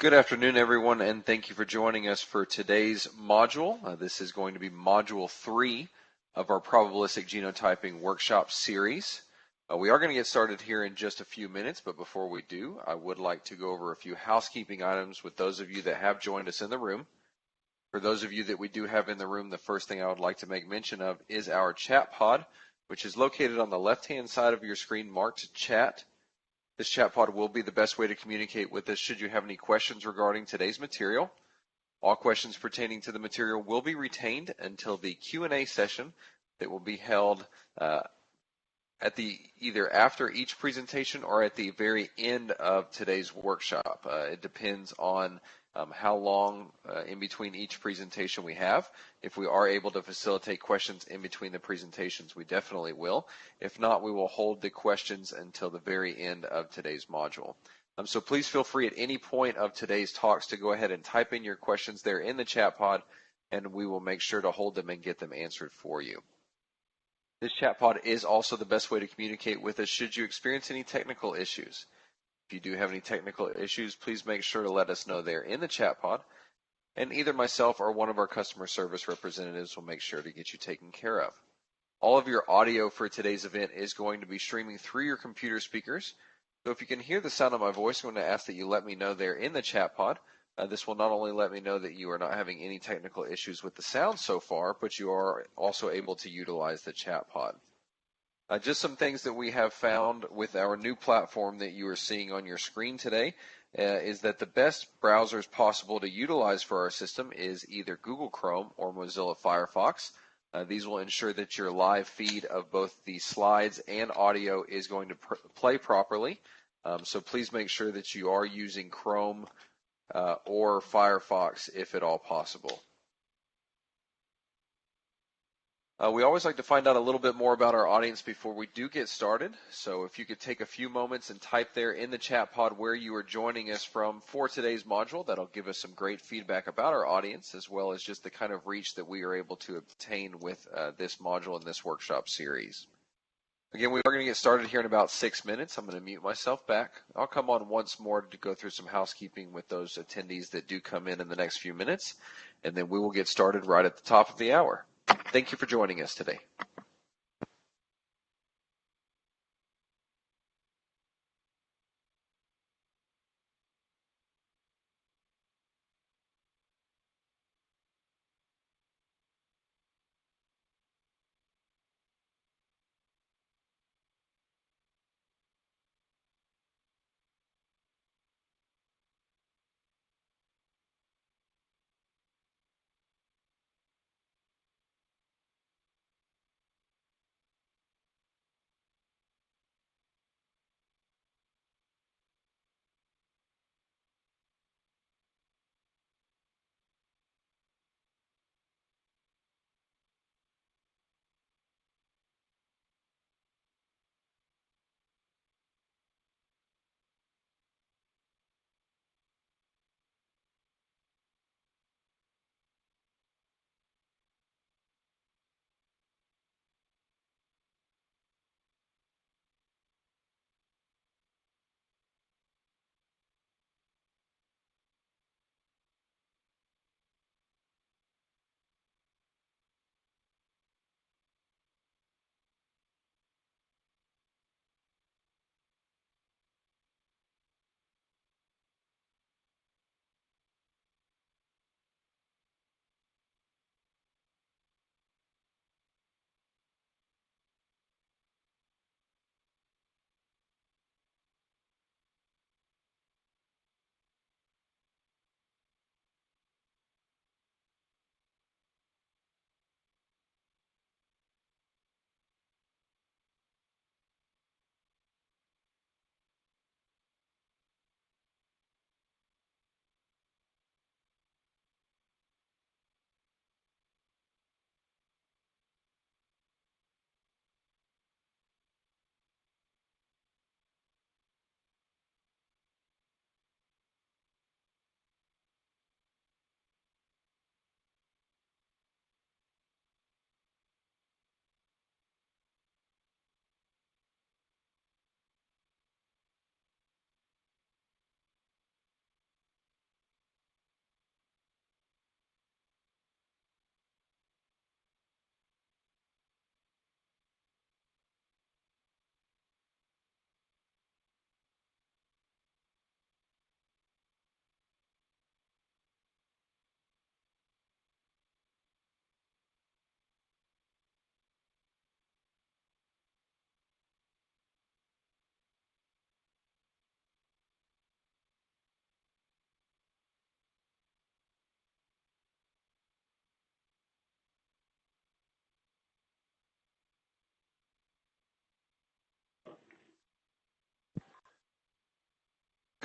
Good afternoon, everyone, and thank you for joining us for today's module. This is going to be Module 3 of our Probabilistic Genotyping workshop series. We are going to get started here in just a few minutes, but before we do, I would like to go over a few housekeeping items with those of you that have joined us in the room. For those of you that we do have in the room, the first thing I would like to make mention of is our chat pod, which is located on the left-hand side of your screen marked Chat. This chat pod will be the best way to communicate with us should you have any questions regarding today's material. All questions pertaining to the material will be retained until the Q&A session that will be held either after each presentation or at the very end of today's workshop. It depends on how long in between each presentation we have. If we are able to facilitate questions in between the presentations, we definitely will. If not, we will hold the questions until the very end of today's module. So please feel free at any point of today's talks to go ahead and type in your questions there in the chat pod, and we will make sure to hold them and get them answered for you. This chat pod is also the best way to communicate with us should you experience any technical issues. If you do have any technical issues, please make sure to let us know there in the chat pod, and either myself or one of our customer service representatives will make sure to get you taken care of. All of your audio for today's event is going to be streaming through your computer speakers, so if you can hear the sound of my voice, I'm going to ask that you let me know there in the chat pod. This will not only let me know that you are not having any technical issues with the sound so far, but you are also able to utilize the chat pod. Just some things that we have found with our new platform that you are seeing on your screen today is that the best browsers possible to utilize for our system is either Google Chrome or Mozilla Firefox. These will ensure that your live feed of both the slides and audio is going to play properly. So please make sure that you are using Chrome or Firefox if at all possible. We always like to find out a little bit more about our audience before we do get started. So if you could take a few moments and type there in the chat pod where you are joining us from for today's module, that'll give us some great feedback about our audience as well as just the kind of reach that we are able to obtain with this module and this workshop series. Again, we are going to get started here in about 6 minutes. I'm going to mute myself back. I'll come on once more to go through some housekeeping with those attendees that do come in the next few minutes, and then we will get started right at the top of the hour. Thank you for joining us today.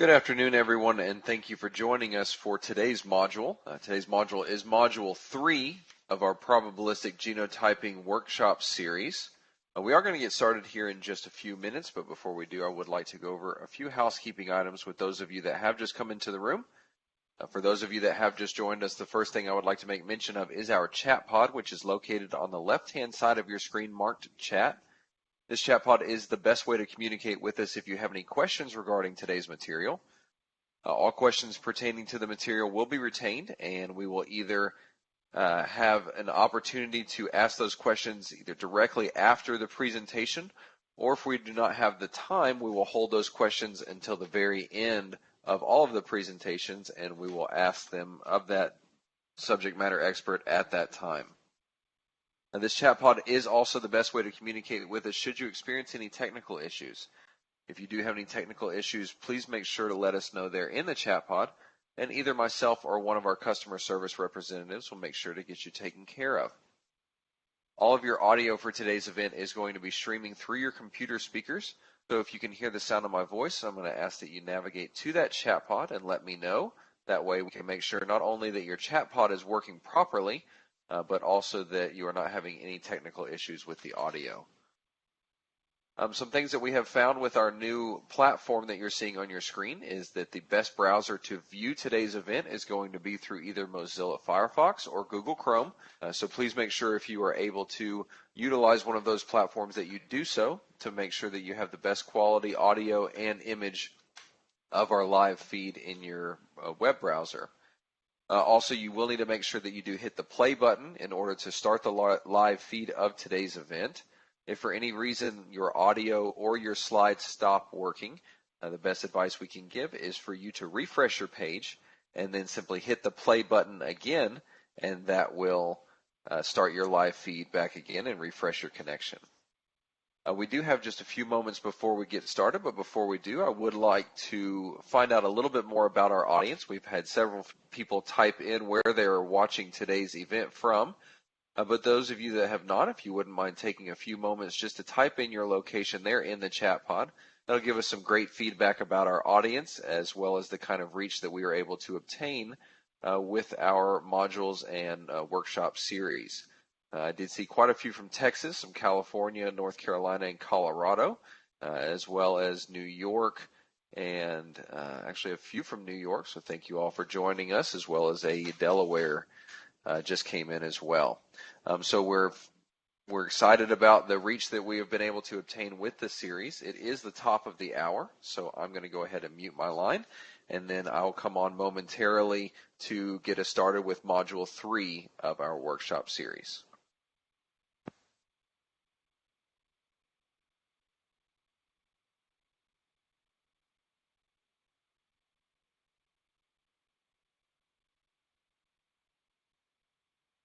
Good afternoon, everyone, and thank you for joining us for today's module. Today's module is Module 3 of our Probabilistic Genotyping workshop series. We are going to get started here in just a few minutes, but before we do, I would like to go over a few housekeeping items with those of you that have just come into the room. For those of you that have just joined us, the first thing I would like to make mention of is our chat pod, which is located on the left-hand side of your screen marked chat. This chat pod is the best way to communicate with us if you have any questions regarding today's material. All questions pertaining to the material will be retained, and we will either have an opportunity to ask those questions either directly after the presentation, or if we do not have the time, we will hold those questions until the very end of all of the presentations, and we will ask them of that subject matter expert at that time. Now, this chat pod is also the best way to communicate with us should you experience any technical issues. If you do have any technical issues, please make sure to let us know there in the chat pod, and either myself or one of our customer service representatives will make sure to get you taken care of. All of your audio for today's event is going to be streaming through your computer speakers, so if you can hear the sound of my voice, I'm going to ask that you navigate to that chat pod and let me know. That way we can make sure not only that your chat pod is working properly, but also that you are not having any technical issues with the audio. Some things that we have found with our new platform that you're seeing on your screen is that the best browser to view today's event is going to be through either Mozilla Firefox or Google Chrome. So please make sure if you are able to utilize one of those platforms that you do so to make sure that you have the best quality audio and image of our live feed in your web browser. Also, you will need to make sure that you do hit the play button in order to start the live feed of today's event. If for any reason your audio or your slides stop working, the best advice we can give is for you to refresh your page and then simply hit the play button again, and that will start your live feed back again and refresh your connection. We do have just a few moments before we get started, but before we do, I would like to find out a little bit more about our audience. We've had several people type in where they are watching today's event from, but those of you that have not, if you wouldn't mind taking a few moments just to type in your location there in the chat pod, that'll give us some great feedback about our audience as well as the kind of reach that we are able to obtain with our modules and workshop series. I did see quite a few from Texas, some California, North Carolina, and Colorado, as well as New York, and actually a few from New York, so thank you all for joining us, as well as a Delaware just came in as well. So we're excited about the reach that we have been able to obtain with the series. It is the top of the hour, so I'm going to go ahead and mute my line, and then I'll come on momentarily to get us started with Module 3 of our workshop series.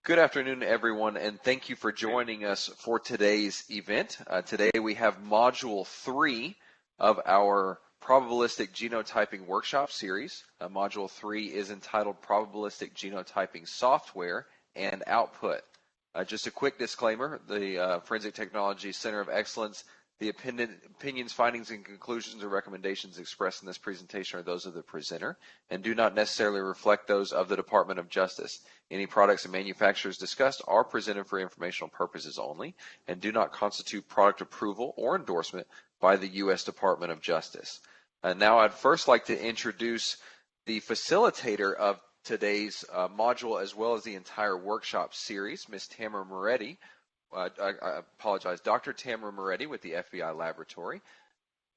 Good afternoon, everyone, and thank you for joining us for today's event. Today we have Module 3 of our Probabilistic Genotyping workshop series. Module 3 is entitled Probabilistic Genotyping Software and Output. Just a quick disclaimer, the Forensic Technology Center of Excellence, the opinions, findings, and conclusions or recommendations expressed in this presentation are those of the presenter and do not necessarily reflect those of the Department of Justice. Any products and manufacturers discussed are presented for informational purposes only and do not constitute product approval or endorsement by the U.S. Department of Justice. Now I'd first like to introduce the facilitator of today's module as well as the entire workshop series, Ms. Tamara Moretti. I apologize, Dr. Tamara Moretti with the FBI Laboratory.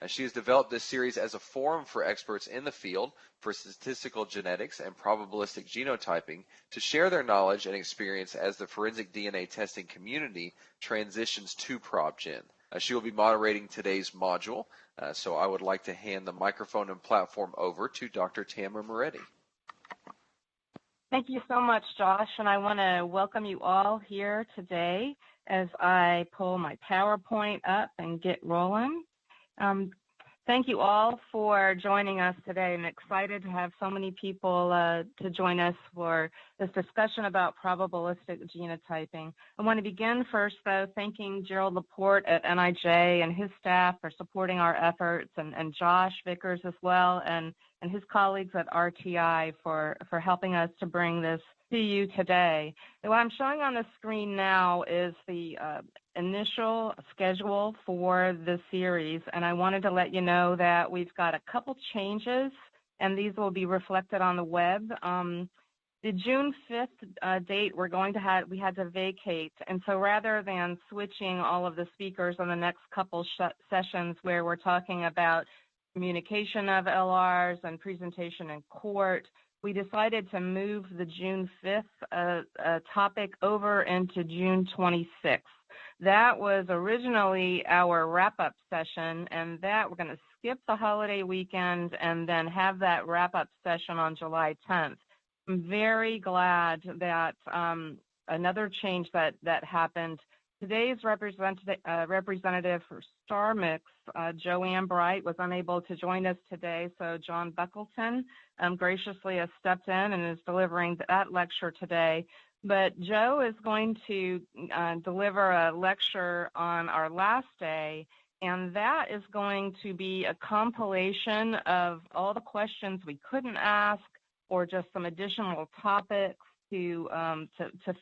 She has developed this series as a forum for experts in the field for statistical genetics and probabilistic genotyping to share their knowledge and experience as the forensic DNA testing community transitions to ProbGen. She will be moderating today's module, so I would like to hand the microphone and platform over to Dr. Tamara Moretti. Thank you so much, Josh, and I want to welcome you all here today as I pull my PowerPoint up and get rolling. Thank you all for joining us today. I'm excited to have so many people to join us for this discussion about probabilistic genotyping. I want to begin first, though, thanking Gerald Laporte at NIJ and his staff for supporting our efforts, and Josh Vickers as well, and his colleagues at RTI for helping us to bring this to you today. And what I'm showing on the screen now is the initial schedule for the series, and I wanted to let you know that we've got a couple changes, and these will be reflected on the web. The June 5th date we had to vacate, and so rather than switching all of the speakers on the next couple sessions where we're talking about communication of LRs and presentation in court, we decided to move the June 5th topic over into June 26th. That was originally our wrap-up session, and that we're going to skip the holiday weekend and then have that wrap-up session on July 10th. I'm very glad that another change that happened. Today's representative for StarMix, Joanne Bright, was unable to join us today, so John Buckleton graciously has stepped in and is delivering that lecture today. But Joe is going to deliver a lecture on our last day, and that is going to be a compilation of all the questions we couldn't ask or just some additional topics to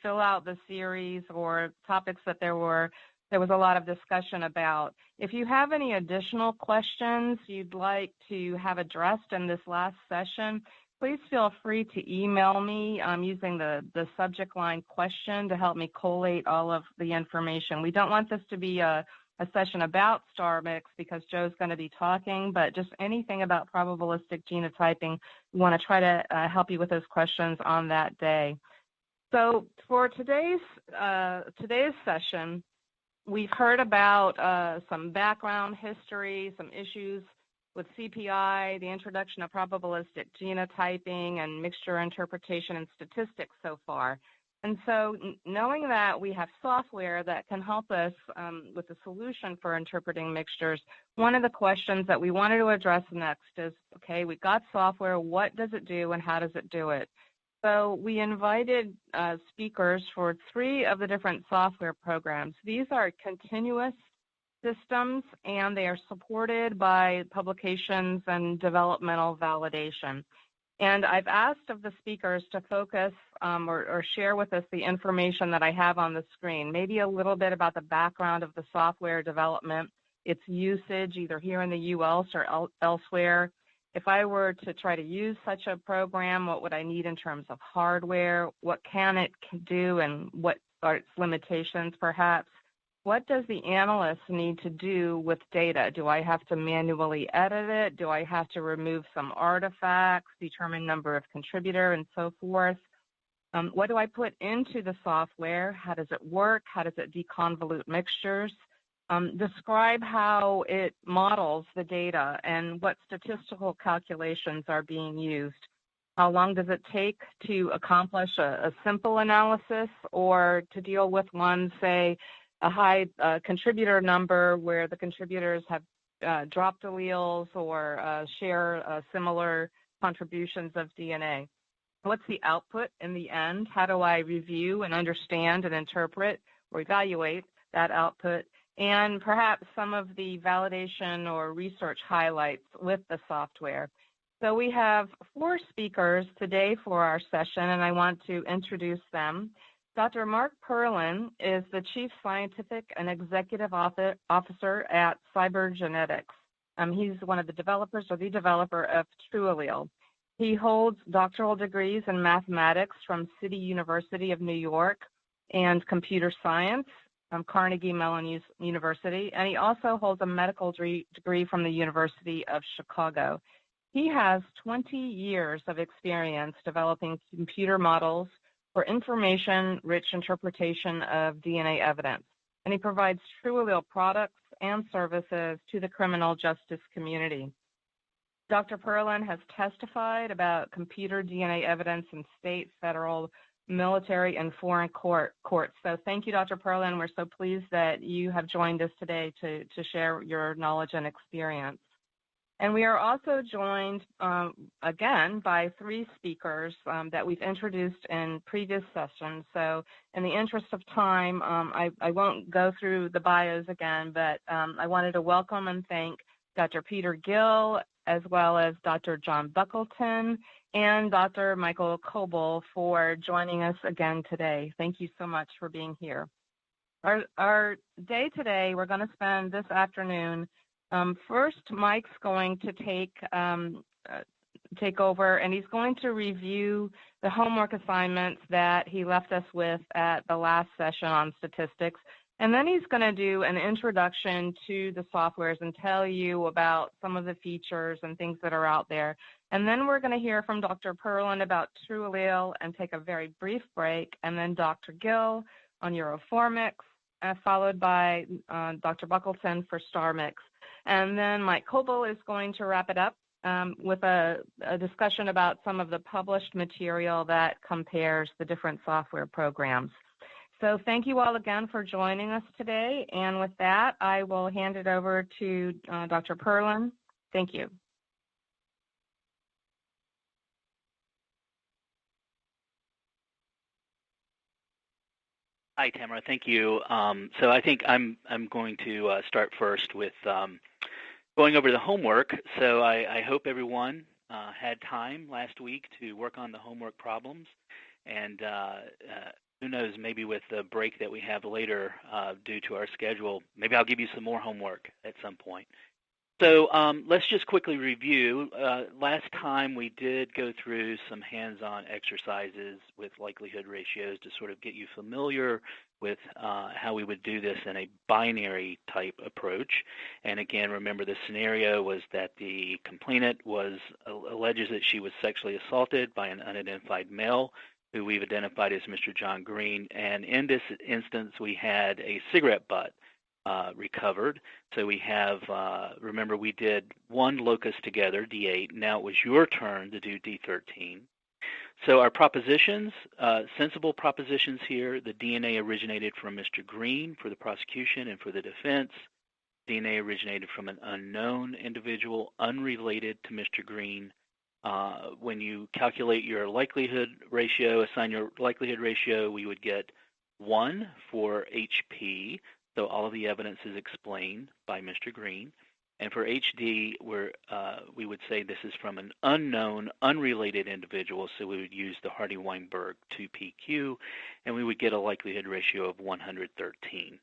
fill out the series, or topics that there was a lot of discussion about. If you have any additional questions you'd like to have addressed in this last session, please feel free to email me using the subject line question to help me collate all of the information. We don't want this to be a session about StarMix because Joe's going to be talking, but just anything about probabilistic genotyping, we want to try to help you with those questions on that day. So for today's session, we've heard about some background history, some issues with CPI, the introduction of probabilistic genotyping, and mixture interpretation and statistics so far. And so knowing that we have software that can help us with a solution for interpreting mixtures, one of the questions that we wanted to address next is, okay, we've got software, what does it do and how does it do it? So we invited speakers for 3 of the different software programs. These are continuous systems, and they are supported by publications and developmental validation. And I've asked of the speakers to focus or share with us the information that I have on the screen, maybe a little bit about the background of the software development, its usage either here in the US or elsewhere. If I were to try to use such a program, what would I need in terms of hardware? What can it do, and what are its limitations perhaps? What does the analyst need to do with data? Do I have to manually edit it? Do I have to remove some artifacts, determine number of contributor, and so forth? What do I put into the software? How does it work? How does it deconvolute mixtures? Describe how it models the data and what statistical calculations are being used. How long does it take to accomplish a simple analysis, or to deal with one, say, a high contributor number where the contributors have dropped alleles or share similar contributions of DNA? What's the output in the end? How do I review and understand and interpret or evaluate that output? And perhaps some of the validation or research highlights with the software. So we have 4 speakers today for our session, and I want to introduce them. Dr. Mark Perlin is the Chief Scientific and Executive Officer at Cybergenetics. He's one of the developers, or the developer, of TrueAllele. He holds doctoral degrees in mathematics from City University of New York and computer science from Carnegie Mellon University, and he also holds a medical degree from the University of Chicago. He has 20 years of experience developing computer models for information-rich interpretation of DNA evidence, and he provides TrueAllele products and services to the criminal justice community. Dr. Perlin has testified about computer DNA evidence in state, federal, military, and foreign courts. So thank you, Dr. Perlin. We're so pleased that you have joined us today to share your knowledge and experience. And we are also joined again by 3 speakers that we've introduced in previous sessions. So in the interest of time, I won't go through the bios again, but I wanted to welcome and thank Dr. Peter Gill, as well as Dr. John Buckleton and Dr. Michael Coble for joining us again today. Thank you so much for being here. Our day today, we're going to spend this afternoon. First, Mike's going to take over, and he's going to review the homework assignments that he left us with at the last session on statistics. And then he's going to do an introduction to the softwares and tell you about some of the features and things that are out there. And then we're going to hear from Dr. Perlin about TrueAllele and take a very brief break, and then Dr. Gill on Euroformix, followed by Dr. Buckleton for StarMix. And then Mike Coble is going to wrap it up with a discussion about some of the published material that compares the different software programs. So thank you all again for joining us today. And with that, I will hand it over to Dr. Perlin. Thank you. Hi, Tamara. Thank you. So I think I'm going to start first with going over the homework. So I hope everyone had time last week to work on the homework problems. And who knows, maybe with the break that we have later due to our schedule, maybe I'll give you some more homework at some point. So let's just quickly review. Last time we did go through some hands-on exercises with likelihood ratios to sort of get you familiar with how we would do this in a binary type approach. And again, remember the scenario was that the complainant alleges that she was sexually assaulted by an unidentified male who we've identified as Mr. John Green. And in this instance, we had a cigarette butt recovered. So we have, remember we did one locus together, D8. Now it was your turn to do D13. So our propositions, sensible propositions here, the DNA originated from Mr. Green for the prosecution and for the defense. DNA originated from an unknown individual unrelated to Mr. Green. When you calculate your likelihood ratio, assign your likelihood ratio, we would get 1 for HP. So all of the evidence is explained by Mr. Green. And for HD, we would say this is from an unknown, unrelated individual, so we would use the Hardy-Weinberg 2PQ, and we would get a likelihood ratio of 113.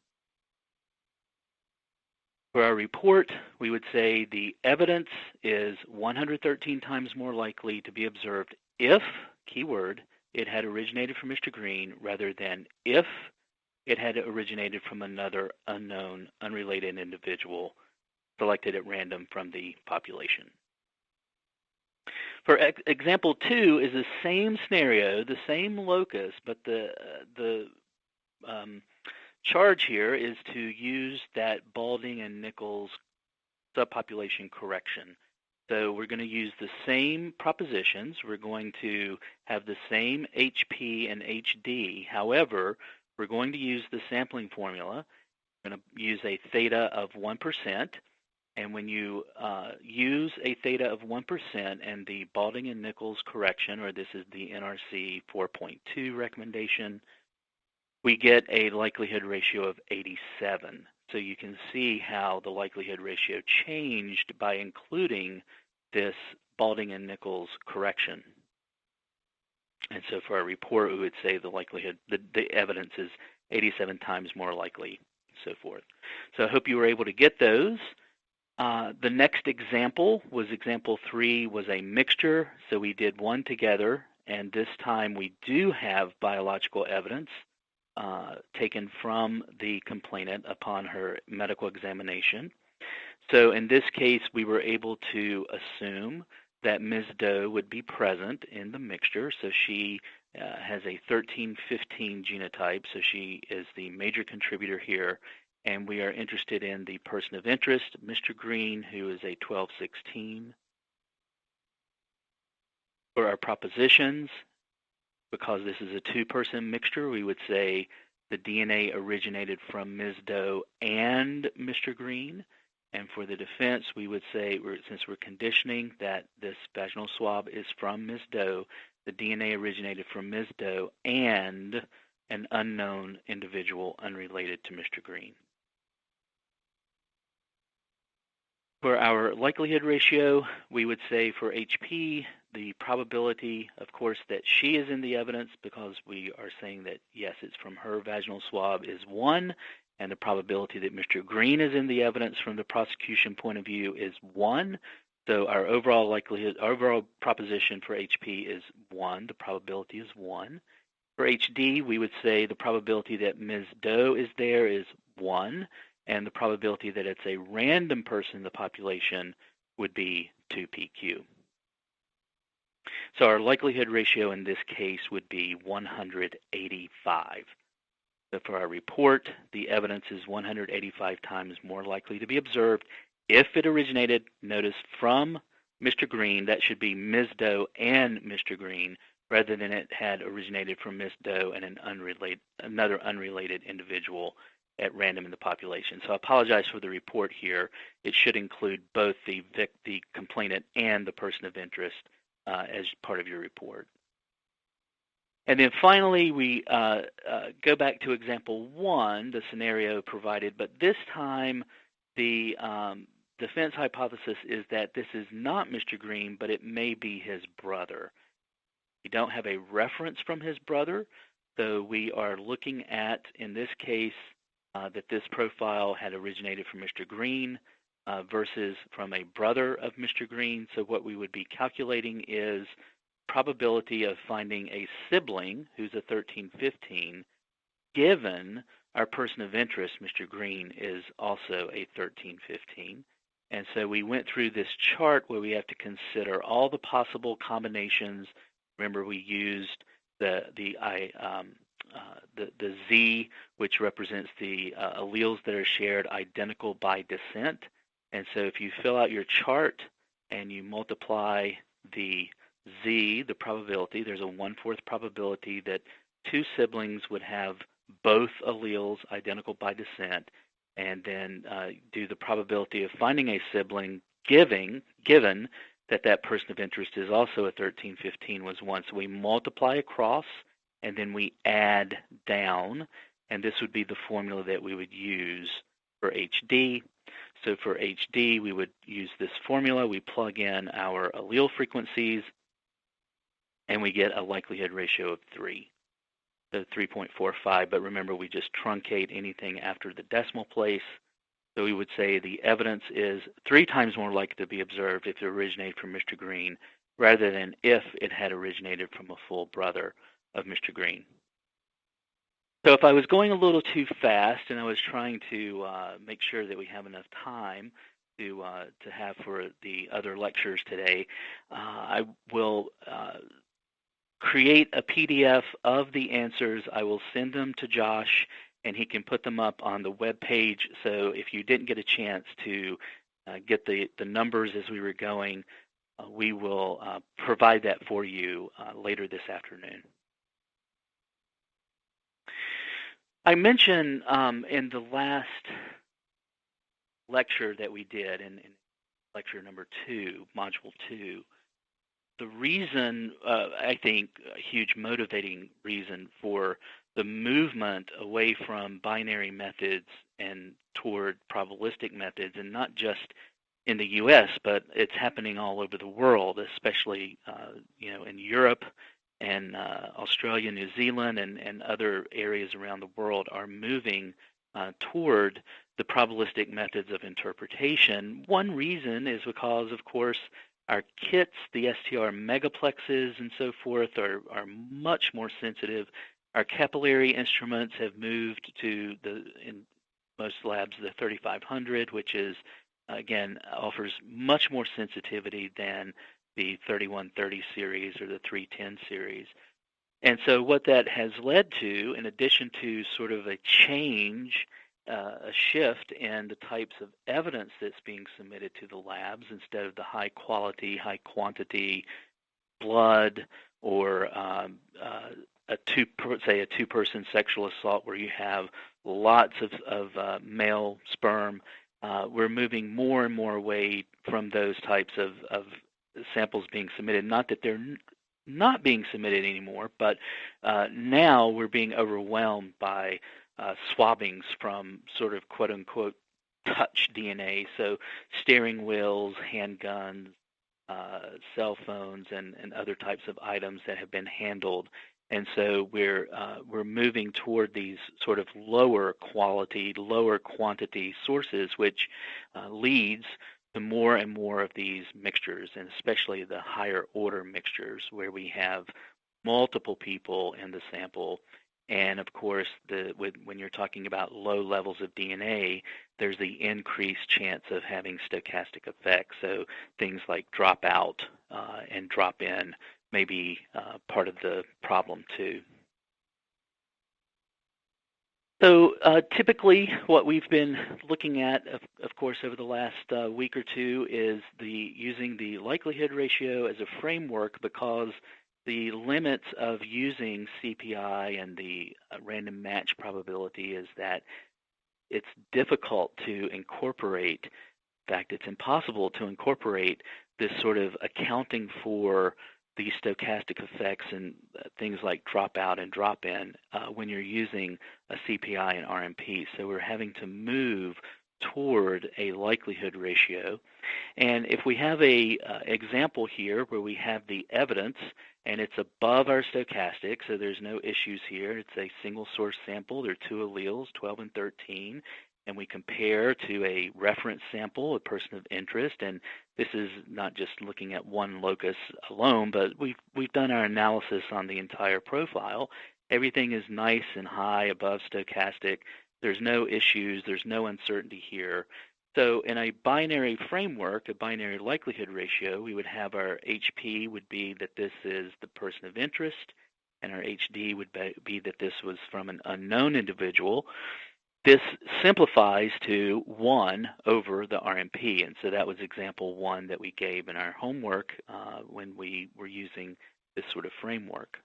For our report, we would say the evidence is 113 times more likely to be observed if, keyword, it had originated from Mr. Green rather than if it had originated from another unknown, unrelated individual selected at random from the population. For example 2 is the same scenario, the same locus, but the charge here is to use that Balding and Nichols subpopulation correction. So we're going to use the same propositions. We're going to have the same HP and HD. However, we're going to use the sampling formula. We're going to use a theta of 1%. And when you use a theta of 1% and the Balding and Nichols correction, or this is the NRC 4.2 recommendation, we get a likelihood ratio of 87. So you can see how the likelihood ratio changed by including this Balding and Nichols correction. And so for our report, we would say the likelihood, the evidence is 87 times more likely, so forth. So I hope you were able to get those. The next example was example 3 was a mixture. So we did one together, and this time we do have biological evidence taken from the complainant upon her medical examination. So in this case, we were able to assume that Ms. Doe would be present in the mixture. So she has a 13-15 genotype, so she is the major contributor here. And we are interested in the person of interest, Mr. Green, who is a 12-16. For our propositions, because this is a 2-person mixture, we would say the DNA originated from Ms. Doe and Mr. Green. And for the defense, we would say, since we're conditioning that this vaginal swab is from Ms. Doe, the DNA originated from Ms. Doe and an unknown individual unrelated to Mr. Green. For our likelihood ratio, we would say for HP, the probability, of course, that she is in the evidence, because we are saying that, yes, it's from her vaginal swab, is 1, and the probability that Mr. Green is in the evidence from the prosecution point of view is 1. So our overall likelihood, our overall proposition for HP is 1. The probability is 1. For HD, we would say the probability that Ms. Doe is there is 1, and the probability that it's a random person in the population would be 2PQ. So our likelihood ratio in this case would be 185. So for our report, the evidence is 185 times more likely to be observed if it originated, notice, from Mr. Green. That should be Ms. Doe and Mr. Green, rather than it had originated from Ms. Doe and another unrelated individual at random in the population. So I apologize for the report here. It should include both the complainant and the person of interest as part of your report. And then finally, we go back to example 1, the scenario provided, but this time the defense hypothesis is that this is not Mr. Green, but it may be his brother. We don't have a reference from his brother, so we are looking at, in this case, that this profile had originated from Mr. Green versus from a brother of Mr. Green. So what we would be calculating is probability of finding a sibling who's a 1315, given our person of interest, Mr. Green, is also a 1315. And so we went through this chart where we have to consider all the possible combinations. Remember, we used the Z, which represents the alleles that are shared identical by descent. And so if you fill out your chart and you multiply the Z, the probability, there's a 1/4 probability that 2 siblings would have both alleles identical by descent, and then do the probability of finding a sibling given that that person of interest is also a 1315 was 1. So we multiply across, and then we add down, and this would be the formula that we would use for HD. So for HD, we would use this formula. We plug in our allele frequencies, and we get a likelihood ratio of 3, so 3.45. But remember, we just truncate anything after the decimal place. So we would say the evidence is 3 times more likely to be observed if it originated from Mr. Green, rather than if it had originated from a full brother of Mr. Green. So if I was going a little too fast and I was trying to make sure that we have enough time to have for the other lectures today, I will create a PDF of the answers. I will send them to Josh, and he can put them up on the web page. So if you didn't get a chance to get the numbers as we were going, we will provide that for you later this afternoon. I mentioned in the last lecture that we did, in lecture number 2, module 2, the reason, I think, a huge motivating reason for the movement away from binary methods and toward probabilistic methods, and not just in the U.S., but it's happening all over the world, especially in Europe and Australia, New Zealand, and other areas around the world are moving toward the probabilistic methods of interpretation. One reason is because, of course, our kits, the STR megaplexes and so forth, are much more sensitive. Our capillary instruments have moved to, in most labs, the 3500, which is, again, offers much more sensitivity than the 3130 series or the 310 series. And so what that has led to, in addition to sort of a change, a shift in the types of evidence that's being submitted to the labs, instead of the high quality, high quantity blood, or a two-person sexual assault where you have lots of male sperm, we're moving more and more away from those types of samples being submitted. Not that they're not being submitted anymore, but now we're being overwhelmed by swabbings from sort of quote-unquote touch DNA, so steering wheels, handguns, cell phones, and other types of items that have been handled. And so we're moving toward these sort of lower quality, lower quantity sources, which leads to more and more of these mixtures, and especially the higher order mixtures where we have multiple people in the sample. And of course, when you're talking about low levels of DNA, there's the increased chance of having stochastic effects. So things like drop out and drop in may be part of the problem too. So typically what we've been looking at, of course, over the last week or two is using the likelihood ratio as a framework, because the limits of using CPI and the random match probability is that it's difficult to incorporate. In fact, it's impossible to incorporate this sort of accounting for these stochastic effects and things like dropout and drop-in when you're using a CPI and RMP. So we're having to move toward a likelihood ratio. And if we have a example here where we have the evidence and it's above our stochastic, so there's no issues here. It's a single source sample. There are two alleles, 12 and 13. And we compare to a reference sample, a person of interest, and this is not just looking at one locus alone, but we've done our analysis on the entire profile. Everything is nice and high above stochastic. There's no issues. There's no uncertainty here. So in a binary framework, a binary likelihood ratio, we would have our HP would be that this is the person of interest, and our HD would be that this was from an unknown individual. This simplifies to 1 over the RMP, and so that was example 1 that we gave in our homework when we were using this sort of framework.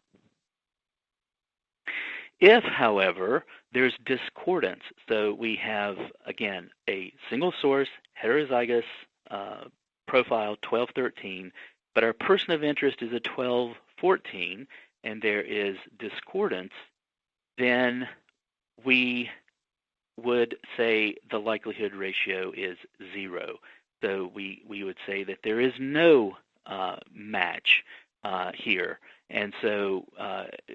If, however, there's discordance, so we have, again, a single source, heterozygous profile 12-13, but our person of interest is a 12-14, and there is discordance, then we would say the likelihood ratio is 0. So we would say that there is no match here. And so,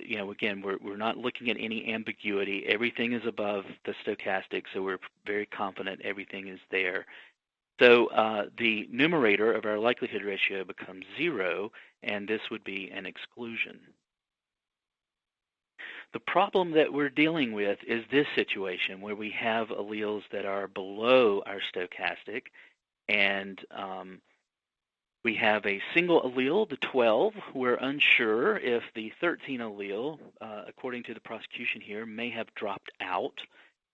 again, we're not looking at any ambiguity. Everything is above the stochastic, so we're very confident everything is there. So the numerator of our likelihood ratio becomes 0, and this would be an exclusion. The problem that we're dealing with is this situation where we have alleles that are below our stochastic, and we have a single allele, the 12. We're unsure if the 13 allele, according to the prosecution here, may have dropped out.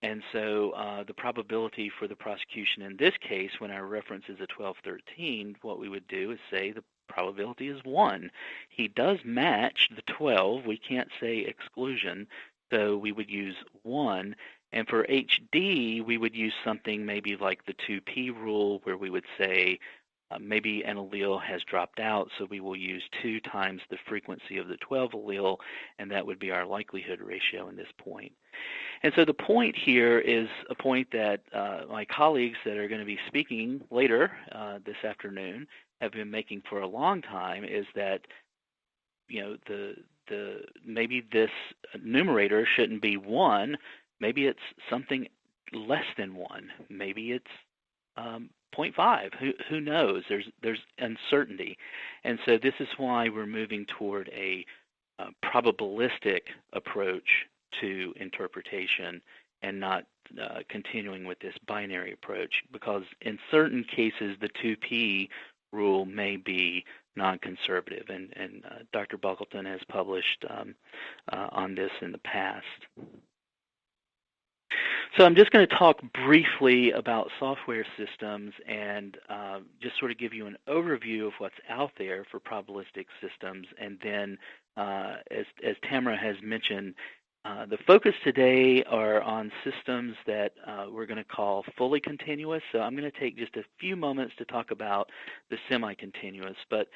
And so the probability for the prosecution in this case, when our reference is a 12-13, what we would do is say the probability is 1. He does match the 12. We can't say exclusion, so we would use 1. And for HD, we would use something maybe like the 2p rule, where we would say maybe an allele has dropped out, so we will use 2 times the frequency of the 12 allele, and that would be our likelihood ratio in this point. And so the point here is a point that my colleagues that are going to be speaking later this afternoon have been making for a long time, is that maybe this numerator shouldn't be 1. Maybe it's something less than 1. Maybe it's 0.5. Who knows? There's uncertainty, and so this is why we're moving toward a probabilistic approach to interpretation and not continuing with this binary approach, because in certain cases the 2p rule may be non-conservative, and Dr. Buckleton has published on this in the past. So I'm just going to talk briefly about software systems and just sort of give you an overview of what's out there for probabilistic systems. And then, as Tamara has mentioned, The focus today are on systems that we're going to call fully continuous. So I'm going to take just a few moments to talk about the semi-continuous. But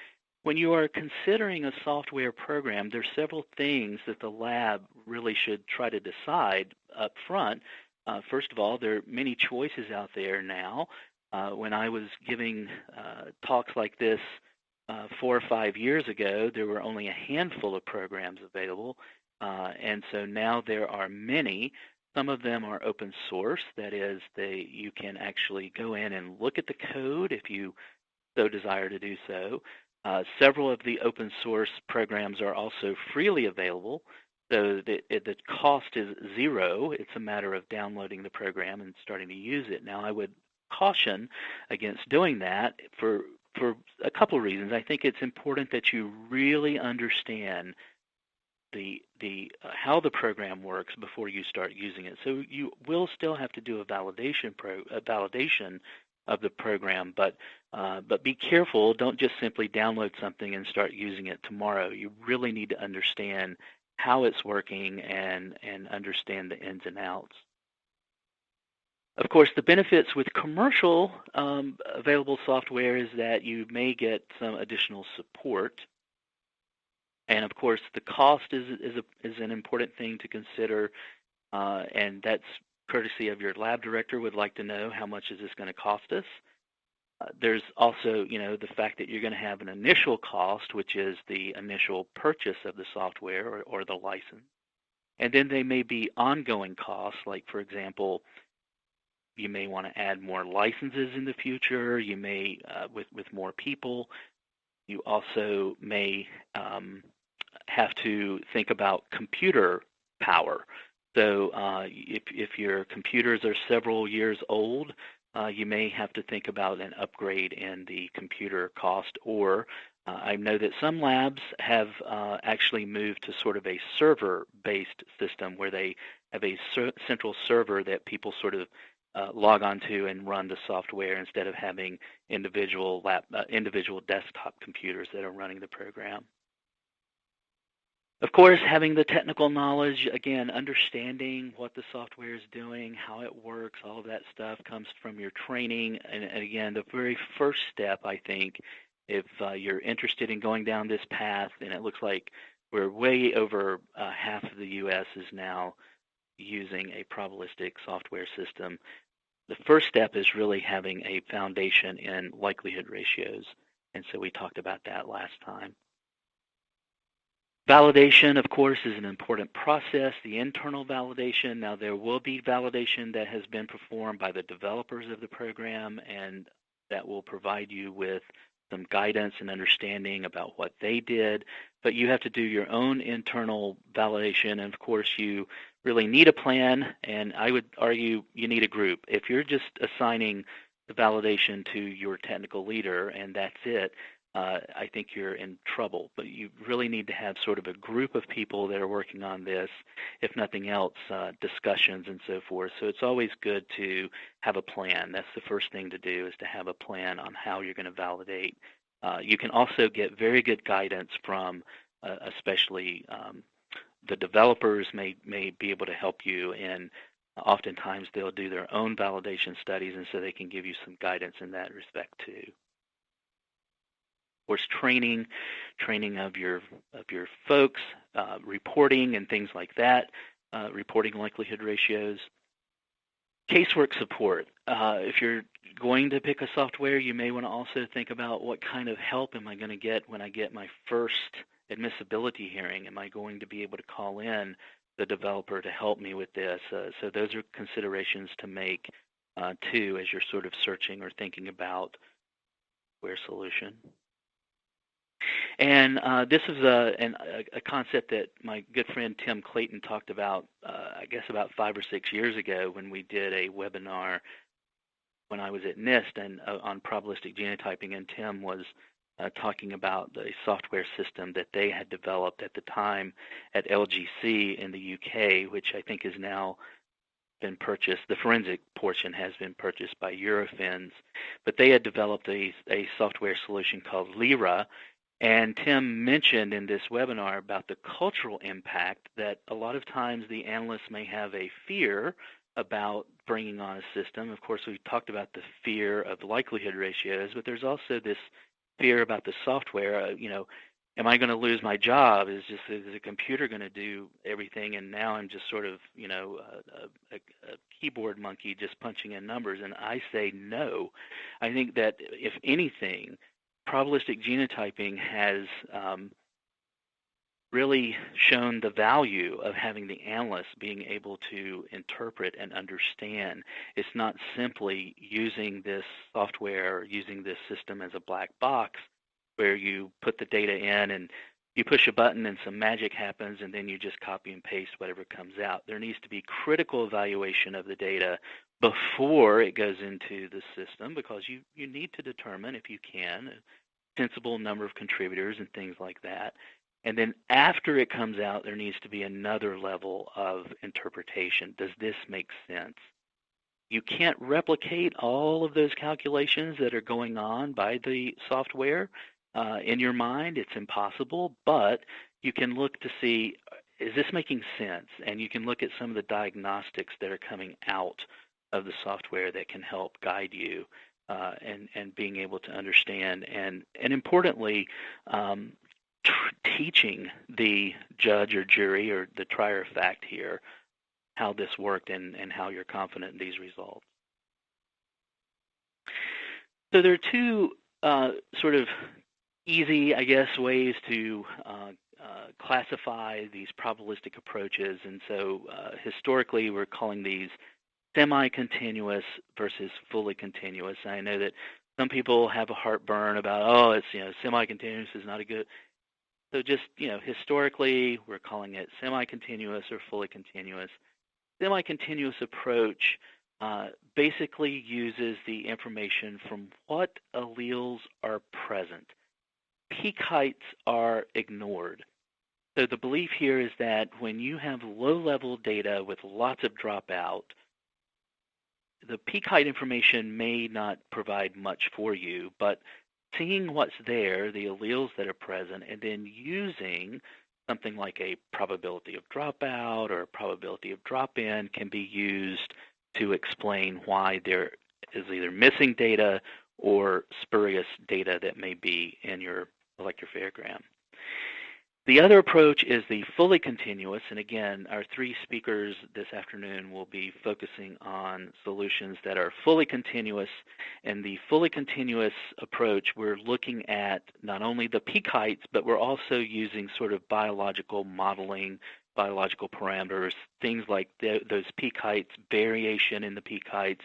when you are considering a software program, there's several things that the lab really should try to decide up front. First of all, there are many choices out there now. When I was giving talks like this 4 or 5 years ago, there were only a handful of programs available. And so now there are many. Some of them are open source. That is, you can actually go in and look at the code if you so desire to do so. Several of the open source programs are also freely available. So the cost is zero. It's a matter of downloading the program and starting to use it. Now, I would caution against doing that for a couple of reasons. I think it's important that you really understand how the program works before you start using it. So you will still have to do a validation of the program, but be careful. Don't just simply download something and start using it tomorrow. You really need to understand how it's working and understand the ins and outs. Of course, the benefits with commercial available software is that you may get some additional support. And of course, the cost is an important thing to consider, and that's courtesy of your lab director would like to know how much is this going to cost us. There's also, the fact that you're going to have an initial cost, which is the initial purchase of the software or the license. And then there may be ongoing costs, like, for example, you may want to add more licenses in the future. You may, with more people. You also may have to think about computer power. So if your computers are several years old, you may have to think about an upgrade in the computer cost. Or I know that some labs have actually moved to sort of a server-based system where they have a central server that people sort of log onto and run the software instead of having individual desktop computers that are running the program. Of course, having the technical knowledge, again, understanding what the software is doing, how it works, all of that stuff comes from your training. And again, the very first step, I think, if you're interested in going down this path, and it looks like we're way over half of the U.S. is now using a probabilistic software system. The first step is really having a foundation in likelihood ratios, and so we talked about that last time. Validation, of course, is an important process, the internal validation. Now, there will be validation that has been performed by the developers of the program, and that will provide you with some guidance and understanding about what they did, but you have to do your own internal validation, and of course you really need a plan, and I would argue you need a group. If you're just assigning the validation to your technical leader and that's it, I think you're in trouble, but you really need to have sort of a group of people that are working on this, if nothing else, discussions and so forth. So it's always good to have a plan. That's the first thing to do, is to have a plan on how you're going to validate. You can also get very good guidance from especially the developers may be able to help you, and oftentimes they'll do their own validation studies, and so they can give you some guidance in that respect too. Of course, training of your folks, reporting and things like that, reporting likelihood ratios. Casework support. If you're going to pick a software, you may want to also think about what kind of help am I going to get when I get my first admissibility hearing. Am I going to be able to call in the developer to help me with this? So those are considerations to make too, as you're sort of searching or thinking about software solution. And this is a concept that my good friend Tim Clayton talked about, I guess about 5 or 6 years ago when we did a webinar when I was at NIST and on probabilistic genotyping, and Tim was talking about the software system that they had developed at the time at LGC in the UK, which I think is now been purchased. The forensic portion has been purchased by Eurofins, but they had developed a software solution called Lyra. And Tim mentioned in this webinar about the cultural impact that a lot of times the analysts may have a fear about bringing on a system. Of course, we talked about the fear of likelihood ratios, but there's also this fear about the software. Am I going to lose my job? Is the computer going to do everything? And now I'm just sort of, a keyboard monkey just punching in numbers. And I say no. I think that if anything, probabilistic genotyping has really shown the value of having the analyst being able to interpret and understand. It's not simply using this software or using this system as a black box where you put the data in and you push a button and some magic happens and then you just copy and paste whatever comes out. There needs to be critical evaluation of the data before it goes into the system, because you need to determine, if you can, a sensible number of contributors and things like that. And then after it comes out, there needs to be another level of interpretation. Does this make sense? You can't replicate all of those calculations that are going on by the software in your mind. It's impossible, but you can look to see, is this making sense? And you can look at some of the diagnostics that are coming out of the software that can help guide you and being able to understand. And importantly, teaching the judge or jury or the trier of fact here how this worked and how you're confident in these results. So there are two sort of easy, I guess, ways to classify these probabilistic approaches. And so historically, we're calling these semi-continuous versus fully continuous. I know that some people have a heartburn about, semi-continuous is not a good. So just, historically, we're calling it semi-continuous or fully continuous. Semi-continuous approach basically uses the information from what alleles are present. Peak heights are ignored. So the belief here is that when you have low-level data with lots of dropout, the peak height information may not provide much for you, but seeing what's there, the alleles that are present, and then using something like a probability of dropout or a probability of drop-in can be used to explain why there is either missing data or spurious data that may be in your electropharogram. The other approach is the fully continuous, and again, our three speakers this afternoon will be focusing on solutions that are fully continuous. And the fully continuous approach, we're looking at not only the peak heights, but we're also using sort of biological modeling, biological parameters, things like those peak heights, variation in the peak heights,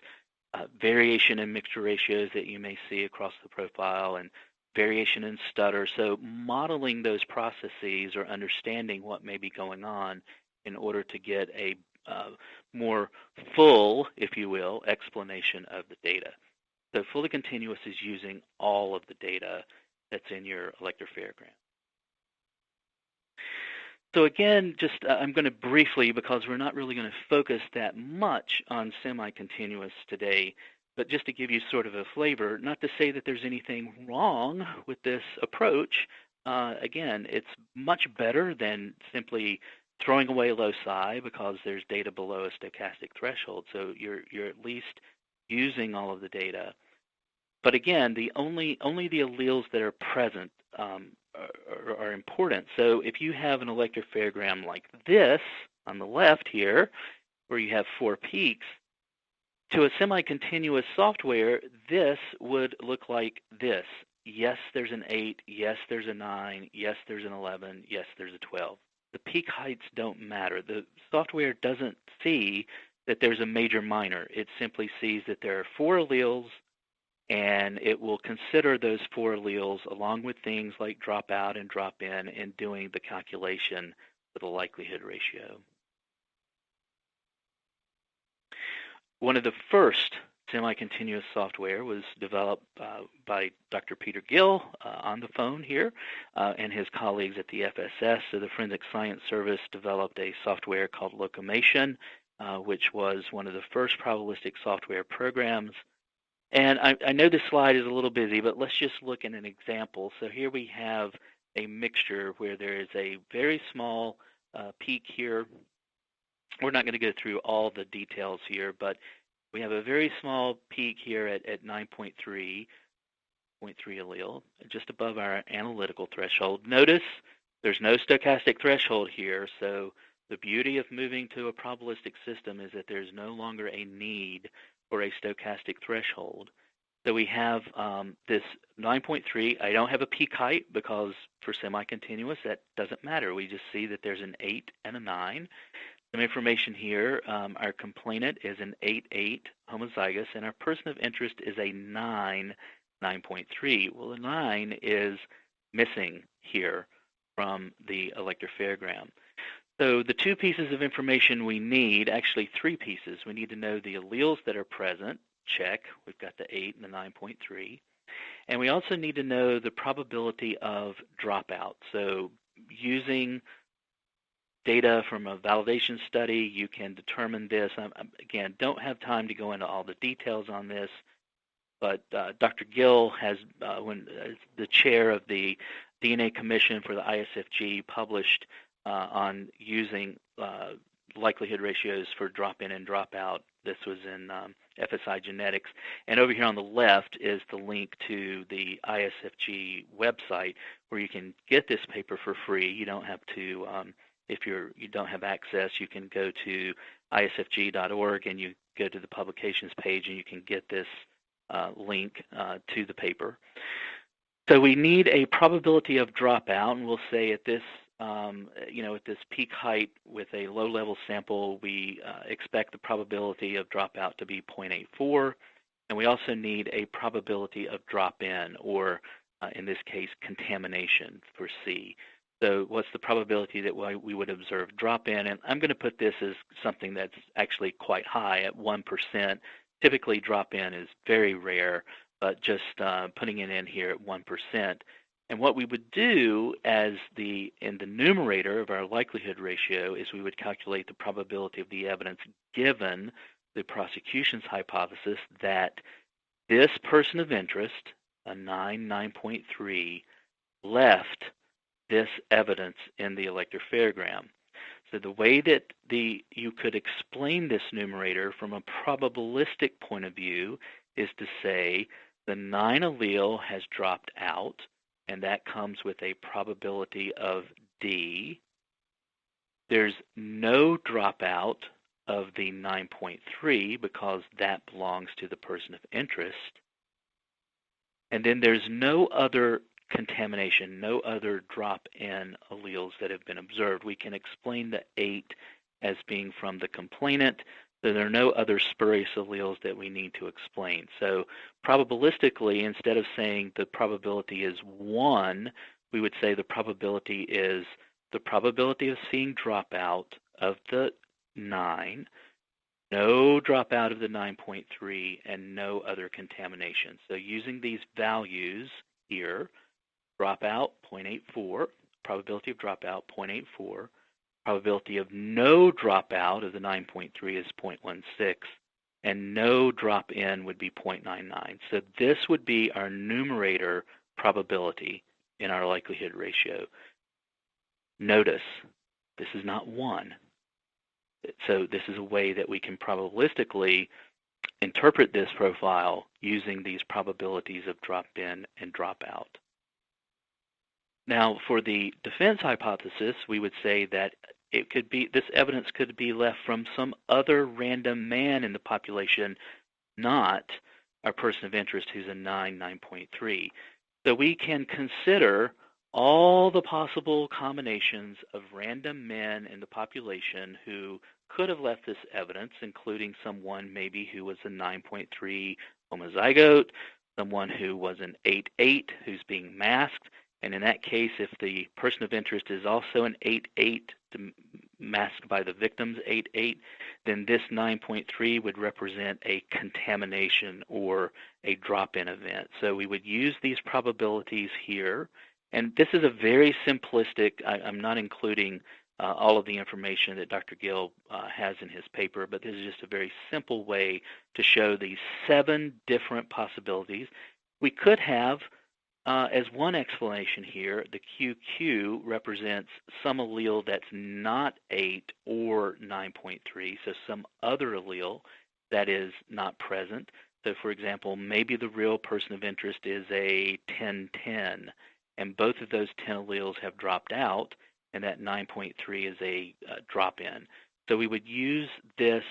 variation in mixture ratios that you may see across the profile, and variation in stutter. So modeling those processes or understanding what may be going on in order to get a more full, if you will, explanation of the data. So fully continuous is using all of the data that's in your electropharogram. So again, just I'm going to briefly, because we're not really going to focus that much on semi-continuous today, but just to give you sort of a flavor, not to say that there's anything wrong with this approach. Again, it's much better than simply throwing away loci because there's data below a stochastic threshold. So you're at least using all of the data. But again, only the alleles that are present are important. So if you have an electropharogram like this on the left here, where you have 4 peaks, to a semi-continuous software, this would look like this. Yes, there's an 8. Yes, there's a 9. Yes, there's an 11. Yes, there's a 12. The peak heights don't matter. The software doesn't see that there's a major minor. It simply sees that there are 4 alleles, and it will consider those 4 alleles along with things like dropout and drop-in in doing the calculation for the likelihood ratio. One of the first semi-continuous software was developed by Dr. Peter Gill on the phone here and his colleagues at the FSS. So the Forensic Science Service developed a software called Locomation, which was one of the first probabilistic software programs. And I know this slide is a little busy, but let's just look at an example. So here we have a mixture where there is a very small peak here. We're not going to go through all the details here, but we have a very small peak here at 9.3 allele, just above our analytical threshold. Notice there's no stochastic threshold here, so the beauty of moving to a probabilistic system is that there's no longer a need for a stochastic threshold. So we have this 9.3. I don't have a peak height because for semi-continuous that doesn't matter. We just see that there's an 8 and a 9. Some information here, our complainant is an 8-8 homozygous, and our person of interest is a 9.3. Well, the 9 is missing here from the electropherogram. So the two pieces of information we need, actually three pieces. We need to know the alleles that are present, check. We've got the 8 and the 9.3. And we also need to know the probability of dropout. So using data from a validation study, you can determine this. Again, don't have time to go into all the details on this, but Dr. Gill has, when the chair of the DNA Commission for the ISFG, published on using likelihood ratios for drop-in and drop-out. This was in FSI Genetics. And over here on the left is the link to the ISFG website where you can get this paper for free. You don't have to, if you don't have access, you can go to isfg.org and you go to the publications page and you can get this link to the paper. So we need a probability of dropout, and we'll say at this at this peak height with a low-level sample, we expect the probability of dropout to be 0.84, and we also need a probability of drop-in, or in this case, contamination for C. So what's the probability that we would observe drop-in? And I'm going to put this as something that's actually quite high at 1%. Typically, drop-in is very rare, but just putting it in here at 1%. And what we would do in the numerator of our likelihood ratio is we would calculate the probability of the evidence given the prosecution's hypothesis that this person of interest, a 9.3, left this evidence in the electropherogram. So the way that you could explain this numerator from a probabilistic point of view is to say the 9 allele has dropped out, and that comes with a probability of D. There's no dropout of the 9.3 because that belongs to the person of interest. And then there's no other contamination, no other drop-in alleles that have been observed. We can explain the 8 as being from the complainant. So there are no other spurious alleles that we need to explain. So probabilistically, instead of saying the probability is 1, we would say the probability is the probability of seeing dropout of the 9, no dropout of the 9.3, and no other contamination. So using these values here, dropout 0.84, probability of dropout 0.84, probability of no dropout of the 9.3 is 0.16, and no drop-in would be 0.99. So this would be our numerator probability in our likelihood ratio. Notice, this is not 1. So this is a way that we can probabilistically interpret this profile using these probabilities of drop-in and drop-out. Now, for the defense hypothesis, we would say that it could be, this evidence could be left from some other random man in the population, not our person of interest who's a 9.3. So we can consider all the possible combinations of random men in the population who could have left this evidence, including someone maybe who was a 9.3 homozygote, someone who was an 8.8 who's being masked, and in that case, if the person of interest is also an 8.8 masked by the victim's 8.8, then this 9.3 would represent a contamination or a drop-in event. So we would use these probabilities here. And this is a very simplistic, I'm not including all of the information that Dr. Gill has in his paper, but this is just a very simple way to show these 7 different possibilities. We could have, as one explanation here, the QQ represents some allele that's not 8 or 9.3, so some other allele that is not present. So for example, maybe the real person of interest is a 10-10, and both of those 10 alleles have dropped out, and that 9.3 is a drop-in. So we would use this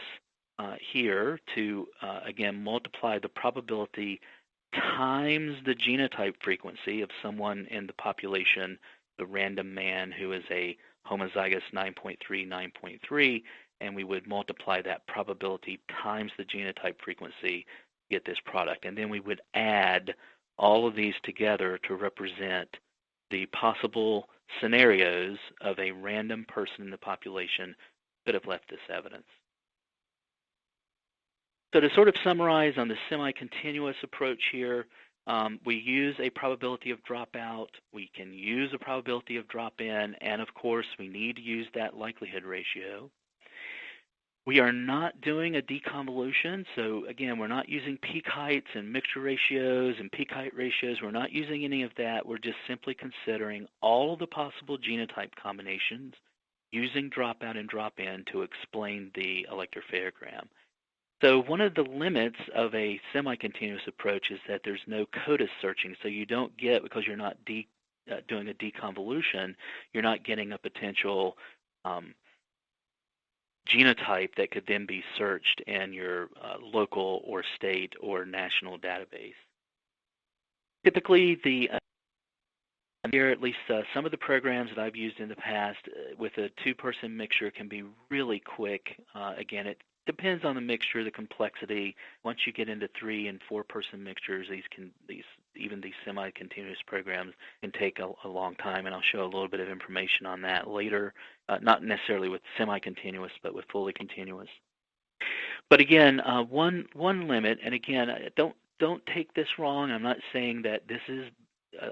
here to, again, multiply the probability times the genotype frequency of someone in the population, the random man who is a homozygous 9.3, 9.3, and we would multiply that probability times the genotype frequency to get this product. And then we would add all of these together to represent the possible scenarios of a random person in the population could have left this evidence. So to sort of summarize on the semi-continuous approach here, we use a probability of dropout, we can use a probability of drop-in, and of course we need to use that likelihood ratio. We are not doing a deconvolution, so again, we're not using peak heights and mixture ratios and peak height ratios. We're not using any of that. We're just simply considering all of the possible genotype combinations using dropout and drop-in to explain the electropharogram. So one of the limits of a semi-continuous approach is that there's no CODIS searching, so you don't get, because you're not doing a deconvolution, you're not getting a potential genotype that could then be searched in your local or state or national database. Typically, here at least some of the programs that I've used in the past with a 2-person mixture can be really quick. Again, it depends on the mixture, the complexity. Once you get into 3- and 4-person mixtures, even these semi-continuous programs can take a long time, and I'll show a little bit of information on that later. Not necessarily with semi-continuous, but with fully continuous. But again, one limit, and again, don't take this wrong. I'm not saying that this is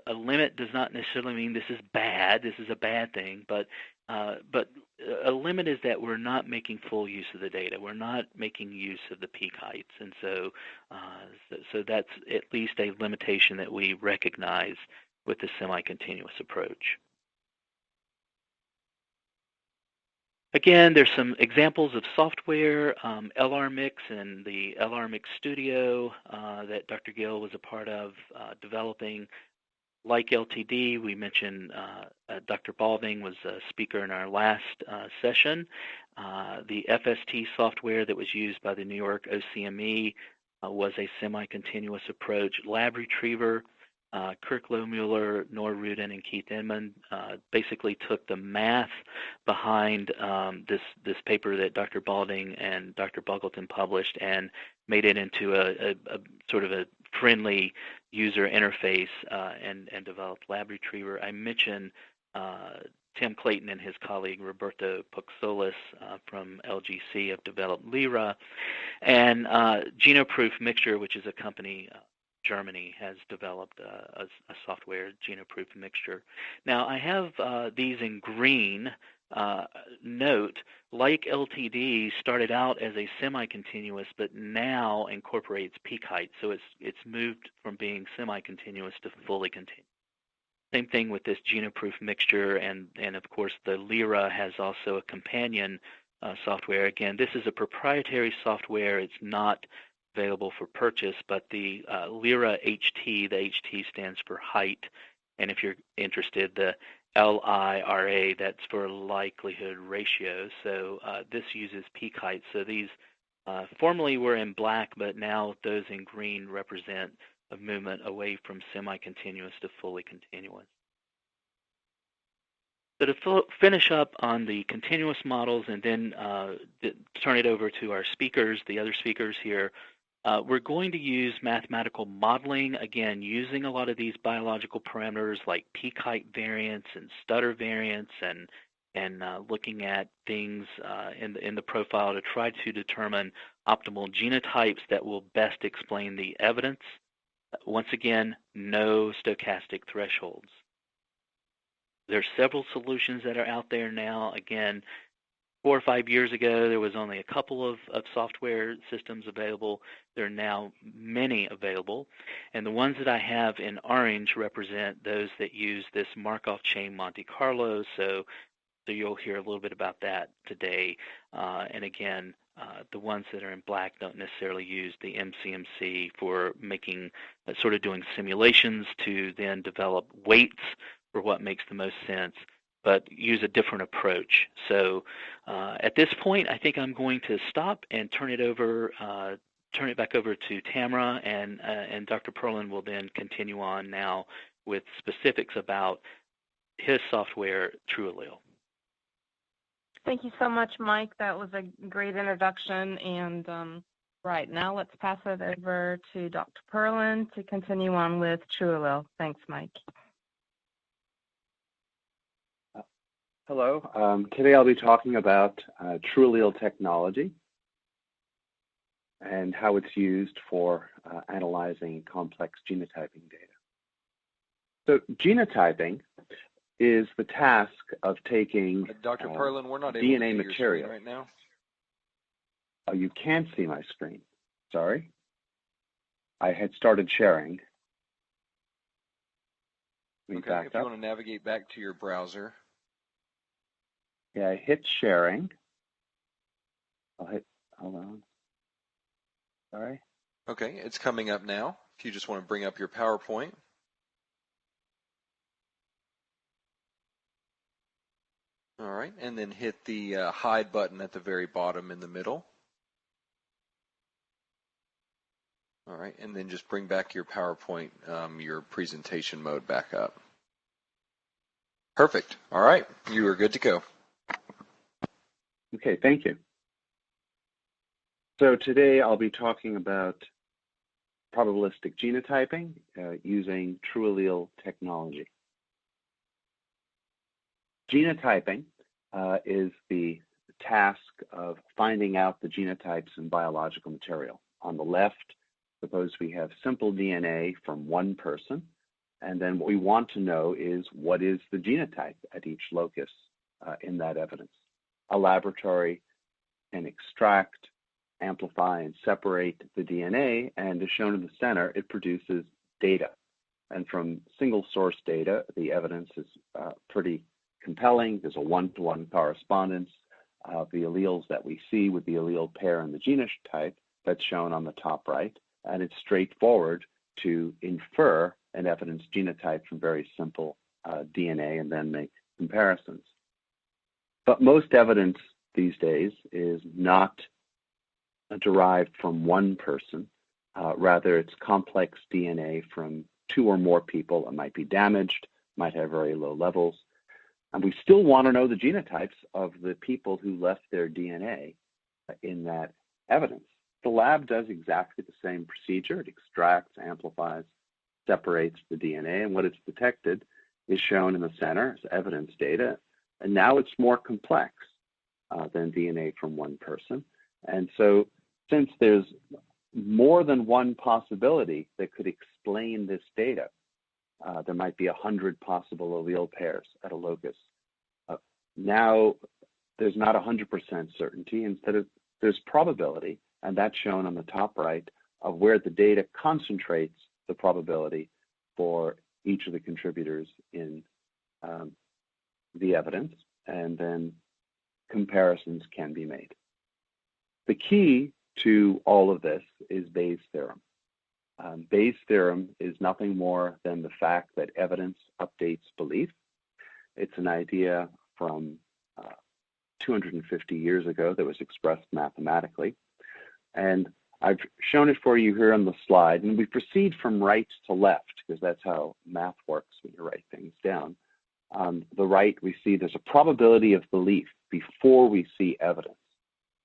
a limit does not necessarily mean this is bad. This is a bad thing, but a limit is that we're not making full use of the data. We're not making use of the peak heights, and so that's at least a limitation that we recognize with the semi-continuous approach. Again, there's some examples of software, LRMix and the LRMix Studio that Dr. Gill was a part of developing. Like LTD, we mentioned Dr. Balding was a speaker in our last session. The FST software that was used by the New York OCME was a semi-continuous approach. Lab Retriever, Kirk Lohmuller, Nora Rudin, and Keith Inman basically took the math behind this paper that Dr. Balding and Dr. Buggleton published and made it into a sort of a friendly user interface and developed Lab Retriever. I mentioned Tim Clayton and his colleague Roberto Puxolis from LGC have developed Lyra, and Genoproof Mixture, which is a company Germany, has developed a software, Genoproof Mixture. Now I have these in green. Note, like LTD, started out as a semi-continuous, but now incorporates peak height, so it's moved from being semi-continuous to fully continuous. Same thing with this Genoproof Mixture, and of course the Lyra has also a companion software. Again, this is a proprietary software. It's not available for purchase, but the Lyra HT, the HT stands for height, and if you're interested, the LIRA, that's for likelihood ratio. So this uses peak height. So these formerly were in black, but now those in green represent a movement away from semi-continuous to fully continuous. So to finish up on the continuous models and then turn it over to our speakers, the other speakers here, we're going to use mathematical modeling, again, using a lot of these biological parameters like peak height variance and stutter variance and looking at things in the profile to try to determine optimal genotypes that will best explain the evidence. Once again, no stochastic thresholds. There's several solutions that are out there now. Again, 4 or 5 years ago, there was only a couple of software systems available. There are now many available. And the ones that I have in orange represent those that use this Markov chain Monte Carlo. So you'll hear a little bit about that today. And again, the ones that are in black don't necessarily use the MCMC for making, sort of doing simulations to then develop weights for what makes the most sense, but use a different approach. So at this point, I think I'm going to stop and turn it back over to Tamara, and Dr. Perlin will then continue on now with specifics about his software, TrueAllele. Thank you so much, Mike. That was a great introduction. And right now, let's pass it over to Dr. Perlin to continue on with TrueAllele. Thanks, Mike. Hello. Today I'll be talking about TrueAllele technology and how it's used for analyzing complex genotyping data. So genotyping is the task of taking Dr. Perlin, we're not able DNA to see material. your screen right now. Oh, you can't see my screen. Sorry. I had started sharing. Okay, if you want to navigate back to your browser. Yeah, I hit sharing. Hold on. Sorry. Okay, it's coming up now. If you just want to bring up your PowerPoint. All right, and then hit the hide button at the very bottom in the middle. All right, and then just bring back your PowerPoint, your presentation mode back up. Perfect. All right, you are good to go. Okay, thank you. So today I'll be talking about probabilistic genotyping using TrueAllele technology. Genotyping is the task of finding out the genotypes in biological material. On the left, suppose we have simple DNA from one person, and then what we want to know is what is the genotype at each locus in that evidence. A laboratory can extract, amplify, and separate the DNA, and as shown in the center, it produces data. And from single source data, the evidence is pretty compelling. There's a one-to-one correspondence of the alleles that we see with the allele pair and the genotype that's shown on the top right, and it's straightforward to infer an evidence genotype from very simple DNA and then make comparisons. But most evidence these days is not derived from one person. Rather, it's complex DNA from two or more people. It might be damaged, might have very low levels. And we still want to know the genotypes of the people who left their DNA in that evidence. The lab does exactly the same procedure. It extracts, amplifies, separates the DNA, and what it's detected is shown in the center as evidence data. And now it's more complex than DNA from one person. And so since there's more than one possibility that could explain this data, there might be 100 possible allele pairs at a locus. Now there's not 100% certainty. Instead, there's probability, and that's shown on the top right of where the data concentrates the probability for each of the contributors in the evidence, and then comparisons can be made. The key to all of this is Bayes' theorem. Bayes' theorem is nothing more than the fact that evidence updates belief. It's an idea from 250 years ago that was expressed mathematically. And I've shown it for you here on the slide, and we proceed from right to left because that's how math works when you write things down. On the right, we see there's a probability of belief before we see evidence.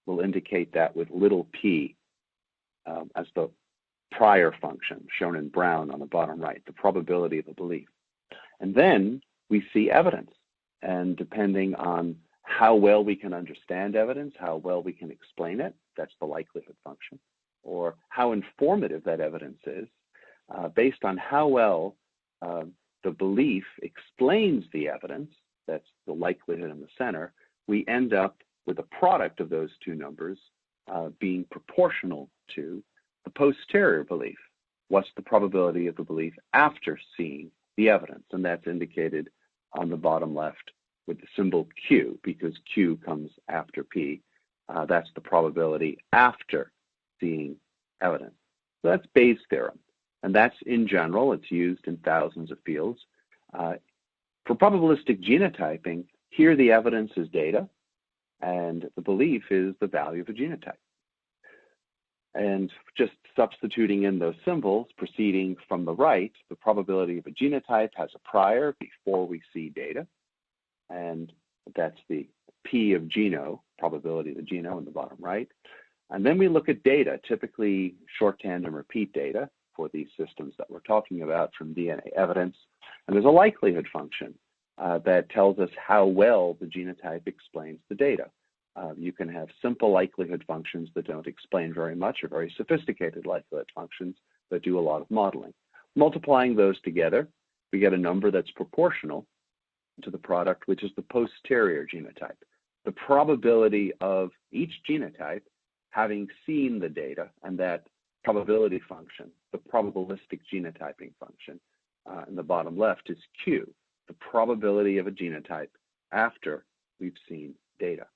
We'll indicate that with little p as the prior function shown in brown on the bottom right, the probability of a belief. And then we see evidence. And depending on how well we can understand evidence, how well we can explain it, that's the likelihood function, or how informative that evidence is, based on how well the belief explains the evidence, that's the likelihood in the center, we end up with a product of those two numbers being proportional to the posterior belief. What's the probability of the belief after seeing the evidence? And that's indicated on the bottom left with the symbol Q, because Q comes after P. That's the probability after seeing evidence. So that's Bayes' theorem. And that's, in general, it's used in thousands of fields. For probabilistic genotyping, here the evidence is data, and the belief is the value of a genotype. And just substituting in those symbols, proceeding from the right, the probability of a genotype has a prior before we see data, and that's the P of geno, probability of the geno in the bottom right. And then we look at data, typically short tandem repeat data for these systems that we're talking about from DNA evidence. And there's a likelihood function that tells us how well the genotype explains the data. You can have simple likelihood functions that don't explain very much, or very sophisticated likelihood functions that do a lot of modeling. Multiplying those together, we get a number that's proportional to the product, which is the posterior genotype. The probability of each genotype having seen the data, and that probability function, the probabilistic genotyping function, in the bottom left is Q, the probability of a genotype after we've seen data.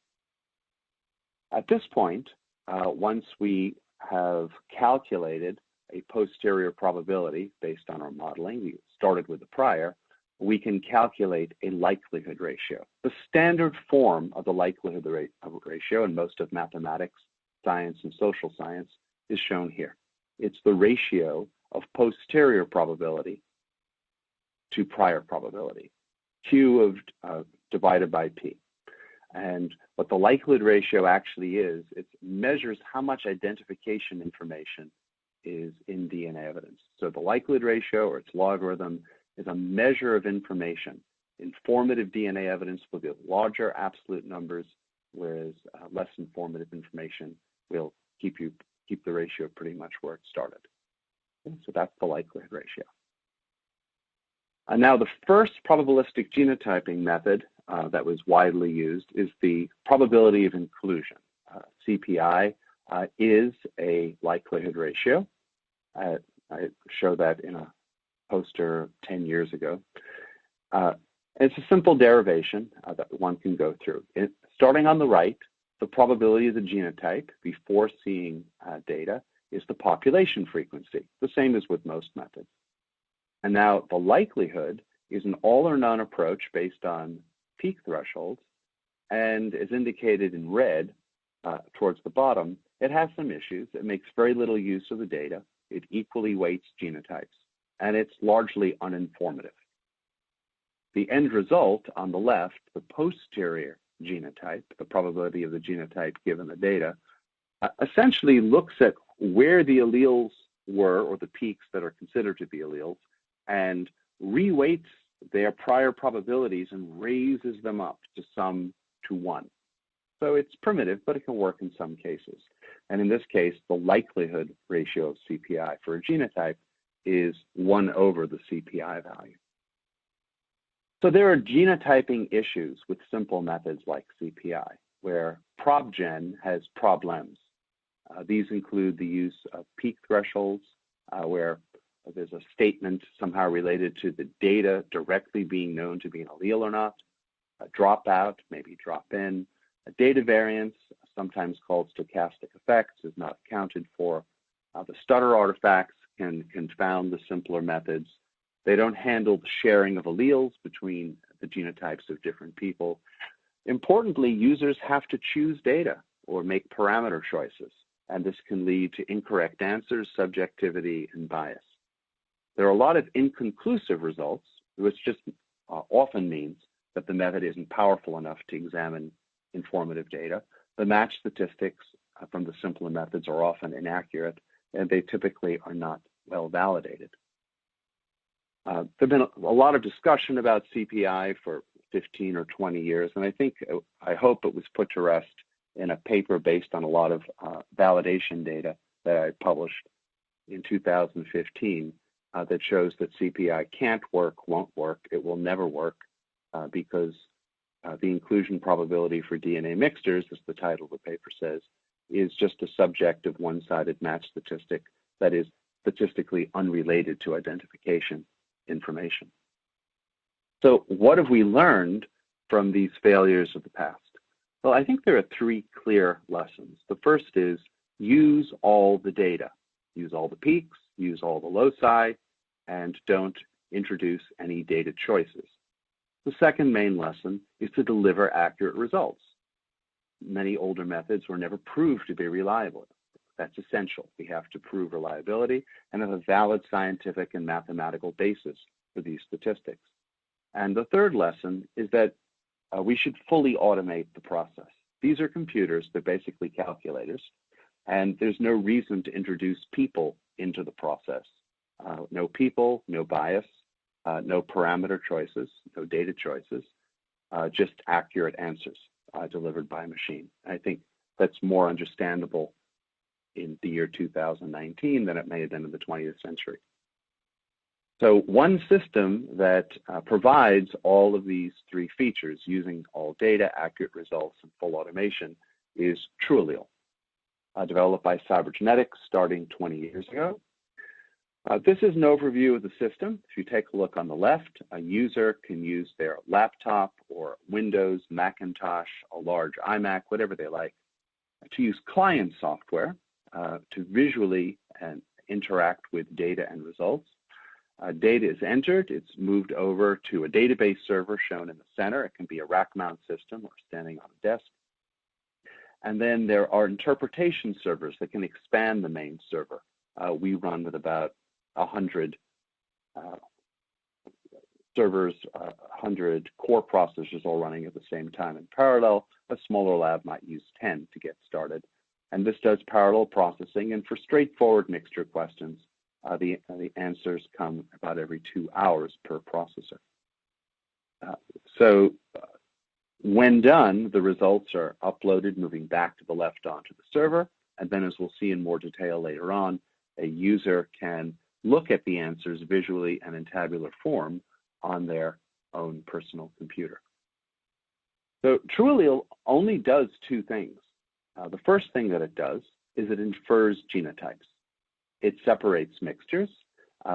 At this point, once we have calculated a posterior probability based on our modeling, we started with the prior, we can calculate a likelihood ratio. The standard form of the likelihood ratio in most of mathematics, science, and social science is shown here. It's the ratio of posterior probability to prior probability, Q of divided by P. And what the likelihood ratio actually is, it measures how much identification information is in DNA evidence. So the likelihood ratio, or its logarithm, is a measure of information. Informative DNA evidence will give larger absolute numbers, whereas less informative information will keep the ratio pretty much where it started. Okay, so that's the likelihood ratio. And now the first probabilistic genotyping method that was widely used is the probability of inclusion. CPI is a likelihood ratio. I showed that in a poster 10 years ago. It's a simple derivation that one can go through. Starting on the right, the probability of the genotype before seeing data is the population frequency, the same as with most methods. And now the likelihood is an all or none approach based on peak thresholds, and is indicated in red towards the bottom. It has some issues. It makes very little use of the data. It equally weights genotypes, and it's largely uninformative. The end result on the left, the posterior genotype, the probability of the genotype given the data, essentially looks at where the alleles were, or the peaks that are considered to be alleles, and reweights their prior probabilities and raises them up to sum to 1. So it's primitive, but it can work in some cases. And in this case, the likelihood ratio of CPI for a genotype is 1 over the CPI value. So there are genotyping issues with simple methods like CPI, where ProbGen has problems. These include the use of peak thresholds, where there's a statement somehow related to the data directly being known to be an allele or not, a dropout, maybe drop in, a data variance, sometimes called stochastic effects, is not accounted for. The stutter artifacts can confound the simpler methods. They don't handle the sharing of alleles between the genotypes of different people. Importantly, users have to choose data or make parameter choices, and this can lead to incorrect answers, subjectivity, and bias. There are a lot of inconclusive results, which just often means that the method isn't powerful enough to examine informative data. The match statistics from the simpler methods are often inaccurate, and they typically are not well validated. There's been a lot of discussion about CPI for 15 or 20 years, and I hope it was put to rest in a paper based on a lot of validation data that I published in 2015. that shows that CPI can't work, won't work, it will never work, because the inclusion probability for DNA mixtures, as the title of the paper says, is just a subjective one-sided match statistic that is statistically unrelated to identification information. So what have we learned from these failures of the past? Well, I think there are three clear lessons. The first is use all the data. Use all the peaks, use all the loci, and don't introduce any data choices. The second main lesson is to deliver accurate results. Many older methods were never proved to be reliable. That's essential. We have to prove reliability and have a valid scientific and mathematical basis for these statistics. And the third lesson is that we should fully automate the process. These are computers, they're basically calculators, and there's no reason to introduce people into the process. No people, no bias, no parameter choices, no data choices, just accurate answers delivered by a machine. I think that's more understandable in the year 2019 than it may have been in the 20th century. So one system that provides all of these three features, using all data, accurate results, and full automation, is TrueAllele, developed by Cybernetics starting 20 years ago. This is an overview of the system. If you take a look on the left, a user can use their laptop or Windows, Macintosh, a large iMac, whatever they like, to use client software to visually interact with data and results. Data is entered, it's moved over to a database server shown in the center. It can be a rack mount system or standing on a desk. And then there are interpretation servers that can expand the main server. We run with about 100 servers, 100 core processors all running at the same time in parallel. A smaller lab might use 10 to get started. And this does parallel processing. And for straightforward mixture questions, the answers come about every 2 hours per processor. So when done, the results are uploaded, moving back to the left onto the server. And then, as we'll see in more detail later on, a user can look at the answers visually and in tabular form on their own personal computer. So TrueAllele only does two things. The first thing that it does is it infers genotypes. It separates mixtures.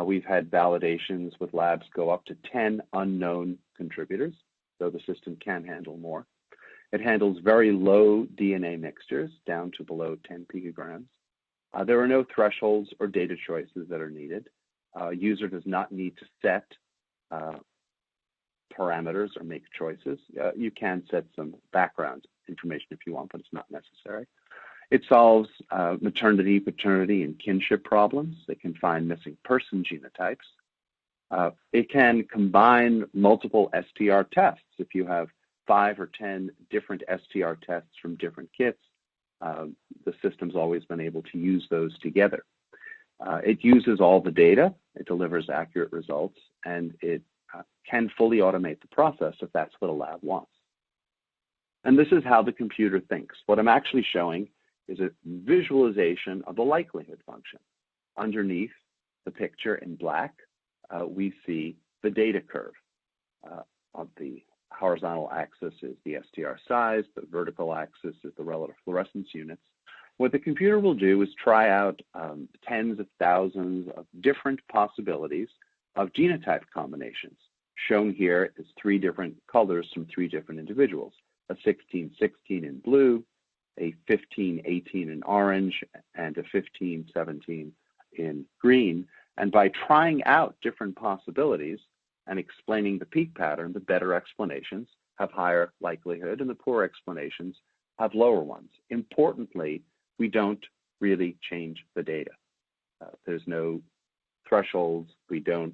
We've had validations with labs go up to 10 unknown contributors, so the system can handle more. It handles very low DNA mixtures, down to below 10 picograms. There are no thresholds or data choices that are needed. A user does not need to set parameters or make choices. You can set some background information if you want, but it's not necessary. It solves maternity, paternity, and kinship problems. It can find missing person genotypes. It can combine multiple STR tests. If you have 5 or 10 different STR tests from different kits, the system's always been able to use those together. It uses all the data, it delivers accurate results, and it can fully automate the process if that's what a lab wants. And this is how the computer thinks. What I'm actually showing is a visualization of the likelihood function. Underneath the picture in black, we see the data curve. On the horizontal axis is the STR size, the vertical axis is the relative fluorescence units. What the computer will do is try out tens of thousands of different possibilities of genotype combinations. Shown here is 3 different colors from 3 different individuals, a 16-16 in blue, a 15-18 in orange, and a 15-17 in green. And by trying out different possibilities and explaining the peak pattern, the better explanations have higher likelihood and the poor explanations have lower ones. Importantly, we don't really change the data. There's no thresholds. We don't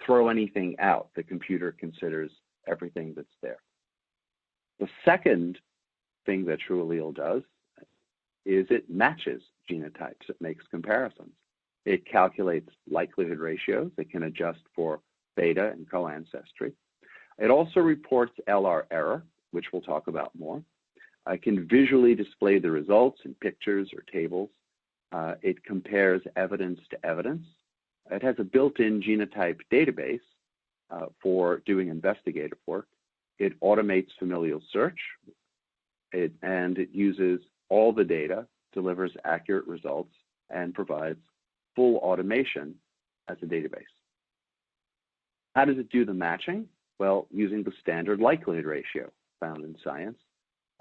throw anything out. The computer considers everything that's there. The second thing that TrueAllele does is it matches genotypes. It makes comparisons. It calculates likelihood ratios. It can adjust for beta and co-ancestry. It also reports LR error, which we'll talk about more. It can visually display the results in pictures or tables. It compares evidence to evidence. It has a built-in genotype database for doing investigative work. It automates familial search, and it uses all the data, delivers accurate results, and provides full automation as a database. How does it do the matching? Well, using the standard likelihood ratio found in science.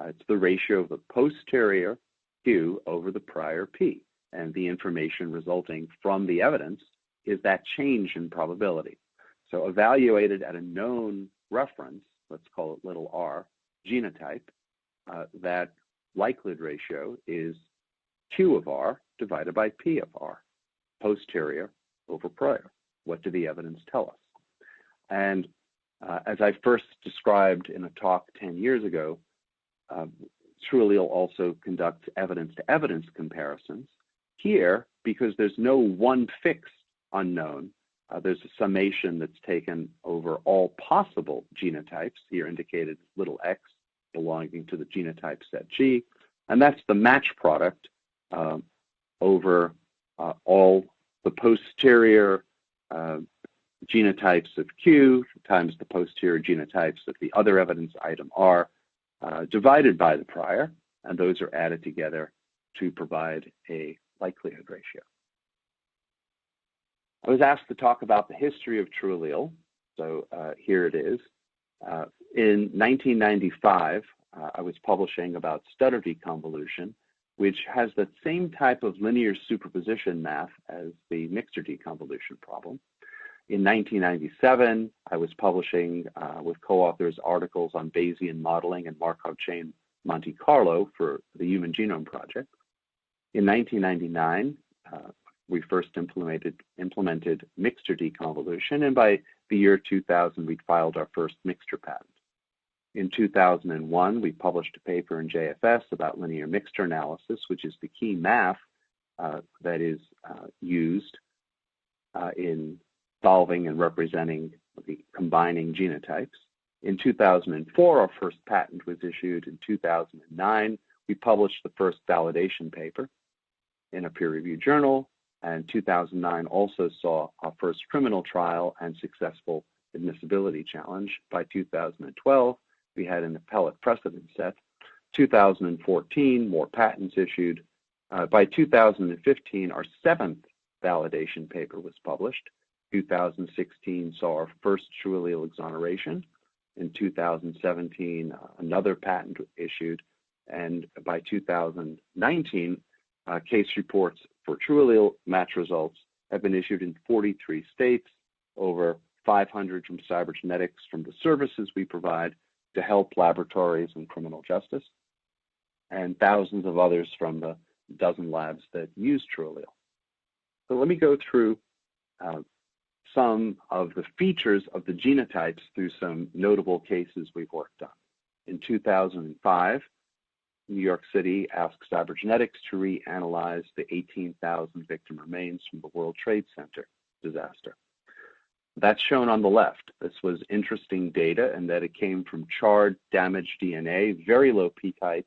It's the ratio of the posterior Q over the prior P, and the information resulting from the evidence is that change in probability. So evaluated at a known reference, let's call it little r, genotype, that likelihood ratio is Q of R divided by P of R, posterior over prior. What do the evidence tell us? And as I first described in a talk 10 years ago, TrueAllele also conducts evidence-to-evidence comparisons. Here, because there's no one fixed unknown, there's a summation that's taken over all possible genotypes, here indicated as little x, belonging to the genotype set G, and that's the match product over all the posterior genotypes of Q times the posterior genotypes of the other evidence item R, divided by the prior, and those are added together to provide a likelihood ratio. I was asked to talk about the history of TrueAllele, so here it is. In 1995, I was publishing about stutter deconvolution, which has the same type of linear superposition math as the mixture deconvolution problem. In 1997, I was publishing with co-authors articles on Bayesian modeling and Markov chain Monte Carlo for the Human Genome Project. In 1999, we first implemented mixture deconvolution, and by the year 2000, we filed our first mixture patent. In 2001, we published a paper in JFS about linear mixture analysis, which is the key math that is used in solving and representing the combining genotypes. In 2004, our first patent was issued. In 2009, we published the first validation paper in a peer-reviewed journal, and 2009 also saw our first criminal trial and successful admissibility challenge. By 2012, we had an appellate precedent set. 2014, more patents issued. By 2015, our seventh validation paper was published. 2016 saw our first TrueAllele exoneration. In 2017, another patent issued. And by 2019, case reports for TrueAllele match results have been issued in 43 states, over 500 from cybergenetics from the services we provide to help laboratories in criminal justice, and thousands of others from the dozen labs that use TrueAllele. So let me go through some of the features of the genotypes through some notable cases we've worked on. In 2005, New York City asked cybergenetics to reanalyze the 18,000 victim remains from the World Trade Center disaster. That's shown on the left. This was interesting data in that it came from charred, damaged DNA, very low peak heights,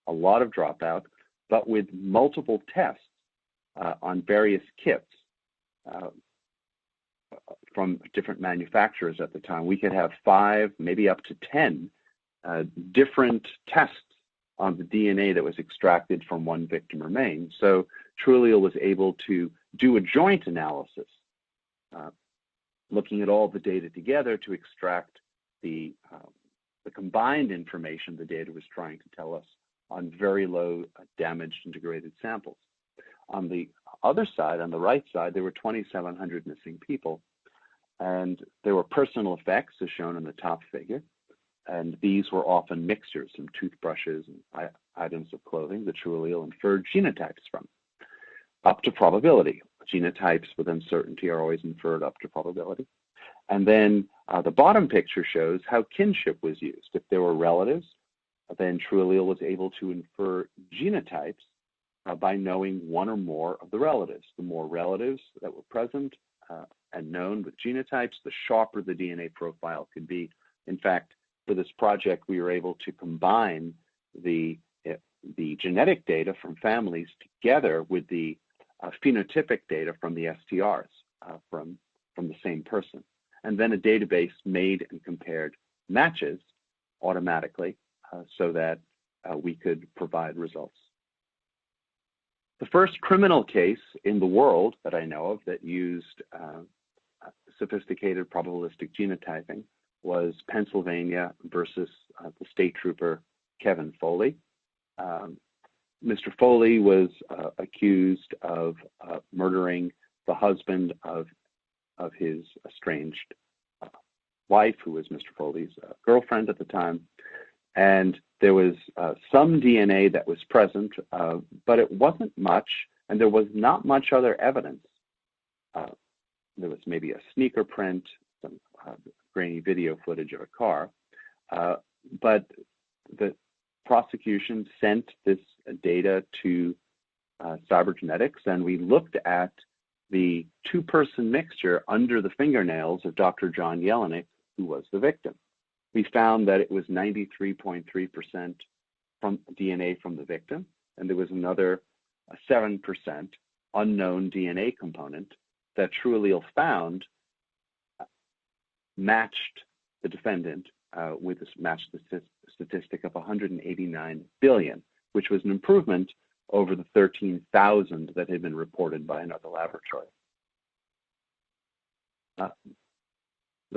a lot of dropout, but with multiple tests on various kits from different manufacturers at the time. We could have 5, maybe up to 10 different tests on the DNA that was extracted from one victim remain. So TrueAllele was able to do a joint analysis, looking at all the data together to extract the combined information the data was trying to tell us on very low damaged integrated samples. On the other side, on the right side, there were 2,700 missing people, and there were personal effects as shown in the top figure, and these were often mixtures, some toothbrushes and items of clothing that TrueAllele inferred genotypes from. Up to probability. Genotypes with uncertainty are always inferred up to probability. And then the bottom picture shows how kinship was used. If there were relatives, then TrueAllele was able to infer genotypes by knowing one or more of the relatives. The more relatives that were present and known with genotypes, the sharper the DNA profile could be. In fact, for this project, we were able to combine the genetic data from families together with the phenotypic data from the STRs. from the same person. And then a database made and compared matches automatically so that we could provide results. The first criminal case in the world that I know of that used sophisticated probabilistic genotyping was Pennsylvania versus the state trooper Kevin Foley. Mr. Foley was accused of murdering the husband of his estranged wife, who was Mr. Foley's girlfriend at the time. And there was some DNA that was present, but it wasn't much, and there was not much other evidence. There was maybe a sneaker print, some grainy video footage of a car, but the prosecution sent this data to cybernetics, and we looked at the two-person mixture under the fingernails of Dr. John Jelinek, who was the victim. We found that it was 93.3% from DNA from the victim, and there was another 7% unknown DNA component that TrueAllele found matched the defendant with this matched statistic of 189 billion, which was an improvement over the 13,000 that had been reported by another laboratory.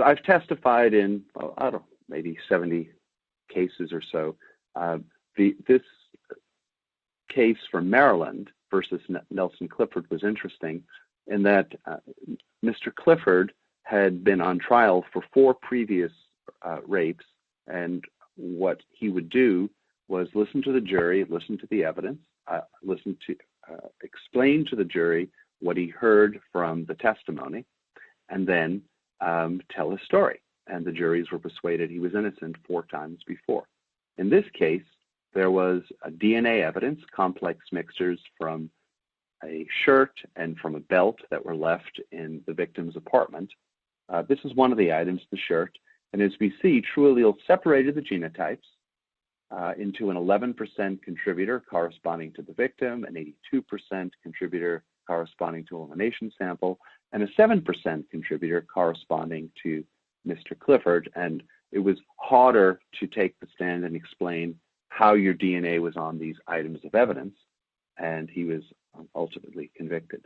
I've testified in, I don't know, maybe 70 cases or so. This case from Maryland versus Nelson Clifford was interesting in that Mr. Clifford had been on trial for 4 previous rapes, and what he would do was listen to the jury, listen to the evidence, explain to the jury what he heard from the testimony, and then tell his story. And the juries were persuaded he was innocent 4 times before. In this case, there was DNA evidence, complex mixtures from a shirt and from a belt that were left in the victim's apartment. This is one of the items, the shirt. And as we see, TrueAllele separated the genotypes into an 11% contributor corresponding to the victim, an 82% contributor corresponding to elimination sample, and a 7% contributor corresponding to Mr. Clifford. And it was harder to take the stand and explain how your DNA was on these items of evidence, and he was ultimately convicted.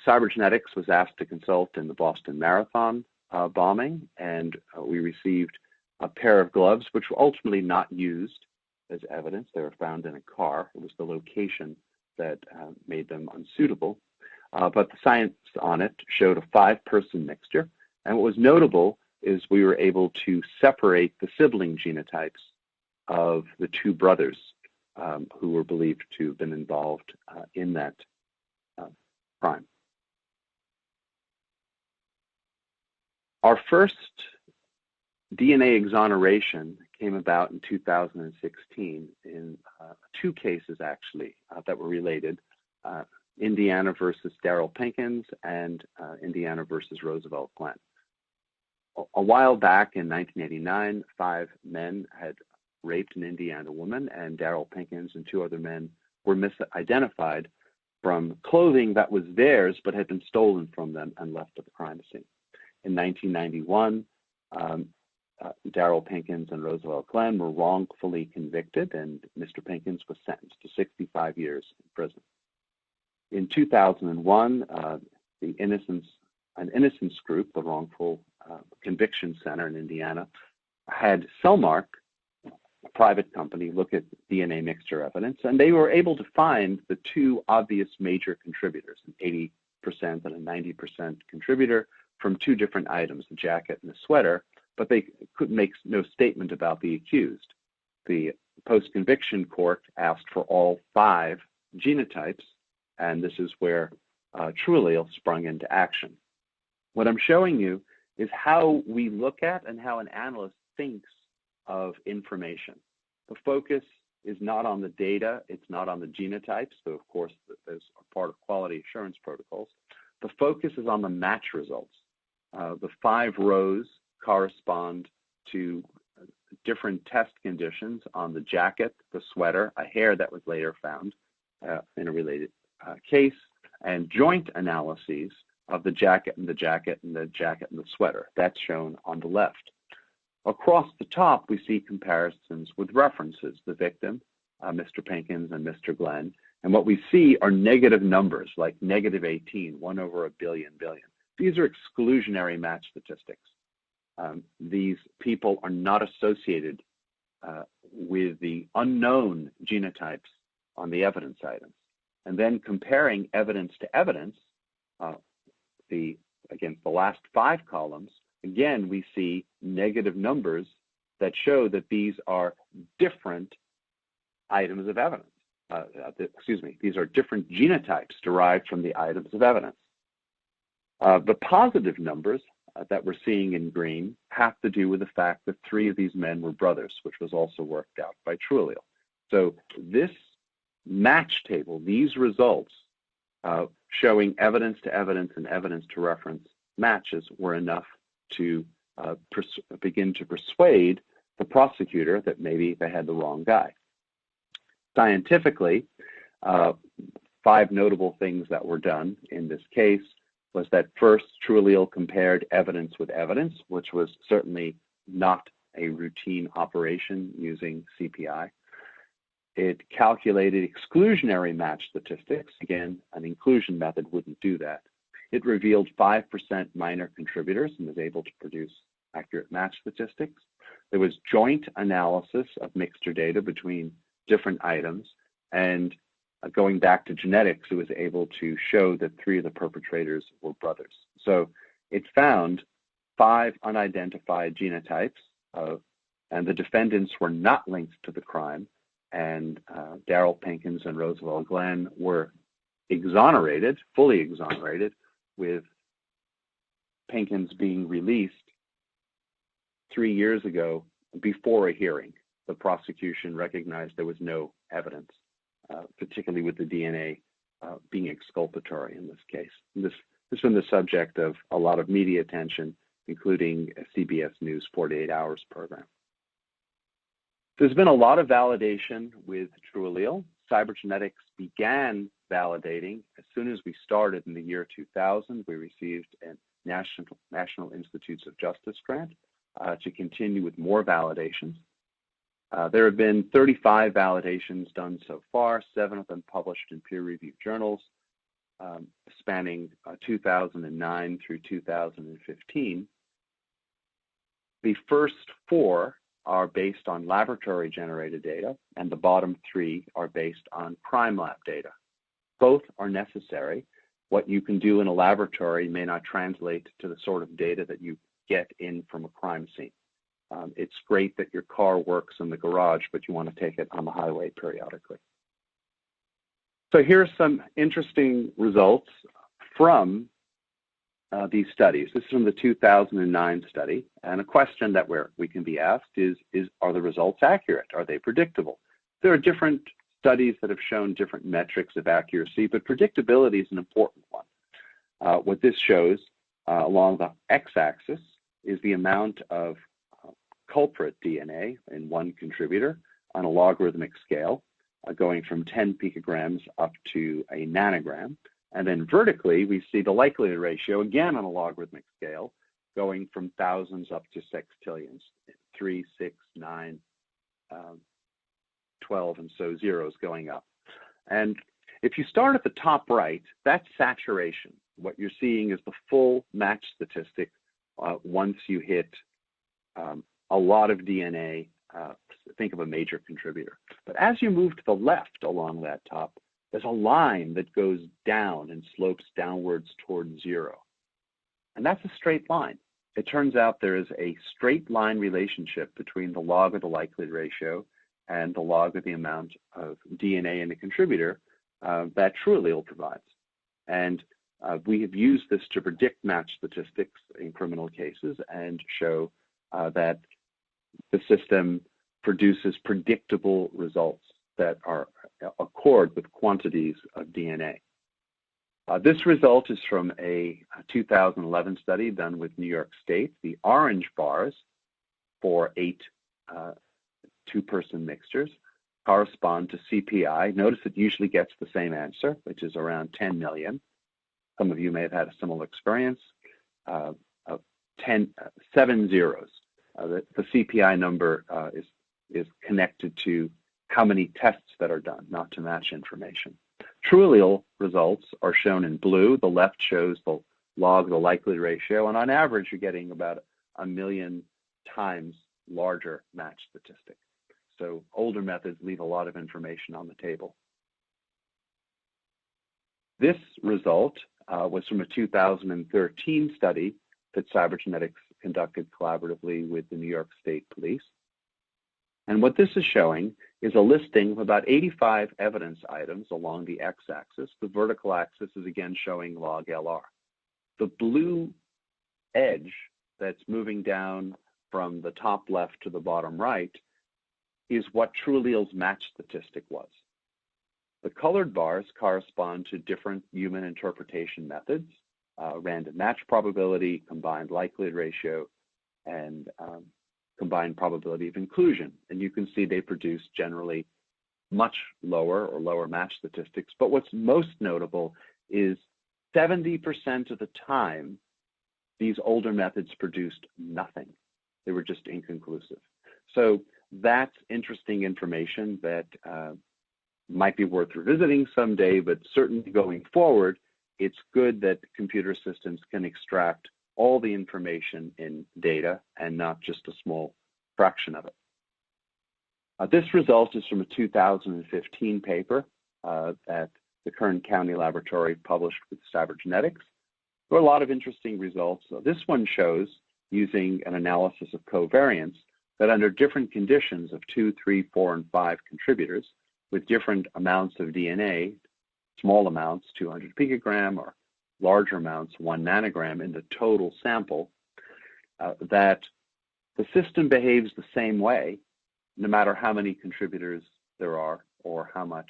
Cybernetics was asked to consult in the Boston Marathon bombing, and we received a pair of gloves, which were ultimately not used as evidence. They were found in a car. It was the location that made them unsuitable. But the science on it showed a 5-person mixture. And what was notable is we were able to separate the sibling genotypes of the 2 brothers who were believed to have been involved in that crime. Our first DNA exoneration came about in 2016 in 2 cases, actually, that were related. Indiana versus Daryl Pinkins and Indiana versus Roosevelt Glenn. A while back in 1989, 5 men had raped an Indiana woman, and Daryl Pinkins and 2 other men were misidentified from clothing that was theirs but had been stolen from them and left at the crime scene. In 1991, Daryl Pinkins and Roosevelt Glenn were wrongfully convicted, and Mr. Pinkins was sentenced to 65 years in prison. In 2001, an innocence group, the Wrongful Conviction Center in Indiana, had Cellmark, a private company, look at DNA mixture evidence, and they were able to find the 2 obvious major contributors, an 80% and a 90% contributor from 2 different items, a jacket and a sweater, but they could make no statement about the accused. The post-conviction court asked for all 5 genotypes, and this is where TrueAllele sprung into action. What I'm showing you is how we look at and how an analyst thinks of information. The focus is not on the data, it's not on the genotypes, so of course those are part of quality assurance protocols. The focus is on the match results. The 5 rows correspond to different test conditions on the jacket, the sweater, a hair that was later found in a related case, and joint analyses of the jacket and the jacket and the jacket and the sweater. That's shown on the left. Across the top, we see comparisons with references, the victim, Mr. Pinkins and Mr. Glenn. And what we see are negative numbers like -18, 1 over a billion. These are exclusionary match statistics. These people are not associated with the unknown genotypes on the evidence items. And then comparing evidence to evidence, against the last 5 columns, again, we see negative numbers that show that these are different items of evidence. These are different genotypes derived from the items of evidence. The positive numbers that we're seeing in green have to do with the fact that 3 of these men were brothers, which was also worked out by TrueAllele. So this match table, these results showing evidence to evidence and evidence to reference matches were enough to begin to persuade the prosecutor that maybe they had the wrong guy. Scientifically, 5 notable things that were done in this case was that first, TrueAllele compared evidence with evidence, which was certainly not a routine operation using CPI. It calculated exclusionary match statistics. Again, an inclusion method wouldn't do that. It revealed 5% minor contributors and was able to produce accurate match statistics. There was joint analysis of mixture data between different items, and going back to genetics, it was able to show that 3 of the perpetrators were brothers. So it found 5 unidentified genotypes, and the defendants were not linked to the crime, and Daryl Pinkins and Roosevelt Glenn were exonerated, fully exonerated, with Pinkins being released 3 years ago before a hearing. The prosecution recognized there was no evidence, particularly with the DNA being exculpatory in this case. And this has been the subject of a lot of media attention, including a CBS News 48 Hours program. There's been a lot of validation with TrueAllele. Cybergenetics began validating as soon as we started in the year 2000. We received a National Institutes of Justice grant to continue with more validations. There have been 35 validations done so far, 7 of them published in peer-reviewed journals, spanning 2009 through 2015. The first 4 are based on laboratory-generated data, and the bottom 3 are based on crime lab data. Both are necessary. What you can do in a laboratory may not translate to the sort of data that you get in from a crime scene. It's great that your car works in the garage, but you want to take it on the highway periodically. So here's some interesting results from these studies. This is from the 2009 study, and a question that we can be asked is are the results accurate? Are they predictable? There are different studies that have shown different metrics of accuracy, but predictability is an important one. What this shows along the x-axis is the amount of culprit DNA in one contributor on a logarithmic scale, going from 10 picograms up to a nanogram. And then vertically, we see the likelihood ratio, again on a logarithmic scale, going from thousands up to sextillions, 3, 6, 9, 12, and so zeros going up. And if you start at the top right, that's saturation. What you're seeing is the full match statistic once you hit a lot of DNA, think of a major contributor. But as you move to the left along that top, there's a line that goes down and slopes downwards towards 0. And that's a straight line. It turns out there is a straight line relationship between the log of the likelihood ratio and the log of the amount of DNA in the contributor that TrueAllele provides. And we have used this to predict match statistics in criminal cases and show that the system produces predictable results that are accord with quantities of DNA. This result is from a 2011 study done with New York State. The orange bars for 8 two-person mixtures correspond to CPI. Notice it usually gets the same answer, which is around 10 million. some of you may have had a similar experience, of 7 zeros. The CPI number is connected to how many tests that are done, not to match information. True allele results are shown in blue. The left shows the log the likelihood ratio, and on average, you're getting about 1 million times larger match statistic. So older methods leave a lot of information on the table. This result was from a 2013 study that Cybergenetics conducted collaboratively with the New York State Police. And what this is showing is a listing of about 85 evidence items along the x-axis. The vertical axis is again showing log LR. The blue edge that's moving down from the top left to the bottom right is what true alleles match statistic was. The colored bars correspond to different human interpretation methods, random match probability, combined likelihood ratio, and combined probability of inclusion. And you can see they produce generally much lower or lower match statistics. But what's most notable is 70% of the time, these older methods produced nothing. They were just inconclusive. So that's interesting information that might be worth revisiting someday, but certainly going forward, it's good that computer systems can extract all the information in data and not just a small fraction of it. This result is from a 2015 paper at the Kern County Laboratory published with Cybergenetics. There are a lot of interesting results. So this one shows, using an analysis of covariance, that under different conditions of 2, 3, 4, and 5 contributors with different amounts of DNA, small amounts, 200 picogram, or larger amounts, 1 nanogram in the total sample, that the system behaves the same way no matter how many contributors there are or how much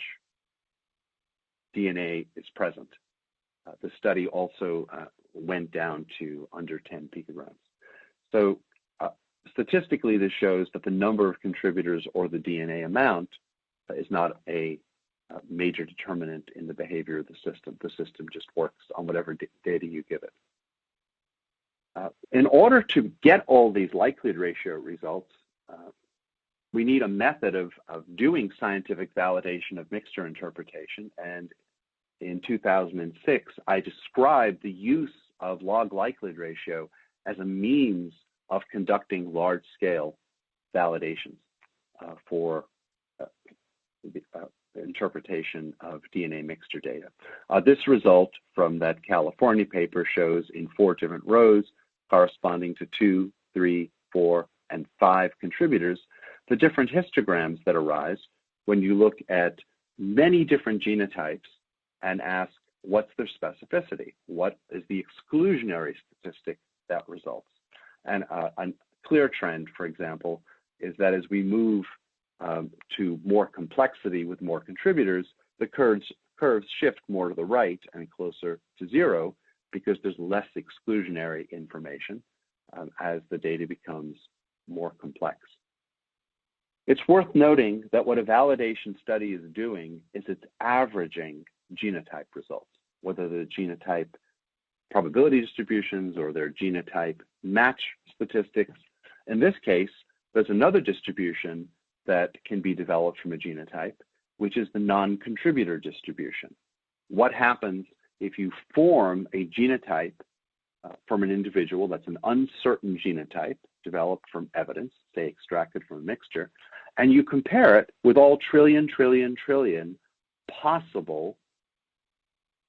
DNA is present. The study also went down to under 10 picograms. So statistically, this shows that the number of contributors or the DNA amount is not a major determinant in the behavior of the system. The system just works on whatever data you give it. In order to get all these likelihood ratio results, we need a method of doing scientific validation of mixture interpretation. And in 2006, I described the use of log likelihood ratio as a means of conducting large-scale validations for interpretation of DNA mixture data. This result from that California paper shows in 4 different rows corresponding to 2, 3, 4, and 5 contributors, the different histograms that arise when you look at many different genotypes and ask, what's their specificity? What is the exclusionary statistic that results? And a clear trend, for example, is that as we move to more complexity with more contributors, the curves shift more to the right and closer to 0 because there's less exclusionary information as the data becomes more complex. It's worth noting that what a validation study is doing is it's averaging genotype results, whether the genotype probability distributions or their genotype match statistics. In this case, there's another distribution that can be developed from a genotype, which is the non-contributor distribution. What happens if you form a genotype from an individual that's an uncertain genotype developed from evidence, say extracted from a mixture, and you compare it with all trillion possible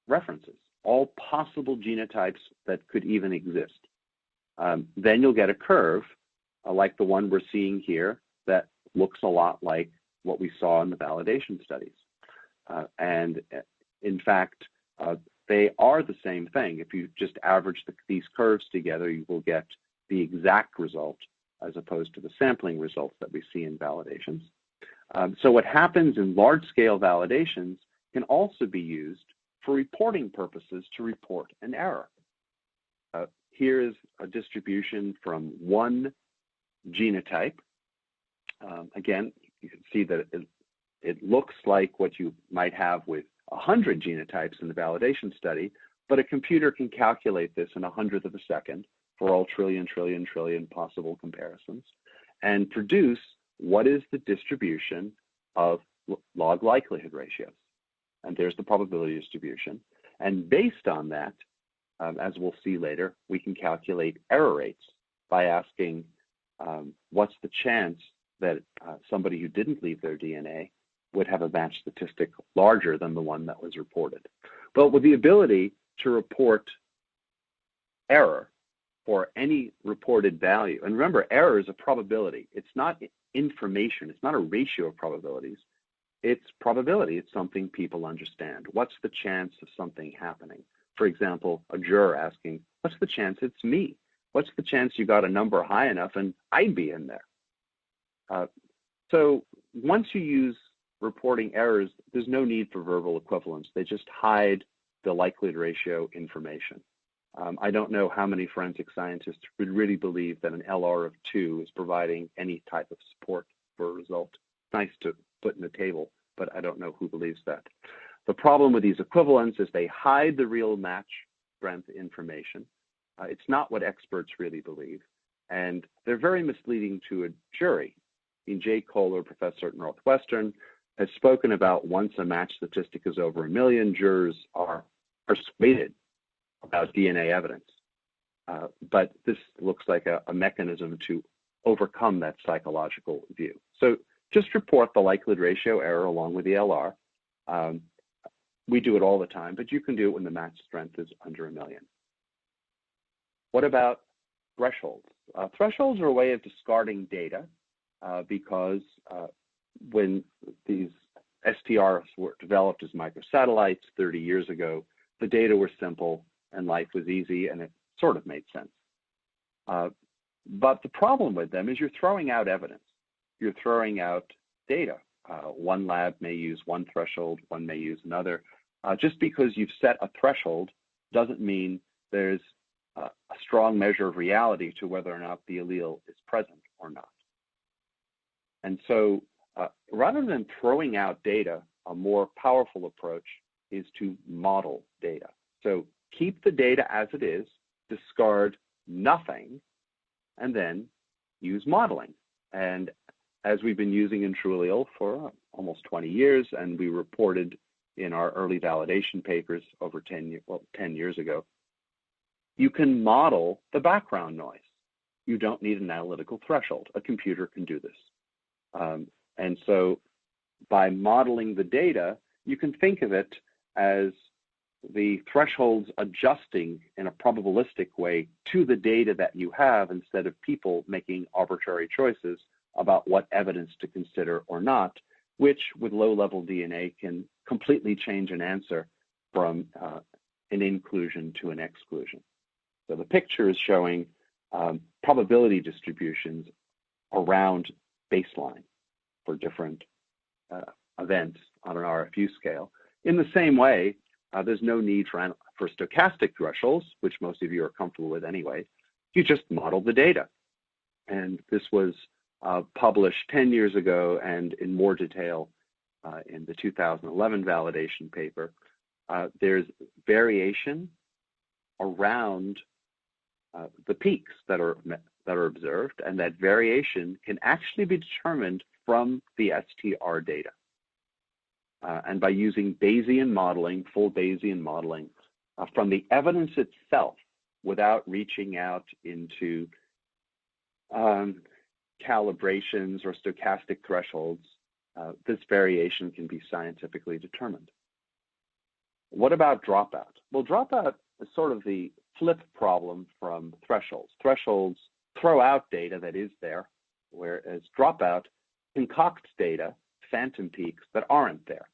references, all possible genotypes that could even exist. Then you'll get a curve like the one we're seeing here that looks a lot like what we saw in the validation studies. And in fact, they are the same thing. If you just average these curves together, you will get the exact result as opposed to the sampling results that we see in validations. So what happens in large-scale validations can also be used for reporting purposes to report an error. Here is a distribution from one genotype. Again, you can see that it looks like what you might have with 100 genotypes in the validation study, but a computer can calculate this in 1/100th of a second for all trillion possible comparisons and produce what is the distribution of log likelihood ratios. And there's the probability distribution. And based on that, as we'll see later, we can calculate error rates by asking what's the chance that somebody who didn't leave their DNA would have a match statistic larger than the one that was reported. But with the ability to report error for any reported value, and remember, error is a probability. It's not information. It's not a ratio of probabilities. It's probability. It's something people understand. What's the chance of something happening? For example, a juror asking, what's the chance it's me? What's the chance you got a number high enough and I'd be in there? So once you use reporting errors, there's no need for verbal equivalence. They just hide the likelihood ratio information. I don't know how many forensic scientists would really believe that an LR of 2 is providing any type of support for a result. It's nice to put in the table, but I don't know who believes that. The problem with these equivalents is they hide the real match strength information. It's not what experts really believe, and they're very misleading to a jury. Jay Kohler, professor at Northwestern, has spoken about once a match statistic is over 1 million, jurors are persuaded about DNA evidence. But this looks like a mechanism to overcome that psychological view. So just report the likelihood ratio error along with the LR. We do it all the time, but you can do it when the match strength is under 1 million. What about thresholds? Thresholds are a way of discarding data because when these STRs were developed as microsatellites 30 years ago, the data were simple and life was easy and it sort of made sense. But the problem with them is you're throwing out evidence. You're throwing out data. One lab may use one threshold, one may use another. Just because you've set a threshold doesn't mean there's a strong measure of reality to whether or not the allele is present or not. And so rather than throwing out data, a more powerful approach is to model data. So keep the data as it is, discard nothing, and then use modeling. And as we've been using in TrueAllele for almost 20 years, and we reported in our early validation papers over 10 years ago, you can model the background noise. You don't need an analytical threshold. A computer can do this. And so by modeling the data, you can think of it as the thresholds adjusting in a probabilistic way to the data that you have instead of people making arbitrary choices about what evidence to consider or not, which with low-level DNA can completely change an answer from an inclusion to an exclusion. So the picture is showing probability distributions around baseline for different events on an RFU scale. In the same way, there's no need for stochastic thresholds, which most of you are comfortable with anyway. You just model the data. And this was published 10 years ago and in more detail in the 2011 validation paper. There's variation around the peaks that are observed, and that variation can actually be determined from the STR data. And by using Bayesian modeling, full Bayesian modeling, from the evidence itself without reaching out into calibrations or stochastic thresholds, this variation can be scientifically determined. What about dropout? Well, dropout is sort of the flip problem from thresholds. Thresholds throw out data that is there, whereas dropout concocts data, phantom peaks, that aren't there.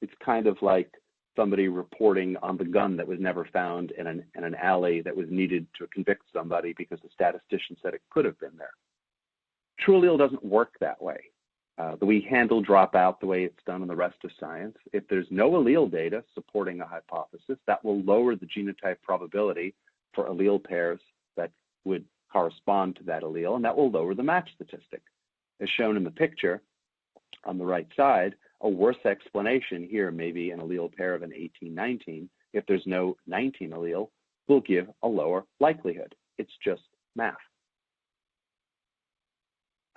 It's kind of like somebody reporting on the gun that was never found in an alley that was needed to convict somebody because the statistician said it could have been there. TrueAllele doesn't work that way. We handle dropout the way it's done in the rest of science. If there's no allele data supporting a hypothesis, that will lower the genotype probability for allele pairs that would correspond to that allele, and that will lower the match statistic. As shown in the picture on the right side, a worse explanation here, maybe an allele pair of an 18-19, if there's no 19 allele, will give a lower likelihood. It's just math.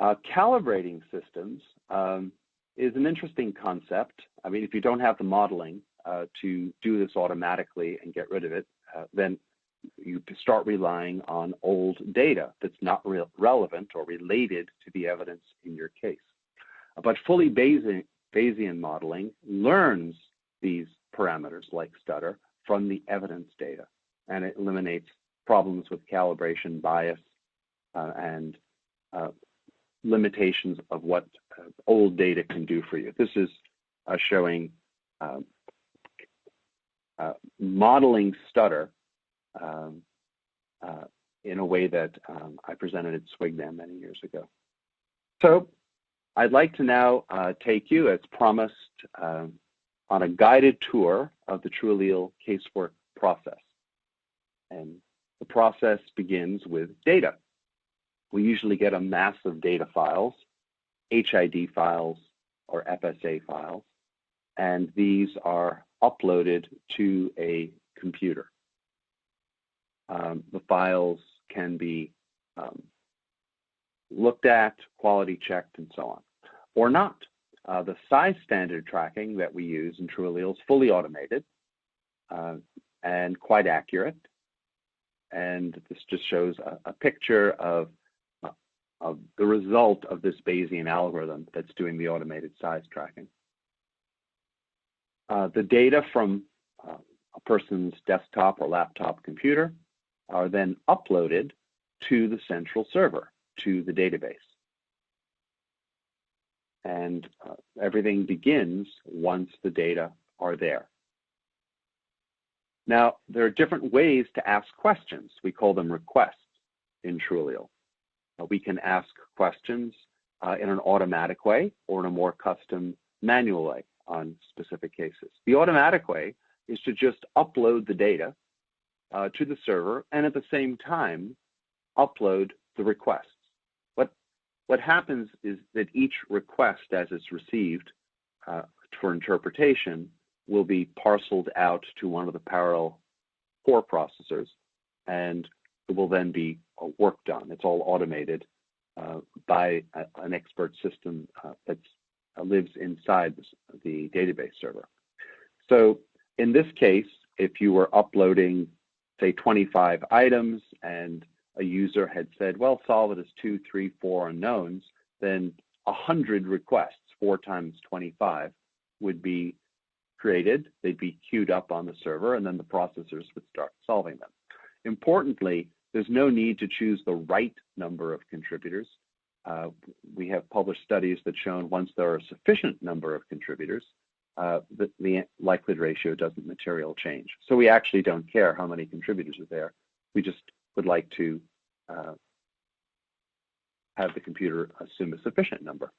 Calibrating systems is an interesting concept. I mean, if you don't have the modeling to do this automatically and get rid of it, then you start relying on old data that's not relevant or related to the evidence in your case. But fully Bayesian modeling learns these parameters like stutter from the evidence data, and it eliminates problems with calibration bias and limitations of what old data can do for you. This is showing modeling stutter in a way that I presented at SWGNAM many years ago. So I'd like to now take you, as promised, on a guided tour of the True Allele casework process. And the process begins with data. We usually get a mass of data files, HID files or FSA files, and these are uploaded to a computer. The files can be looked at, quality checked, and so on, or not. The size standard tracking that we use in True Allele is fully automated and quite accurate. And this just shows a picture of the result of this Bayesian algorithm that's doing the automated size tracking. The data from a person's desktop or laptop computer are then uploaded to the central server, to the database. And everything begins once the data are there. Now, there are different ways to ask questions. We call them requests in True Allele. We can ask questions in an automatic way or in a more custom manual way on specific cases. The automatic way is to just upload the data to the server and at the same time upload the requests. What happens is that each request as it's received for interpretation will be parceled out to one of the parallel core processors, and it will then be worked on. It's all automated by an expert system that lives inside the database server. So in this case, if you were uploading, say, 25 items and a user had said, well, solve it as 2, 3, 4 unknowns, then 100 requests, 4 times 25, would be created. They'd be queued up on the server, and then the processors would start solving them. Importantly, there's no need to choose the right number of contributors. We have published studies that show once there are a sufficient number of contributors, the likelihood ratio doesn't materially change. So we actually don't care how many contributors are there. We just would like to have the computer assume a sufficient number.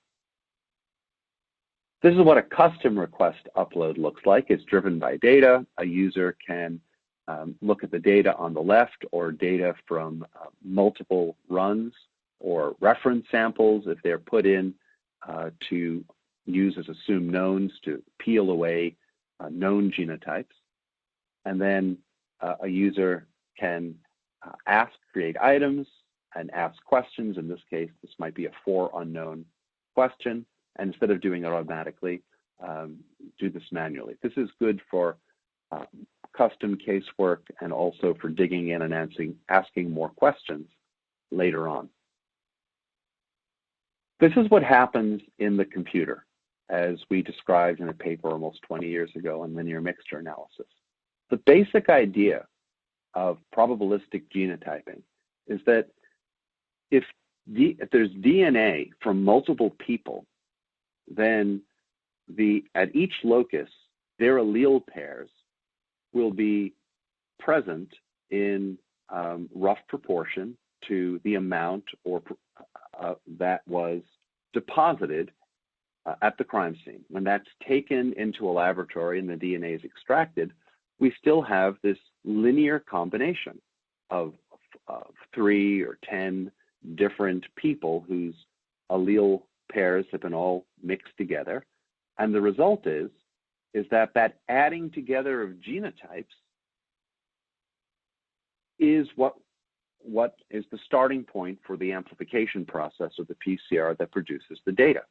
This is what a custom request upload looks like. It's driven by data. A user can look at the data on the left or data from multiple runs or reference samples if they're put in to use as assumed knowns to peel away known genotypes. And then a user can create items and ask questions. In this case, this might be a 4 unknown question. And instead of doing it automatically, do this manually. This is good for custom casework and also for digging in and asking more questions later on. This is what happens in the computer, as we described in a paper almost 20 years ago on linear mixture analysis. The basic idea of probabilistic genotyping is that if there's DNA from multiple people, then at each locus, their allele pairs will be present in rough proportion to the amount that was deposited at the crime scene. When that's taken into a laboratory and the DNA is extracted, we still have this linear combination of 3 or 10 different people whose allele pairs have been all mixed together. And the result is that adding together of genotypes is what is the starting point for the amplification process of the PCR that produces the data.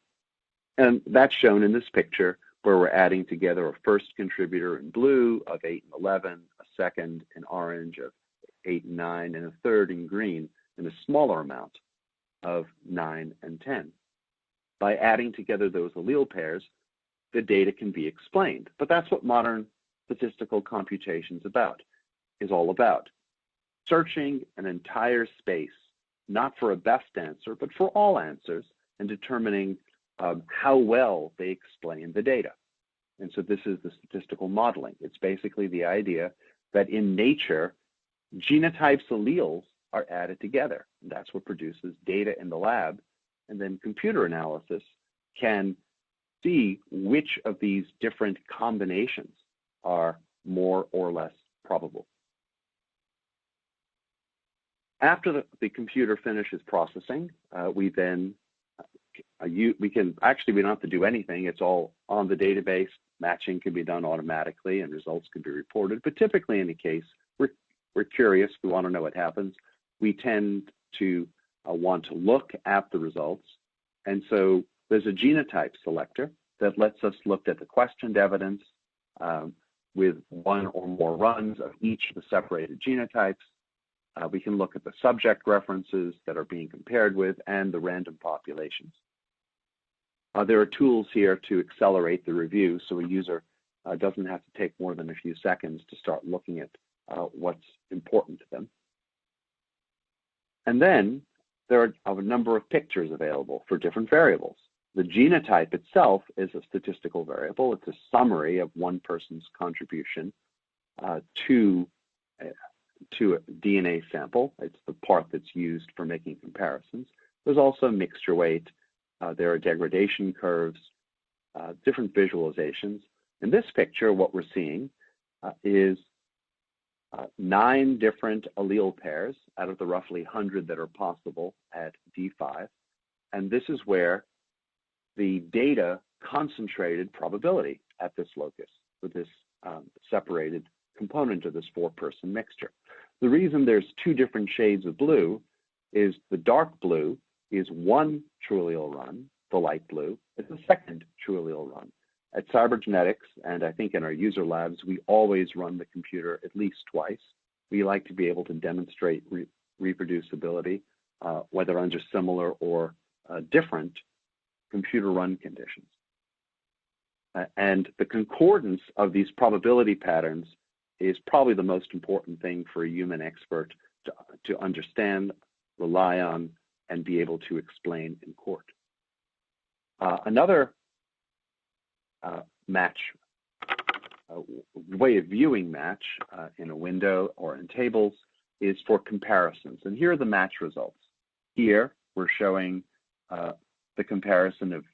And that's shown in this picture where we're adding together a first contributor in blue of 8 and 11, a second in orange of 8 and 9, and a third in green in a smaller amount of 9 and 10. By adding together those allele pairs, the data can be explained. But that's what modern statistical computation is all about. Searching an entire space, not for a best answer, but for all answers, and determining how well they explain the data. And so this is the statistical modeling. It's basically the idea that in nature, genotypes alleles are added together. And that's what produces data in the lab. And then computer analysis can see which of these different combinations are more or less probable. After the computer finishes processing, we don't have to do anything. It's all on the database. Matching can be done automatically and results can be reported. But typically in a case, we're curious. We want to know what happens. We tend to want to look at the results. And so there's a genotype selector that lets us look at the questioned evidence with one or more runs of each of the separated genotypes. We can look at the subject references that are being compared with and the random populations. There are tools here to accelerate the review, so a user doesn't have to take more than a few seconds to start looking at what's important to them. And then there are a number of pictures available for different variables. The genotype itself is a statistical variable. It's a summary of one person's contribution to a DNA sample. It's the part that's used for making comparisons. There's also mixture weight. There are degradation curves, different visualizations. In this picture, what we're seeing is 9 different allele pairs out of the roughly 100 that are possible at D5. And this is where the data concentrated probability at this locus with this separated component of this 4-person mixture. The reason there's 2 different shades of blue is the dark blue is one true allele run, the light blue is the second true allele run. At Cybergenetics, and I think in our user labs, we always run the computer at least twice. We like to be able to demonstrate reproducibility, whether under similar or different computer run conditions. And the concordance of these probability patterns is probably the most important thing for a human expert to understand, rely on, and be able to explain in court. Another match, way of viewing match in a window or in tables is for comparisons. And here are the match results. Here we're showing the comparison of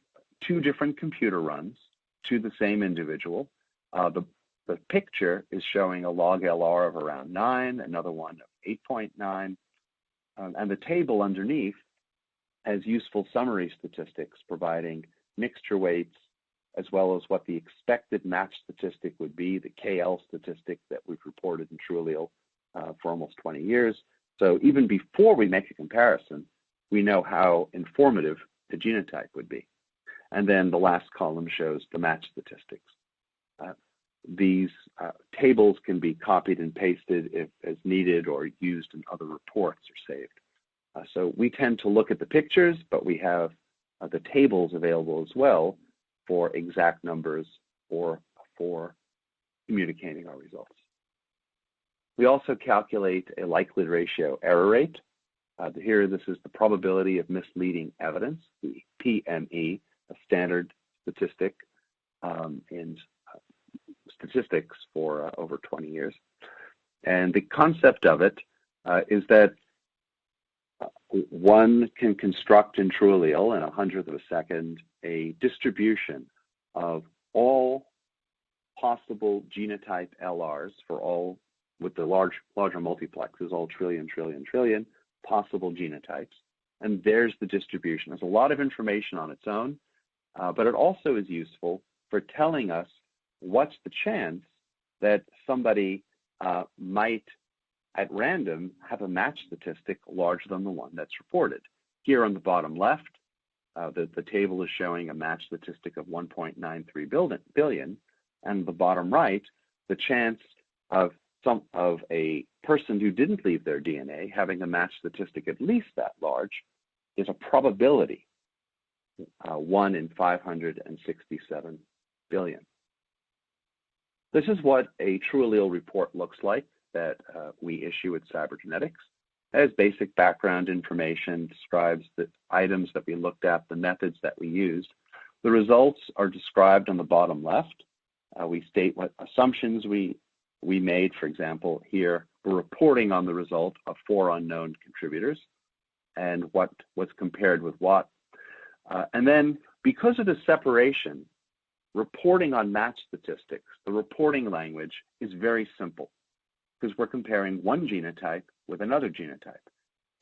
2 different computer runs to the same individual. The picture is showing a log LR of around 9, another one of 8.9, and the table underneath has useful summary statistics providing mixture weights as well as what the expected match statistic would be, the KL statistic that we've reported in TrueAllele for almost 20 years. So even before we make a comparison, we know how informative the genotype would be. And then the last column shows the match statistics. These tables can be copied and pasted if as needed or used in other reports or saved. So we tend to look at the pictures, but we have the tables available as well for exact numbers or for communicating our results. We also calculate a likelihood ratio error rate. Here, this is the probability of misleading evidence, the PME, a standard statistic in statistics for over 20 years. And the concept of it is that one can construct in TrueAllele in a 100th of a second a distribution of all possible genotype LRs for all, with the larger multiplexes, all trillion possible genotypes. And there's the distribution. There's a lot of information on its own, but it also is useful for telling us what's the chance that somebody might at random have a match statistic larger than the one that's reported. Here on the bottom left, the table is showing a match statistic of 1.93 billion, and the bottom right, the chance of a person who didn't leave their DNA having a match statistic at least that large is a probability, 1 in 567 billion. This is what a true allele report looks like that we issue at Cybernetics. It has basic background information, describes the items that we looked at, the methods that we used. The results are described on the bottom left. We state what assumptions we made. For example, here we're reporting on the result of 4 unknown contributors and what was compared with what. And then because of the separation, reporting on match statistics, the reporting language is very simple because we're comparing one genotype with another genotype.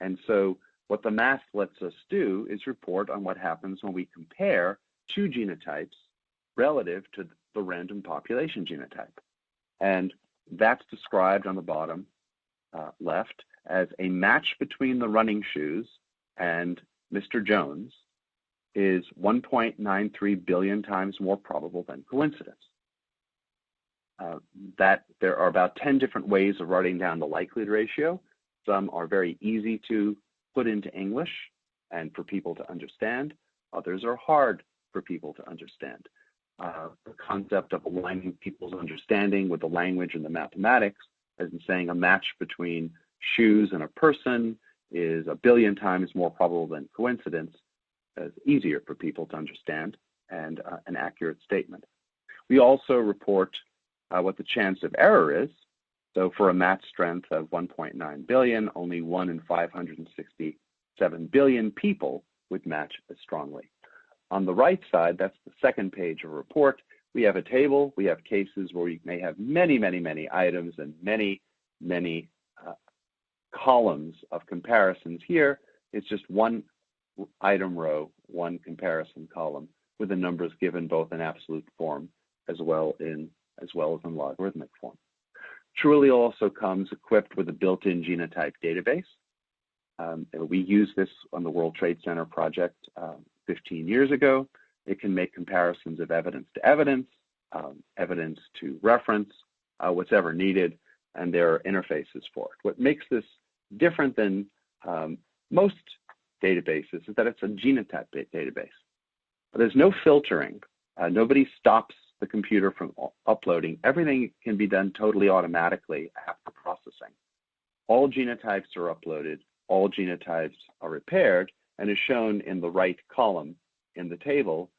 And so what the math lets us do is report on what happens when we compare 2 genotypes relative to the random population genotype. And that's described on the bottom left as a match between the running shoes and Mr. Jones is 1.93 billion times more probable than coincidence. That there are about 10 different ways of writing down the likelihood ratio. Some are very easy to put into English and for people to understand. Others are hard for people to understand. The concept of aligning people's understanding with the language and the mathematics, as in saying a match between shoes and a person is 1 billion times more probable than coincidence, is easier for people to understand and an accurate statement. We also report what the chance of error is. So for a match strength of 1.9 billion, only 1 in 567 billion people would match as strongly. On the right side, that's the second page of a report. We have a table. We have cases where you may have many, many, many items and many, many columns of comparisons. Here, it's just one item row, one comparison column with the numbers given both in absolute form as well as in logarithmic form. TrueAllele also comes equipped with a built-in genotype database. We used this on the World Trade Center project 15 years ago. It can make comparisons of evidence to evidence, evidence to reference, whatever needed, and there are interfaces for it. What makes this different than most databases is that it's a genotype database. There's no filtering. Nobody stops the computer from uploading. Everything can be done totally automatically after processing. All genotypes are uploaded, all genotypes are repaired, and is shown in the right column in the table,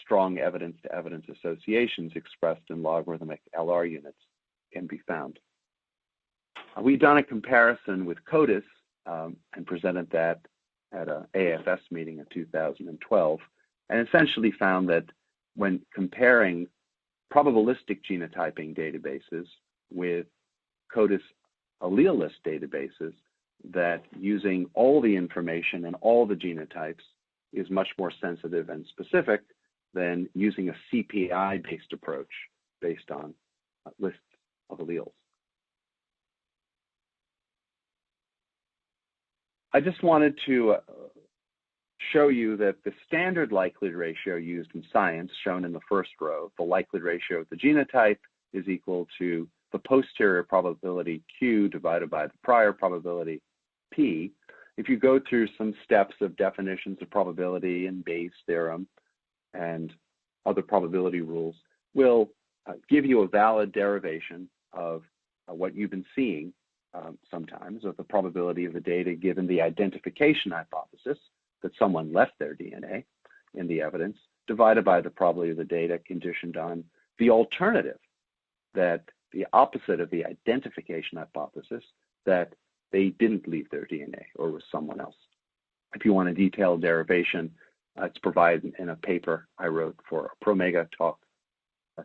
strong evidence-to-evidence associations expressed in logarithmic LR units can be found. We've done a comparison with CODIS and presented that at an AFS meeting in 2012, and essentially found that when comparing probabilistic genotyping databases with CODIS allele list databases, that using all the information and all the genotypes is much more sensitive and specific than using a CPI-based approach based on lists of alleles. I just wanted to show you that the standard likelihood ratio used in science, shown in the first row, the likelihood ratio of the genotype is equal to the posterior probability Q divided by the prior probability P. If you go through some steps of definitions of probability and Bayes' theorem and other probability rules, will give you a valid derivation of what you've been seeing sometimes of the probability of the data given the identification hypothesis that someone left their DNA in the evidence, divided by the probability of the data conditioned on the alternative, that the opposite of the identification hypothesis, that they didn't leave their DNA or was someone else. If you want a detailed derivation, it's provided in a paper I wrote for a Promega talk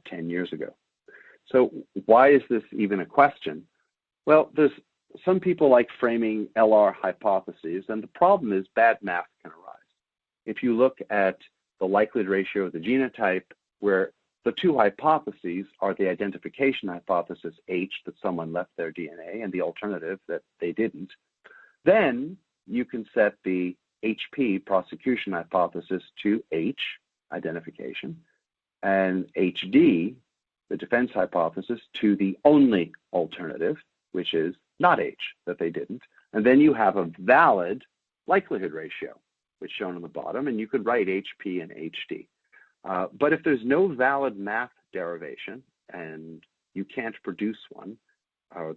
10 years ago. So why is this even a question? Well, there's some people like framing LR hypotheses, and the problem is bad math can arise. If you look at the likelihood ratio of the genotype, where The two hypotheses are the identification hypothesis H, that someone left their DNA, and the alternative that they didn't. Then you can set the HP, prosecution hypothesis, to H, identification, and HD, the defense hypothesis, to the only alternative, which is not H, that they didn't. And then you have a valid likelihood ratio, which is shown on the bottom, and you could write HP and HD. But if there's no valid math derivation and you can't produce one, or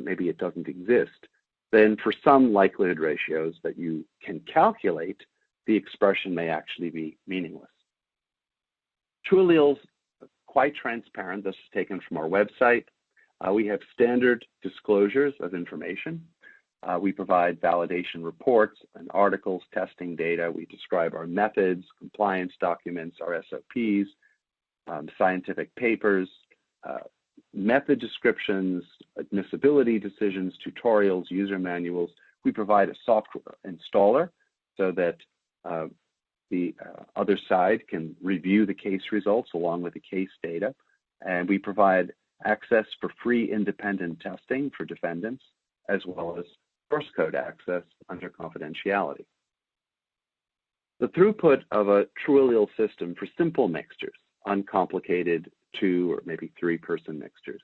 maybe it doesn't exist, then for some likelihood ratios that you can calculate, the expression may actually be meaningless. True alleles, quite transparent. This is taken from our website. We have standard disclosures of information. We provide validation reports and articles, testing data. We describe our methods, compliance documents, our SOPs, scientific papers, method descriptions, admissibility decisions, tutorials, user manuals. We provide a software installer so that the other side can review the case results along with the case data. And we provide access for free independent testing for defendants, as well as source code access under confidentiality. The throughput of a true allele system for simple mixtures, uncomplicated 2 or maybe 3-person mixtures,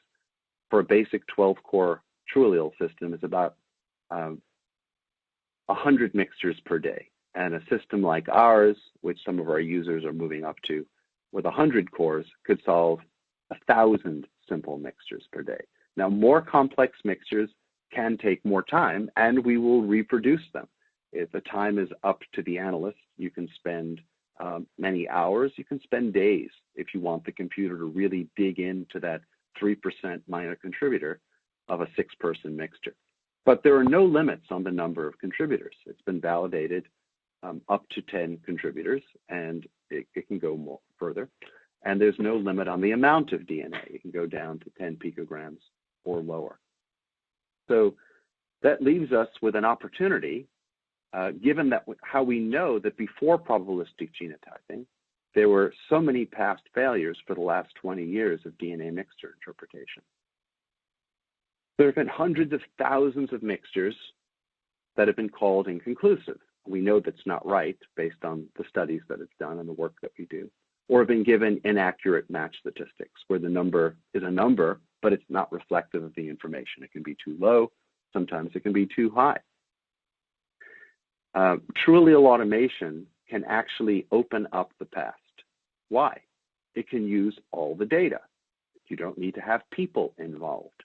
for a basic 12-core true allele system is about 100 mixtures per day. And a system like ours, which some of our users are moving up to, with 100 cores, could solve 1,000 simple mixtures per day. Now, more complex mixtures can take more time, and we will reproduce them. If the time is up to the analyst, you can spend many hours, you can spend days if you want the computer to really dig into that 3% minor contributor of a 6-person mixture. But there are no limits on the number of contributors. It's been validated up to 10 contributors, and it can go more further. And there's no limit on the amount of DNA. It can go down to 10 picograms or lower. So that leaves us with an opportunity, given that how we know that before probabilistic genotyping, there were so many past failures for the last 20 years of DNA mixture interpretation. There have been hundreds of thousands of mixtures that have been called inconclusive. We know that's not right based on the studies that it's done and the work that we do, or have been given inaccurate match statistics, where the number is a number, but it's not reflective of the information. It can be too low. Sometimes it can be too high. True allele automation can actually open up the past. Why? It can use all the data. You don't need to have people involved,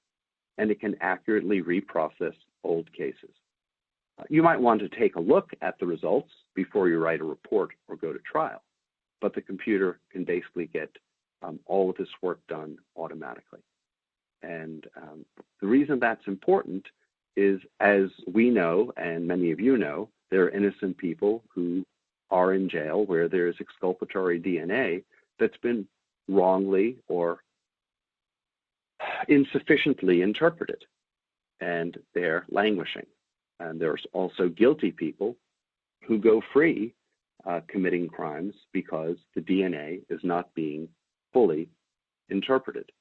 and it can accurately reprocess old cases. You might want to take a look at the results before you write a report or go to trial, but the computer can basically get all of this work done automatically. And the reason that's important is, as we know, and many of you know, there are innocent people who are in jail where there's exculpatory DNA that's been wrongly or insufficiently interpreted, and they're languishing. And there's also guilty people who go free committing crimes because the DNA is not being fully interpreted.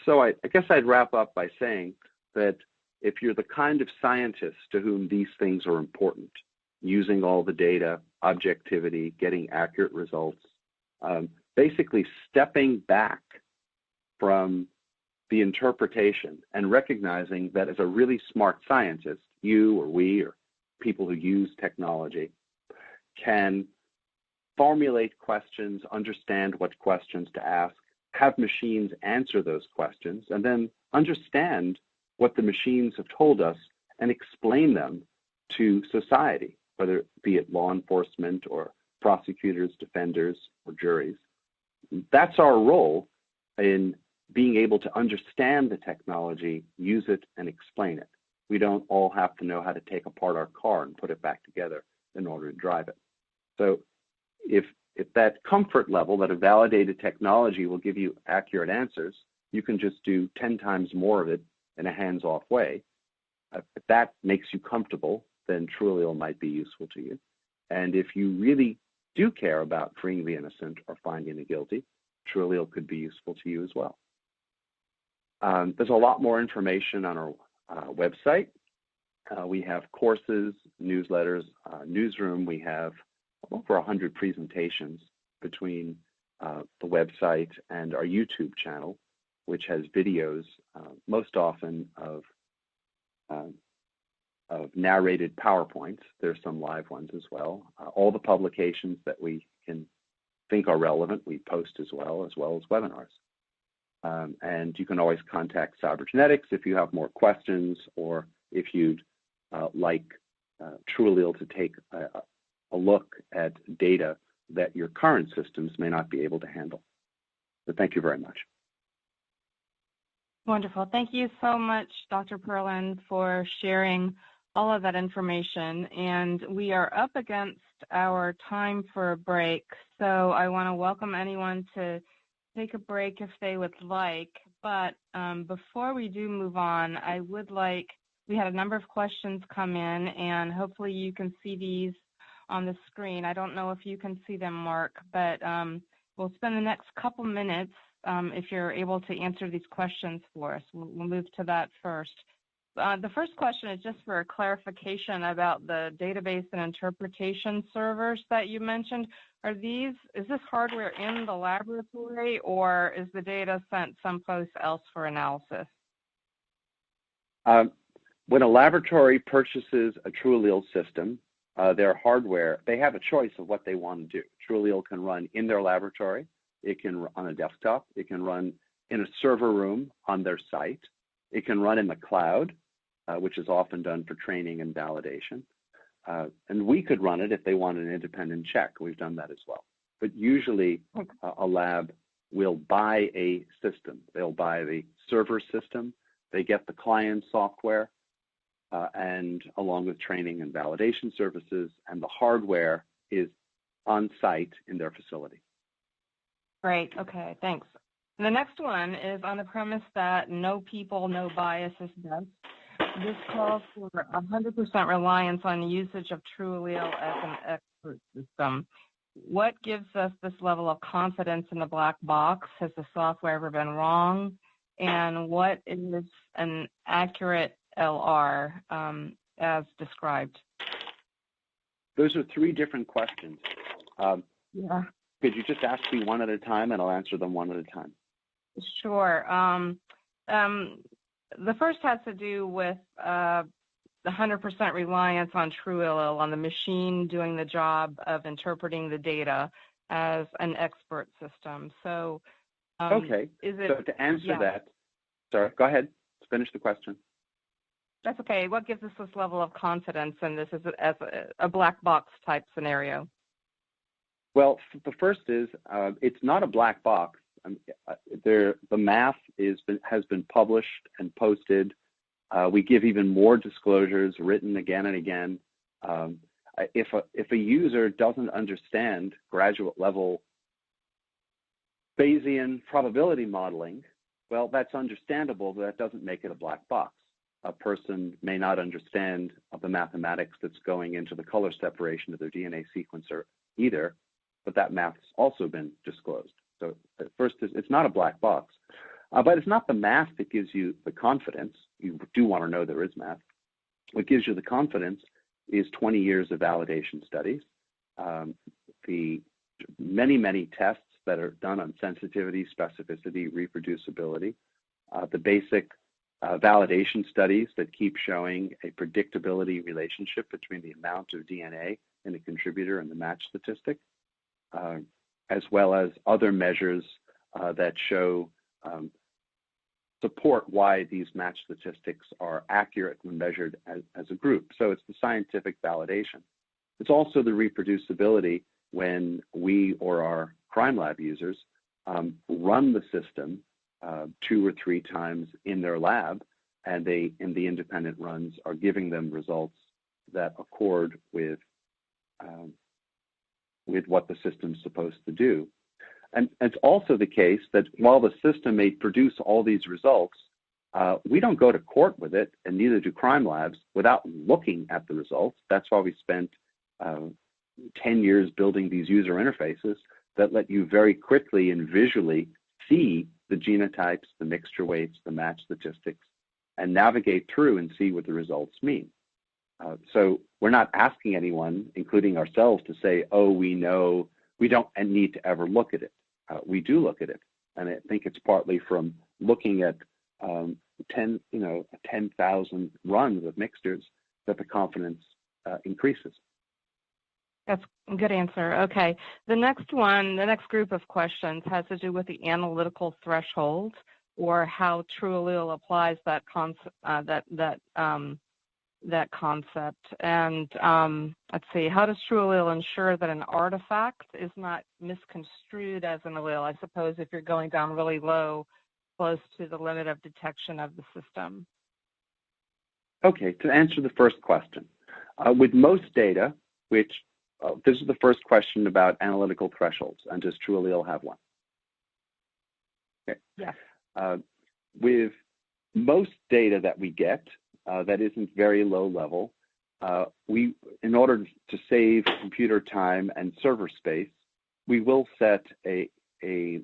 So I guess I'd wrap up by saying that if you're the kind of scientist to whom these things are important, using all the data, objectivity, getting accurate results, basically stepping back from the interpretation and recognizing that as a really smart scientist, you or we or people who use technology can formulate questions, understand what questions to ask, have machines answer those questions, and then understand what the machines have told us and explain them to society, whether it be it law enforcement or prosecutors, defenders, or juries. That's our role in being able to understand the technology, use it, and explain it. We don't all have to know how to take apart our car and put it back together in order to drive it. So if that comfort level that a validated technology will give you accurate answers, you can just do 10 times more of it in a hands-off way. If that makes you comfortable, then true allele might be useful to you. And if you really do care about freeing the innocent or finding the guilty, TrueAllele could be useful to you as well. There's a lot more information on our website. We have courses, newsletters, newsroom. We have over 100 presentations between the website and our YouTube channel, which has videos, most often of narrated PowerPoints. There's some live ones as well. All the publications that we can think are relevant, we post as well as webinars. And you can always contact Cybergenetics if you have more questions, or if you'd like TrueAllele to take a look at data that your current systems may not be able to handle. So thank you very much. Wonderful. Thank you so much, Dr. Perlin, for sharing all of that information. And we are up against our time for a break. So I want to welcome anyone to take a break if they would like. But before we do move on, I would like, we had a number of questions come in, and hopefully you can see these on the screen. I don't know if you can see them, Mark, but we'll spend the next couple minutes if you're able to answer these questions for us. We'll move to that first. The first question is just for a clarification about the database and interpretation servers that you mentioned. Is this hardware in the laboratory, or is the data sent someplace else for analysis? When a laboratory purchases a TrueAllele system, their hardware, they have a choice of what they want to do. TrueAllele can run in their laboratory. It can run on a desktop. It can run in a server room on their site. It can run in the cloud, which is often done for training and validation. And we could run it if they want an independent check. We've done that as well. But usually a lab will buy a system. They'll buy the server system. They get the client software, and along with training and validation services, and the hardware is on site in their facility. Great. Okay, thanks. And the next one is on the premise that no people, no bias is best. This calls for 100% reliance on usage of TrueAllele as an expert system. What gives us this level of confidence in the black box? Has the software ever been wrong? And what is an accurate LR as described? Those are three different questions. Yeah. Could you just ask me one at a time, and I'll answer them one at a time? Sure. The first has to do with the 100% reliance on TrueAllele, on the machine doing the job of interpreting the data as an expert system. So, okay. So to answer that, sorry, go ahead. Finish the question. That's okay. What gives us this level of confidence in this as a black box type scenario? Well, the first is it's not a black box. The math has been published and posted. We give even more disclosures written again and again. If a user doesn't understand graduate level Bayesian probability modeling, well, that's understandable, but that doesn't make it a black box. A person may not understand the mathematics that's going into the color separation of their DNA sequencer either, but that math's also been disclosed. So at first, it's not a black box, but it's not the math that gives you the confidence. You do want to know there is math. What gives you the confidence is 20 years of validation studies, the many tests that are done on sensitivity, specificity, reproducibility, the basic validation studies that keep showing a predictability relationship between the amount of DNA in a contributor and the match statistic, as well as other measures that show support why these match statistics are accurate when measured as a group. So it's the scientific validation. It's also the reproducibility when we or our crime lab users run the system 2 or 3 times in their lab, and they, in the independent runs, are giving them results that accord with what the system's supposed to do. And it's also the case that while the system may produce all these results, we don't go to court with it, and neither do crime labs, without looking at the results. That's why we spent 10 years building these user interfaces that let you very quickly and visually see the genotypes, the mixture weights, the match statistics, and navigate through and see what the results mean. So we're not asking anyone, including ourselves, to say, oh, we know, we don't need to ever look at it. We do look at it. And I think it's partly from looking at 10,000 runs of mixtures that the confidence increases. That's a good answer. Okay. The next group of questions has to do with the analytical threshold, or how TrueAllele applies that concept. And let's see, how does TrueAllele ensure that an artifact is not misconstrued as an allele? I suppose if you're going down really low, close to the limit of detection of the system. Okay, to answer the first question, with most data, which this is the first question about analytical thresholds, and does TrueAllele have one? Okay. Yes. With most data that we get that isn't very low level, in order to save computer time and server space, we will set a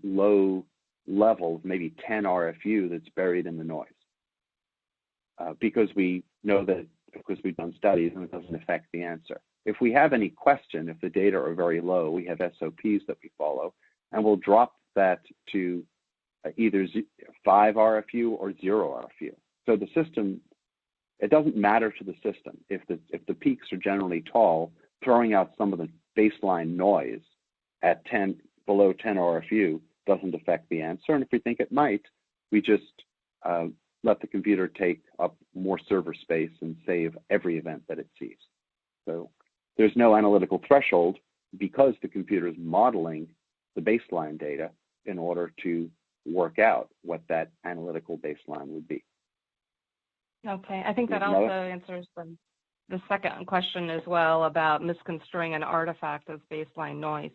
low level, maybe 10 RFU, that's buried in the noise. Because we know that, because we've done studies, and it doesn't affect the answer. If we have any question, if the data are very low, we have SOPs that we follow, and we'll drop that to either 5 RFU or 0 RFU. So the system, it doesn't matter to the system. If the peaks are generally tall, throwing out some of the baseline noise at below 10 RFU doesn't affect the answer. And if we think it might, we just let the computer take up more server space and save every event that it sees. So there's no analytical threshold because the computer is modeling the baseline data in order to work out what that analytical baseline would be. Okay, I think that also answers the second question as well about misconstruing an artifact as baseline noise.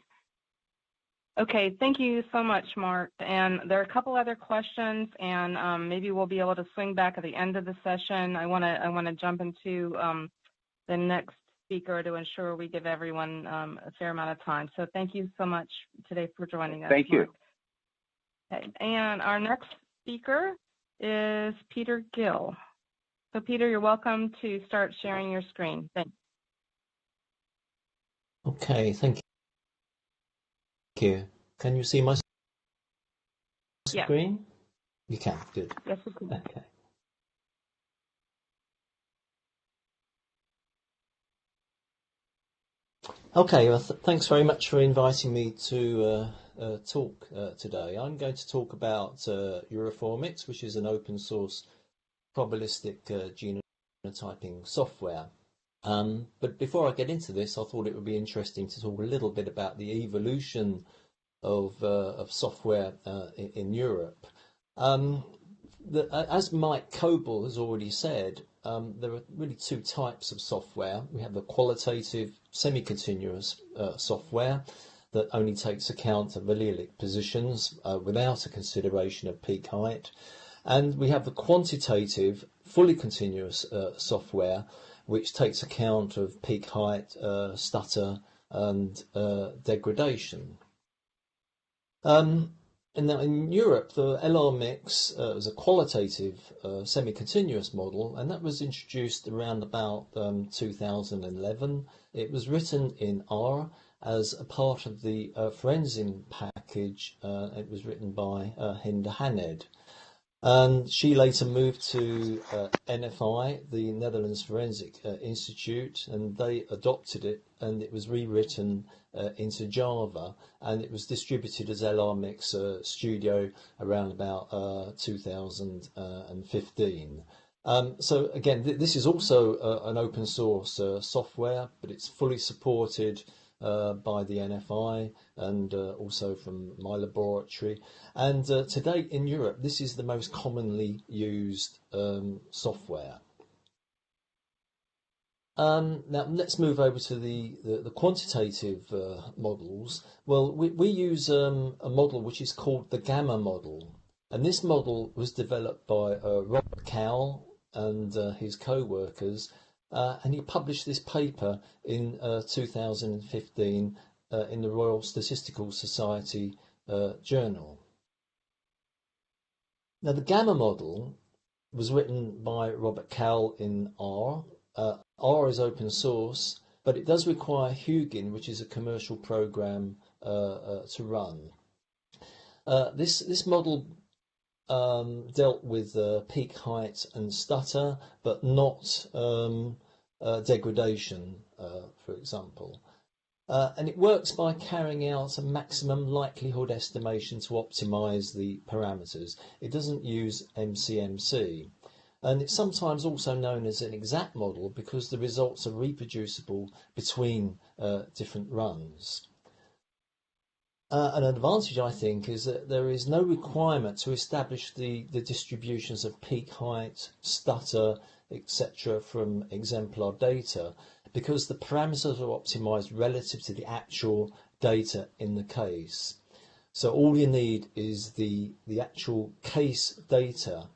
Okay, thank you so much, Mark. And there are a couple other questions, and maybe we'll be able to swing back at the end of the session. I want to jump into the next speaker to ensure we give everyone a fair amount of time. So thank you so much today for joining us. Thank you. Mark. Okay, and our next speaker is Peter Gill. So Peter, you're welcome to start sharing your screen. Thanks. Okay, thank you. Can you see my screen? Yeah. You can, good. Yes, we can. Okay. Okay, well, thanks very much for inviting me to talk today. I'm going to talk about Euroformix, which is an open source probabilistic genotyping software. But before I get into this, I thought it would be interesting to talk a little bit about the evolution of software in Europe. As Mike Coble has already said, there are really two types of software. We have the qualitative semi-continuous software that only takes account of allelic positions without a consideration of peak height. And we have the quantitative, fully continuous software, which takes account of peak height, stutter, and degradation. And now in Europe, the LR-mix was a qualitative semi-continuous model, and that was introduced around about 2011. It was written in R as a part of the Forensin package. It was written by Hinda Haned. And she later moved to NFI, the Netherlands Forensic Institute, and they adopted it, and it was rewritten into Java, and it was distributed as LR-Mix Studio around about 2015. So again, this is also an open source software, but it's fully supported by the NFI and also from my laboratory. And to date in Europe, this is the most commonly used software. Now let's move over to the quantitative models. Well, we use a model which is called the gamma model. And this model was developed by Robert Cowell and his co-workers. and he published this paper in 2015 in the Royal Statistical Society journal. Now, the gamma model was written by Robert Cowell in R. R is open source, but it does require Hugin, which is a commercial program, to run. This model dealt with peak height and stutter, but not degradation, for example. And it works by carrying out a maximum likelihood estimation to optimize the parameters. It doesn't use MCMC. And it's sometimes also known as an exact model because the results are reproducible between different runs. An advantage, I think, is that there is no requirement to establish the distributions of peak height, stutter, etc. from exemplar data, because the parameters are optimized relative to the actual data in the case. So all you need is the actual case data,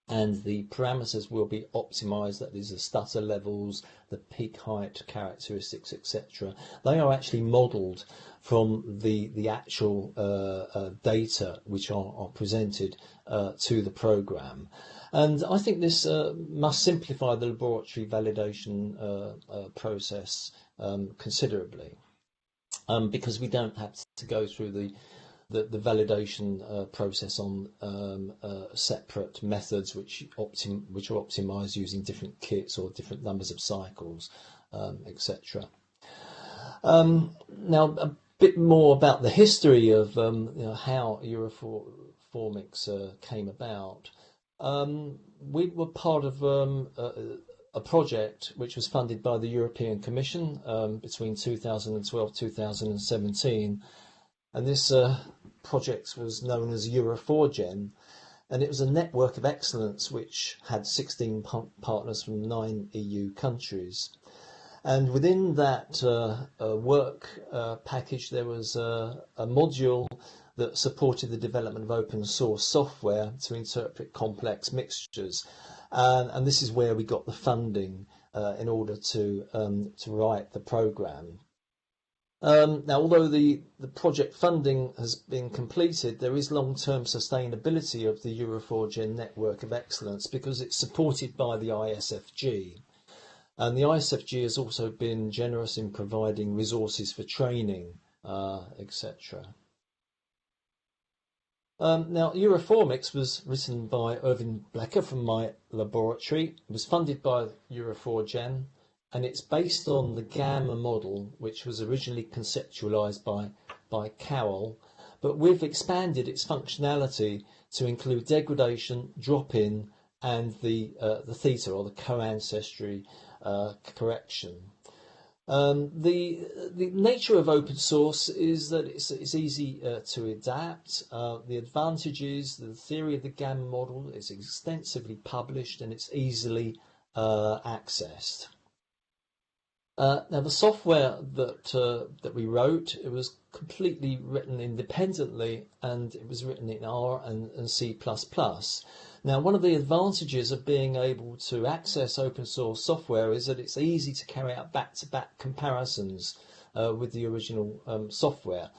and the parameters will be optimized. That is the stutter levels, the peak height characteristics, etc. They are actually modeled from the actual data which are presented to the program. And I think this must simplify the laboratory validation process considerably, because we don't have to go through the validation process on separate methods which are optimized using different kits or different numbers of cycles, etc. Now, a bit more about the history of how Euroformics came about. We were part of a project which was funded by the European Commission between 2012-2017, and this project was known as Euro4Gen, and it was a network of excellence which had 16 partners from 9 EU countries. And within that work package, there was a module that supported the development of open source software to interpret complex mixtures. And this is where we got the funding in order to write the program. Now, although the project funding has been completed, there is long-term sustainability of the Euro4Gen network of excellence because it's supported by the ISFG. And the ISFG has also been generous in providing resources for training, etc. Now, Euroformics was written by Irvin Blecker from my laboratory. It was funded by Euro4Gen, and it's based on the gamma model, which was originally conceptualized by Cowell, but we've expanded its functionality to include degradation, drop-in, and the theta, or the co-ancestry correction. The nature of open source is that it's easy to adapt. The advantage is the theory of the gamma model is extensively published and it's easily accessed. Now, the software that we wrote, it was completely written independently, and it was written in R and C++. Now, one of the advantages of being able to access open source software is that it's easy to carry out back-to-back comparisons with the original software.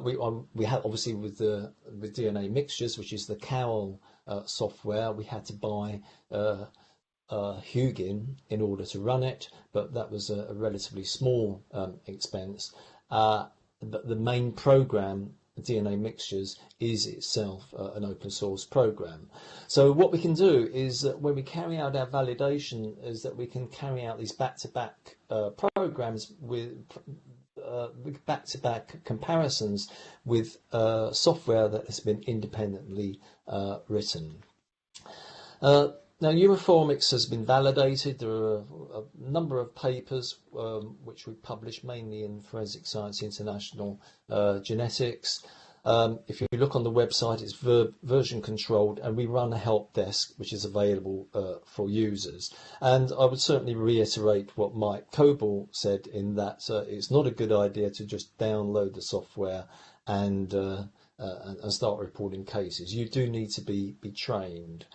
We had obviously with DNA mixtures, which is the Cowell software, we had to buy Hugin in order to run it, but that was a relatively small expense. But the main program, DNA mixtures, is itself an open source program. So what we can do is that when we carry out our validation is that we can carry out these back-to-back programs with back-to-back comparisons with software that has been independently written. Now, Euroformics has been validated. There are a number of papers which we published mainly in Forensic Science International Genetics. If you look on the website, it's version controlled, and we run a help desk which is available for users. And I would certainly reiterate what Mike Coble said in that it's not a good idea to just download the software and start reporting cases. You do need to be trained.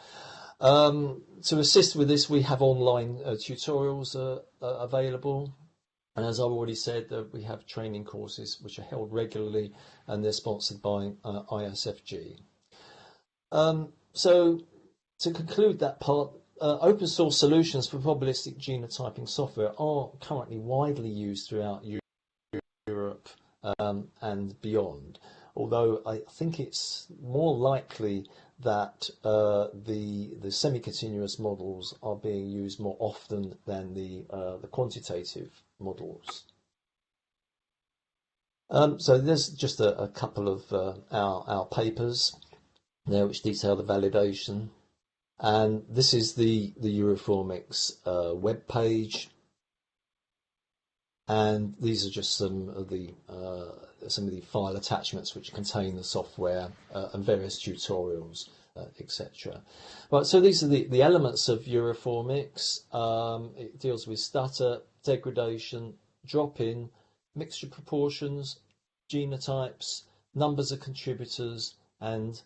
To assist with this, we have online tutorials available. And as I've already said, we have training courses which are held regularly, and they're sponsored by ISFG. So to conclude that part, open source solutions for probabilistic genotyping software are currently widely used throughout Europe and beyond, although I think it's more likely that the semi-continuous models are being used more often than the quantitative models. So there's just a couple of our papers there which detail the validation, and this is the Euroformics web page, and these are just some of the file attachments which contain the software and various tutorials, etc. Right, so these are the elements of Euroformics. It deals with stutter, degradation, drop-in, mixture proportions, genotypes, numbers of contributors, and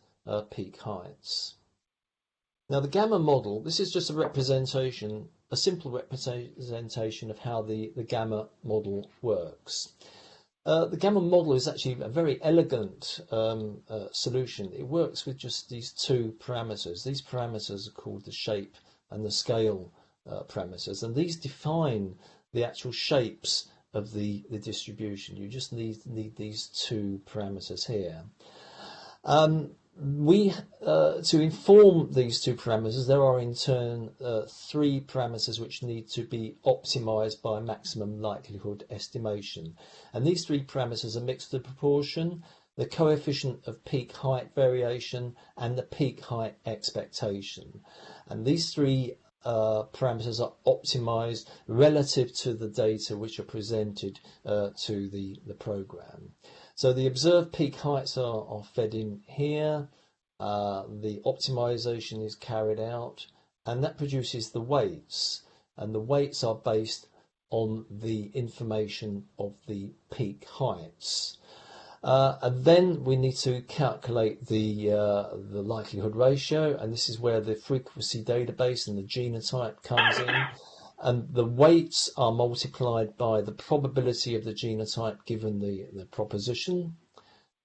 peak heights. Now the gamma model, this is just a simple representation of how the gamma model works. The gamma model is actually a very elegant solution. It works with just these two parameters. These parameters are called the shape and the scale parameters, and these define the actual shapes of the distribution. You just need these two parameters here. To inform these two parameters, there are in turn three parameters which need to be optimized by maximum likelihood estimation. And these three parameters are mixture proportion, the coefficient of peak height variation, and the peak height expectation. And these three parameters are optimized relative to the data which are presented to the program. So the observed peak heights are fed in here, the optimization is carried out, and that produces the weights, and the weights are based on the information of the peak heights. And then we need to calculate the likelihood ratio, and this is where the frequency database and the genotype comes in. And the weights are multiplied by the probability of the genotype given the proposition,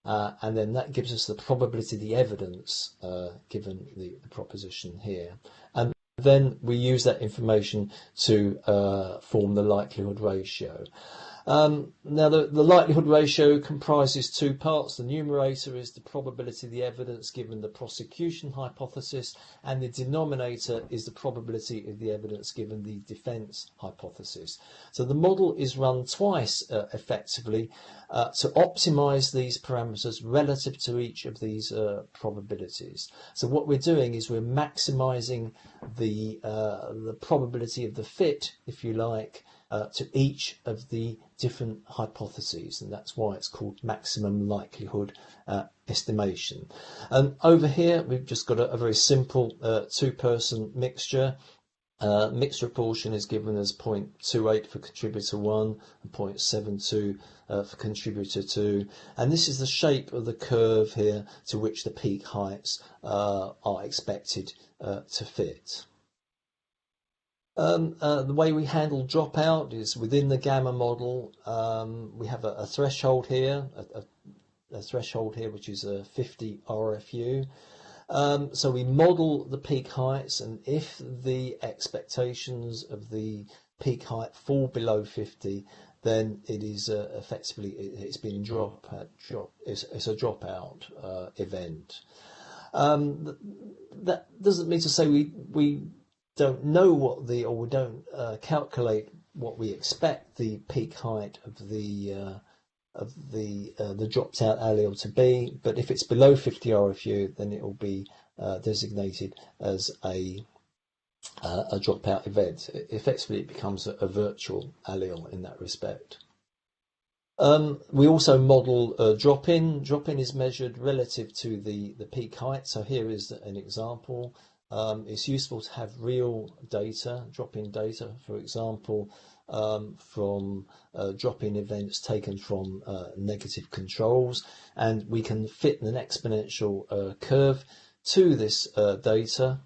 and then that gives us the probability of the evidence given the proposition here. And then we use that information to form the likelihood ratio. Now the likelihood ratio comprises two parts. The numerator is the probability of the evidence given the prosecution hypothesis, and the denominator is the probability of the evidence given the defense hypothesis. So the model is run twice effectively to optimize these parameters relative to each of these probabilities. So what we're doing is we're maximizing the probability of the fit, if you like, to each of the different hypotheses, and that's why it's called maximum likelihood estimation. And over here we've just got a very simple two-person mixture. Mixture proportion is given as 0.28 for contributor 1 and 0.72 for contributor 2, and this is the shape of the curve here to which the peak heights are expected to fit. The way we handle dropout is within the gamma model. We have a threshold here, a threshold here which is 50 RFU. So we model the peak heights, and if the expectations of the peak height fall below 50, then it is effectively it's been it's a dropout event. That doesn't mean to say we don't know we don't calculate what we expect the peak height of the dropped out allele to be, but if it's below 50 RFU, then it will be designated as a dropout event. Effectively, it becomes a virtual allele in that respect. We also model drop-in. Drop-in is measured relative to the peak height. So here is an example. It's useful to have real data, drop-in data, for example, from drop-in events taken from negative controls, and we can fit an exponential curve to this data,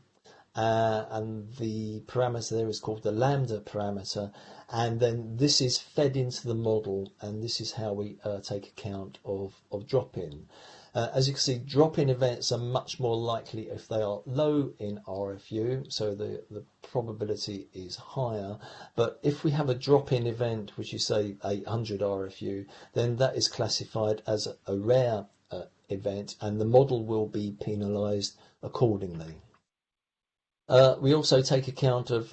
and the parameter there is called the lambda parameter, and then this is fed into the model, and this is how we take account of drop-in. As you can see, drop-in events are much more likely if they are low in RFU, so the probability is higher. But if we have a drop-in event, which is say 800 RFU, then that is classified as a rare event, and the model will be penalised accordingly. We also take account of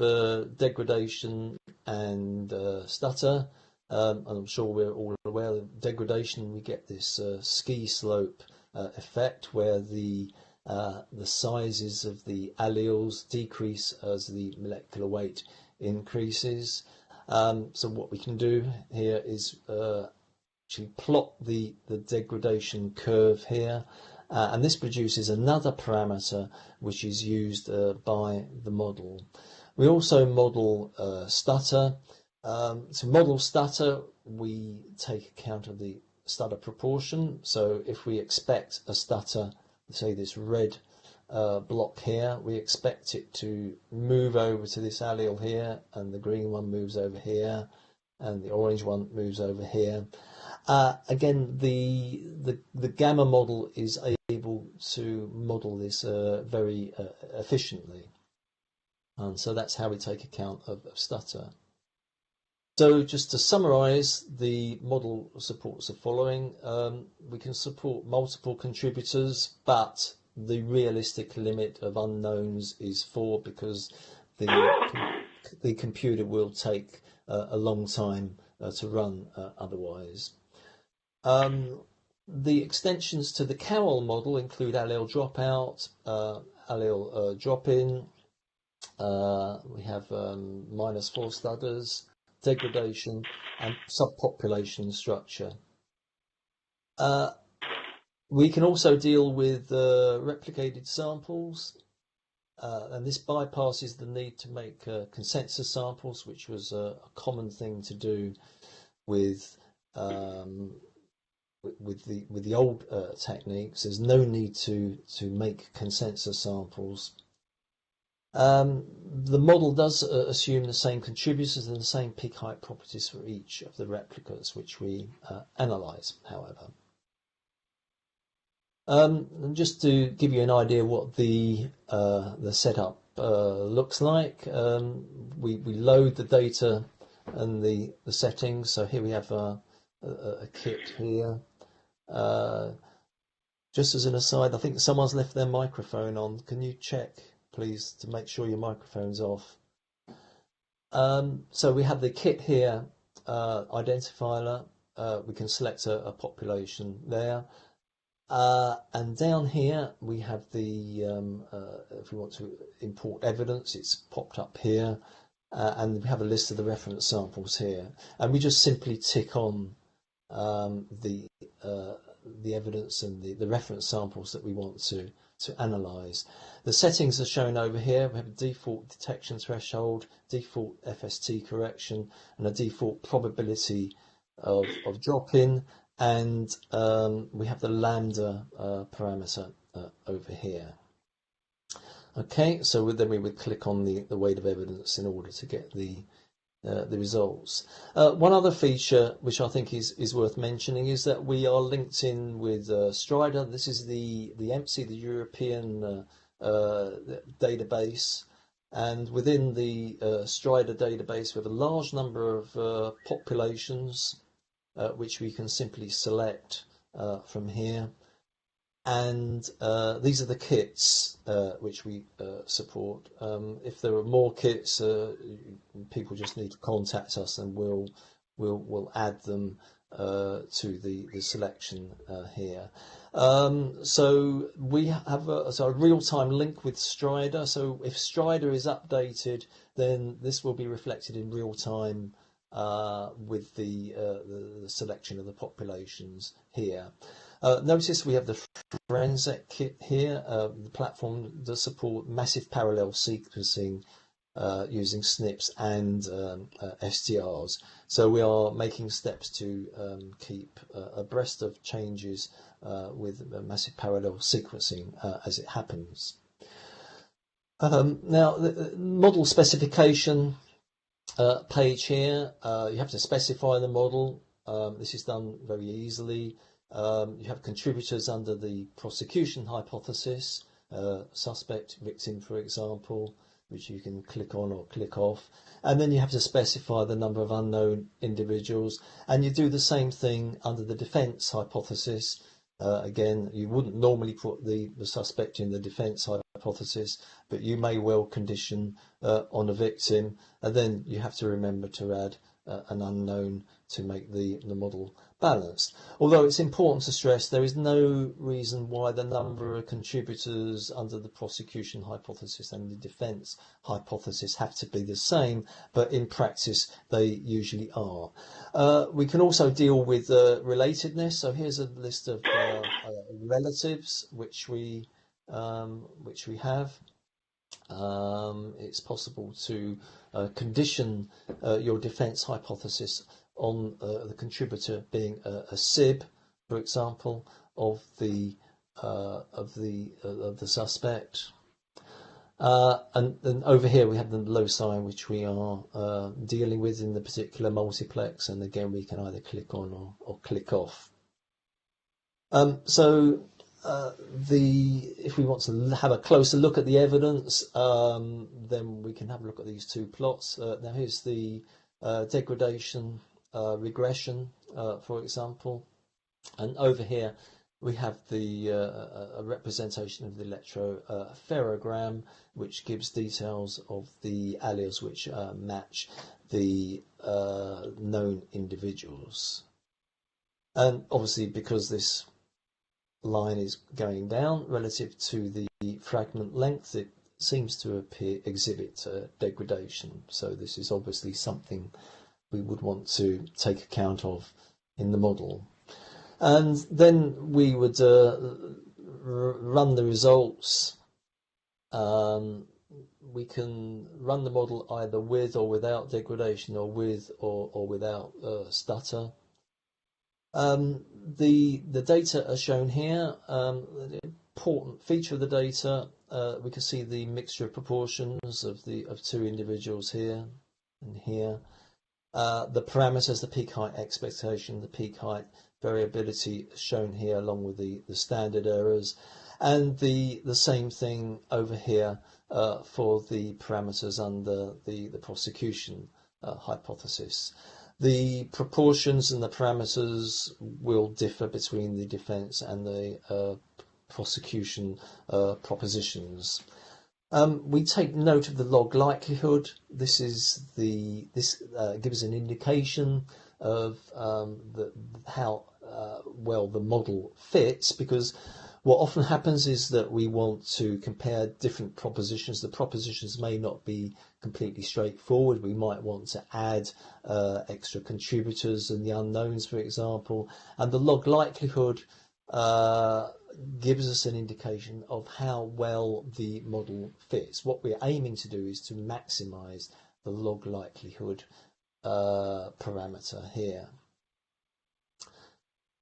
degradation and stutter. I'm sure we're all aware of degradation. We get this ski slope effect where the sizes of the alleles decrease as the molecular weight increases. So what we can do here is actually plot the degradation curve here, and this produces another parameter which is used by the model. We also model stutter. To model stutter, we take account of the stutter proportion. So if we expect a stutter, say this red block here, we expect it to move over to this allele here, and the green one moves over here, and the orange one moves over here. Again, the gamma model is able to model this very efficiently, and so that's how we take account of stutter. So just to summarise, the model supports the following. We can support multiple contributors, but the realistic limit of unknowns is 4 because the computer will take a long time to run otherwise. The extensions to the Cowell model include allele dropout, allele drop-in. We have -4 stutters, degradation, and subpopulation structure. We can also deal with replicated samples, and this bypasses the need to make consensus samples, which was a common thing to do with the old techniques. There's no need to make consensus samples. The model does assume the same contributors and the same peak height properties for each of the replicas, which we analyse, however. And just to give you an idea what the setup looks like, we load the data and the settings. So here we have a kit here. Just as an aside, I think someone's left their microphone on. Can you check, please, to make sure your microphone's off? So we have the kit here, identifier. We can select a population there. And down here we have the, if we want to import evidence, it's popped up here. And we have a list of the reference samples here. And we just simply tick on the evidence and the reference samples that we want to analyse. The settings are shown over here. We have a default detection threshold, default FST correction, and a default probability of drop-in, and we have the lambda parameter over here. Okay, so then we would click on the weight of evidence in order to get the results. One other feature which I think is worth mentioning is that we are linked in with Strider. This is the EMSI, the European database, and within the Strider database we have a large number of populations which we can simply select from here. And these are the kits which we support. If there are more kits, people just need to contact us, and we'll add them to the selection here. So we have a real-time link with Strider. So if Strider is updated, then this will be reflected in real time with the selection of the populations here. Notice we have the Forensic kit here. The platform does support massive parallel sequencing using SNPs and STRs. So we are making steps to keep abreast of changes with massive parallel sequencing as it happens. Now, the model specification page here, you have to specify the model. This is done very easily. You have contributors under the prosecution hypothesis, suspect, victim, for example, which you can click on or click off. And then you have to specify the number of unknown individuals. And you do the same thing under the defense hypothesis. Again, you wouldn't normally put the suspect in the defense hypothesis, but you may well condition on a victim. And then you have to remember to add an unknown to make the model balanced. Although it's important to stress there is no reason why the number of contributors under the prosecution hypothesis and the defence hypothesis have to be the same, but in practice they usually are. We can also deal with relatedness. So here's a list of relatives which we have. It's possible to condition your defence hypothesis on the contributor being a SIB, for example, of the suspect. And then over here we have the loci which we are dealing with in the particular multiplex, and again we can either click on or click off. If we want to have a closer look at the evidence, then we can have a look at these two plots. Now here's the degradation regression, for example, and over here we have the a representation of the electropherogram, which gives details of the alleles which match the known individuals. And obviously, because this line is going down relative to the fragment length, it seems to exhibit degradation. So this is obviously something we would want to take account of in the model. And then we would run the results. We can run the model either with or without degradation, or with or without stutter. The data are shown here. The important feature of the data, we can see the mixture of proportions of two individuals here and here. The parameters, the peak height expectation, the peak height variability shown here, along with the standard errors, and the same thing over here for the parameters under the prosecution hypothesis. The proportions and the parameters will differ between the defence and the prosecution propositions. We take note of the log likelihood. This gives an indication of how well the model fits, because what often happens is that we want to compare different propositions. The propositions may not be completely straightforward. We might want to add extra contributors and the unknowns, for example, and the log likelihood gives us an indication of how well the model fits. What we're aiming to do is to maximize the log likelihood parameter here.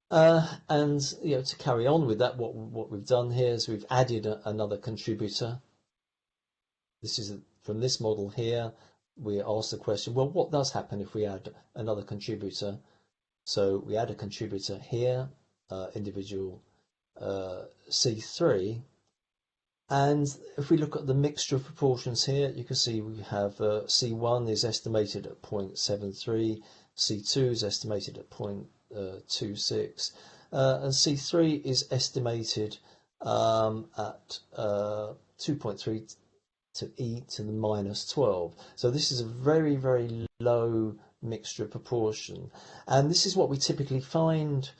And to carry on with that, what we've done here is we've added another contributor. This is from this model here. We ask the question, well, what does happen if we add another contributor? So we add a contributor here, individual C3, and if we look at the mixture of proportions here, you can see we have C1 is estimated at 0.73, C2 is estimated at 0.26, and C3 is estimated at 2.3 to e to the minus 12. So this is a very, very low mixture proportion, and this is what we typically find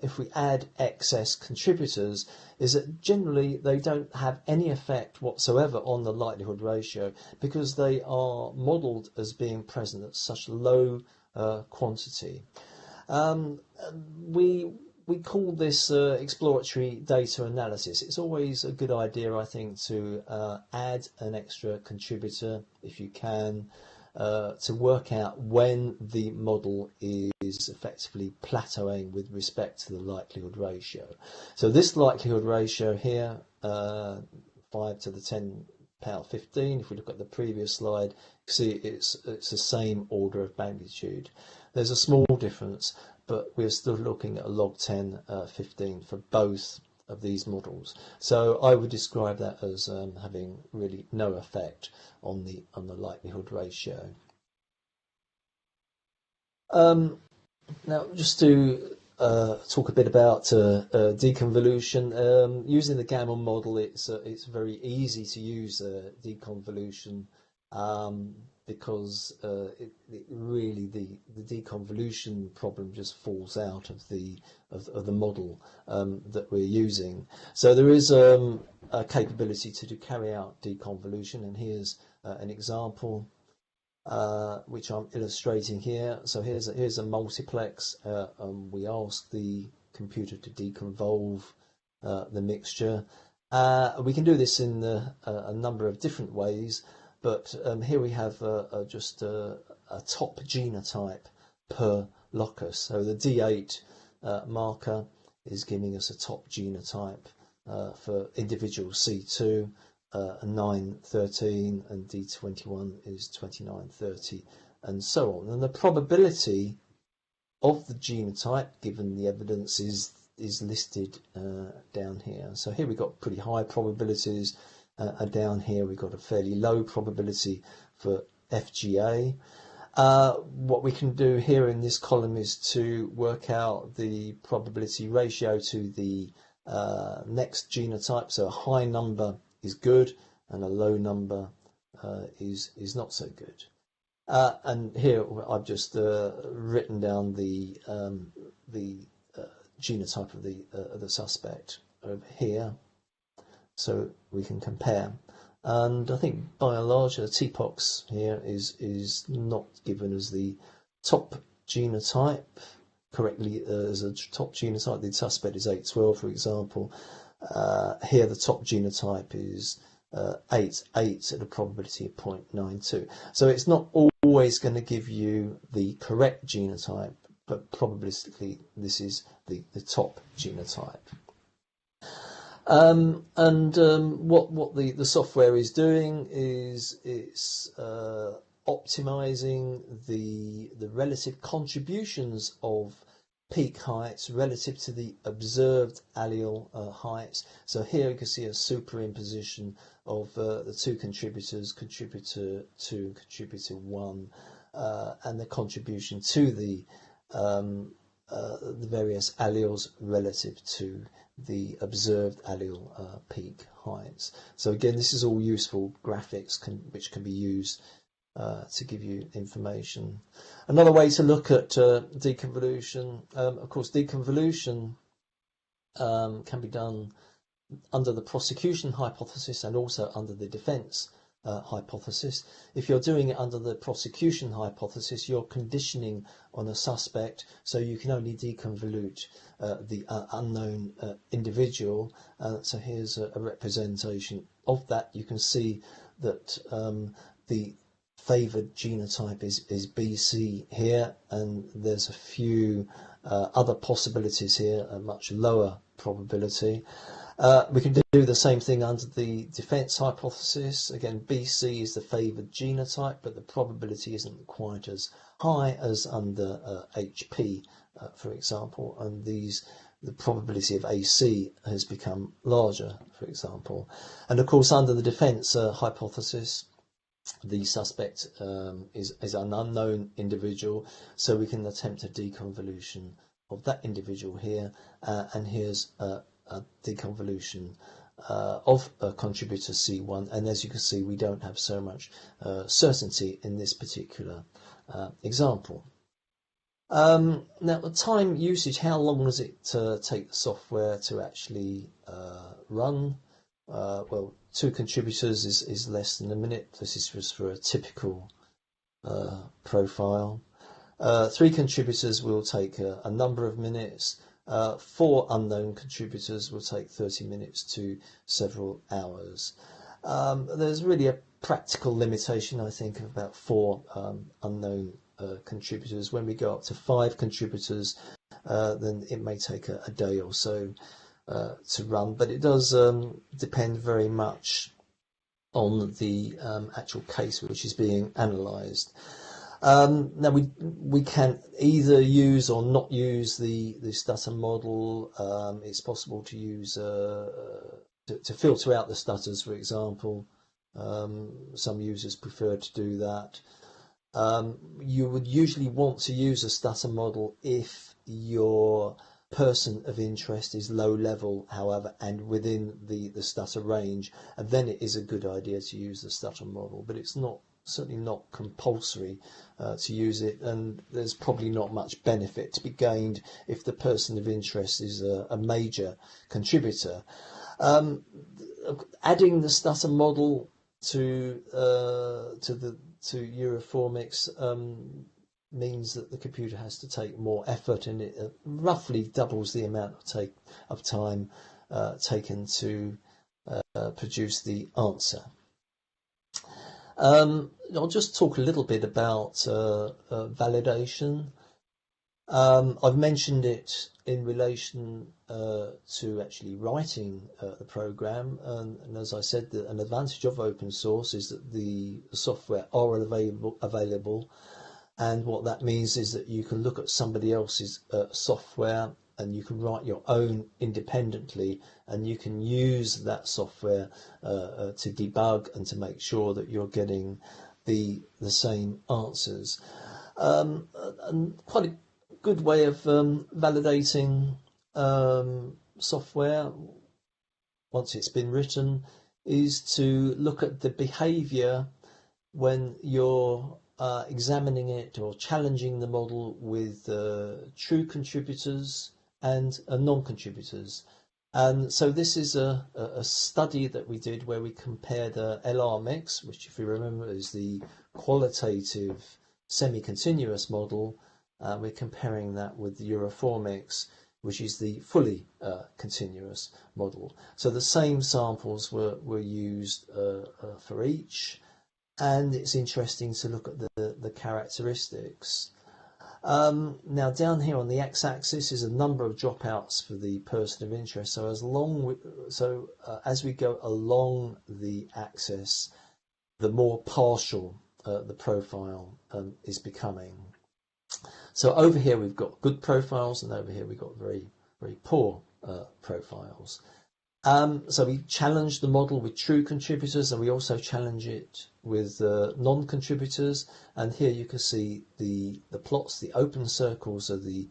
if we add excess contributors, is that generally they don't have any effect whatsoever on the likelihood ratio, because they are modelled as being present at such low quantity. We call this exploratory data analysis. It's always a good idea, I think, to add an extra contributor if you can, to work out when the model is effectively plateauing with respect to the likelihood ratio. So this likelihood ratio here, 5 to the 10 power 15. If we look at the previous slide, you see it's the same order of magnitude. There's a small difference, but we're still looking at a log 10 15 for both of these models. So I would describe that as having really no effect on the likelihood ratio. Now, just to talk a bit about deconvolution. Using the Gammon model, it's very easy to use deconvolution because really the deconvolution problem just falls out of the model that we're using. So there is a capability to carry out deconvolution, and here's an example which I'm illustrating here. So here's a multiplex. We ask the computer to deconvolve the mixture. We can do this in a number of different ways, but here we have just a top genotype per locus. So the D8 marker is giving us a top genotype for individual C2. 913 and D21 is 2930 and so on. And the probability of the genotype given the evidence is listed down here. So here we've got pretty high probabilities, and down here we've got a fairly low probability for FGA. What we can do here in this column is to work out the probability ratio to the next genotype. So a high number is good and a low number is not so good. And here I've just written down the genotype of the suspect over here, so we can compare. And I think by and large, TPOX here is not given as the top genotype correctly as a top genotype. The suspect is 812, for example. Here the top genotype is 8 at a probability of 0.92. So it's not always going to give you the correct genotype, but probabilistically this is the top genotype. What the software is doing is it's optimizing the relative contributions of peak heights relative to the observed allele heights. So here you can see a superimposition of the two contributors, contributor 2 and contributor 1, and the contribution to the various alleles relative to the observed allele peak heights. So again, this is all useful graphics which can be used to give you information. Another way to look at deconvolution, of course, deconvolution can be done under the prosecution hypothesis and also under the defense hypothesis. If you're doing it under the prosecution hypothesis, you're conditioning on a suspect, so you can only deconvolute the unknown individual. So here's a representation of that. You can see that the favoured genotype is BC here, and there's a few other possibilities here, a much lower probability. We can do the same thing under the defence hypothesis. Again, BC is the favoured genotype, but the probability isn't quite as high as under HP, for example, and the probability of AC has become larger, for example. And of course, under the defence hypothesis, the suspect is an unknown individual, so we can attempt a deconvolution of that individual here, and here's a deconvolution of a contributor C1, and as you can see, we don't have so much certainty in this particular example. Now, the time usage, how long does it take the software to actually run? Well, 2 contributors is less than a minute. This is just for a typical profile. 3 contributors will take a number of minutes. 4 unknown contributors will take 30 minutes to several hours. There's really a practical limitation, I think, of about 4 unknown contributors. When we go up to 5 contributors, then it may take a day or so to run, but it does depend very much on the actual case which is being analysed. Now we can either use or not use the stutter model. It's possible to use to filter out the stutters, for example. Some users prefer to do that. You would usually want to use a stutter model if your person of interest is low level, however, and within the stutter range, and then it is a good idea to use the stutter model, but it's certainly not compulsory to use it, and there's probably not much benefit to be gained if the person of interest is a major contributor. Adding the stutter model to Euroformics means that the computer has to take more effort, and it roughly doubles the amount of time taken to produce the answer. I'll just talk a little bit about validation. I've mentioned it in relation to actually writing the program, and as I said, an advantage of open source is that the software are available, and what that means is that you can look at somebody else's software and you can write your own independently, and you can use that software to debug and to make sure that you're getting the same answers. And quite a good way of validating software once it's been written is to look at the behavior when you're examining it or challenging the model with true contributors and non-contributors. And so this is a study that we did where we compared LR mix, which if you remember is the qualitative semi-continuous model. We're comparing that with the Euroformics, which is the fully continuous model. So the same samples were used for each, and it's interesting to look at the characteristics. Now down here on the x-axis is a number of dropouts for the person of interest. So as we go along the axis, the more partial the profile is becoming. So over here we've got good profiles, and over here we've got very, very poor profiles. So we challenge the model with true contributors, and we also challenge it with non-contributors. And here you can see the plots. The open circles are the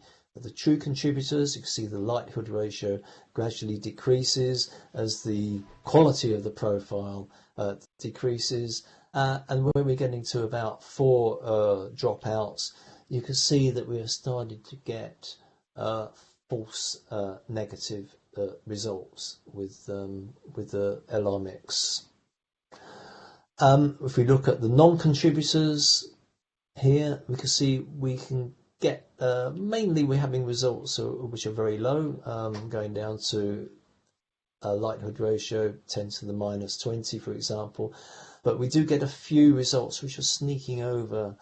true contributors. You can see the likelihood ratio gradually decreases as the quality of the profile decreases. And when we're getting to about 4 dropouts, you can see that we are starting to get false negative results with the LR mix. If we look at the non-contributors here, we can see we can get mainly we're having results which are very low, going down to a likelihood ratio 10 to the minus 20, for example. But we do get a few results which are sneaking over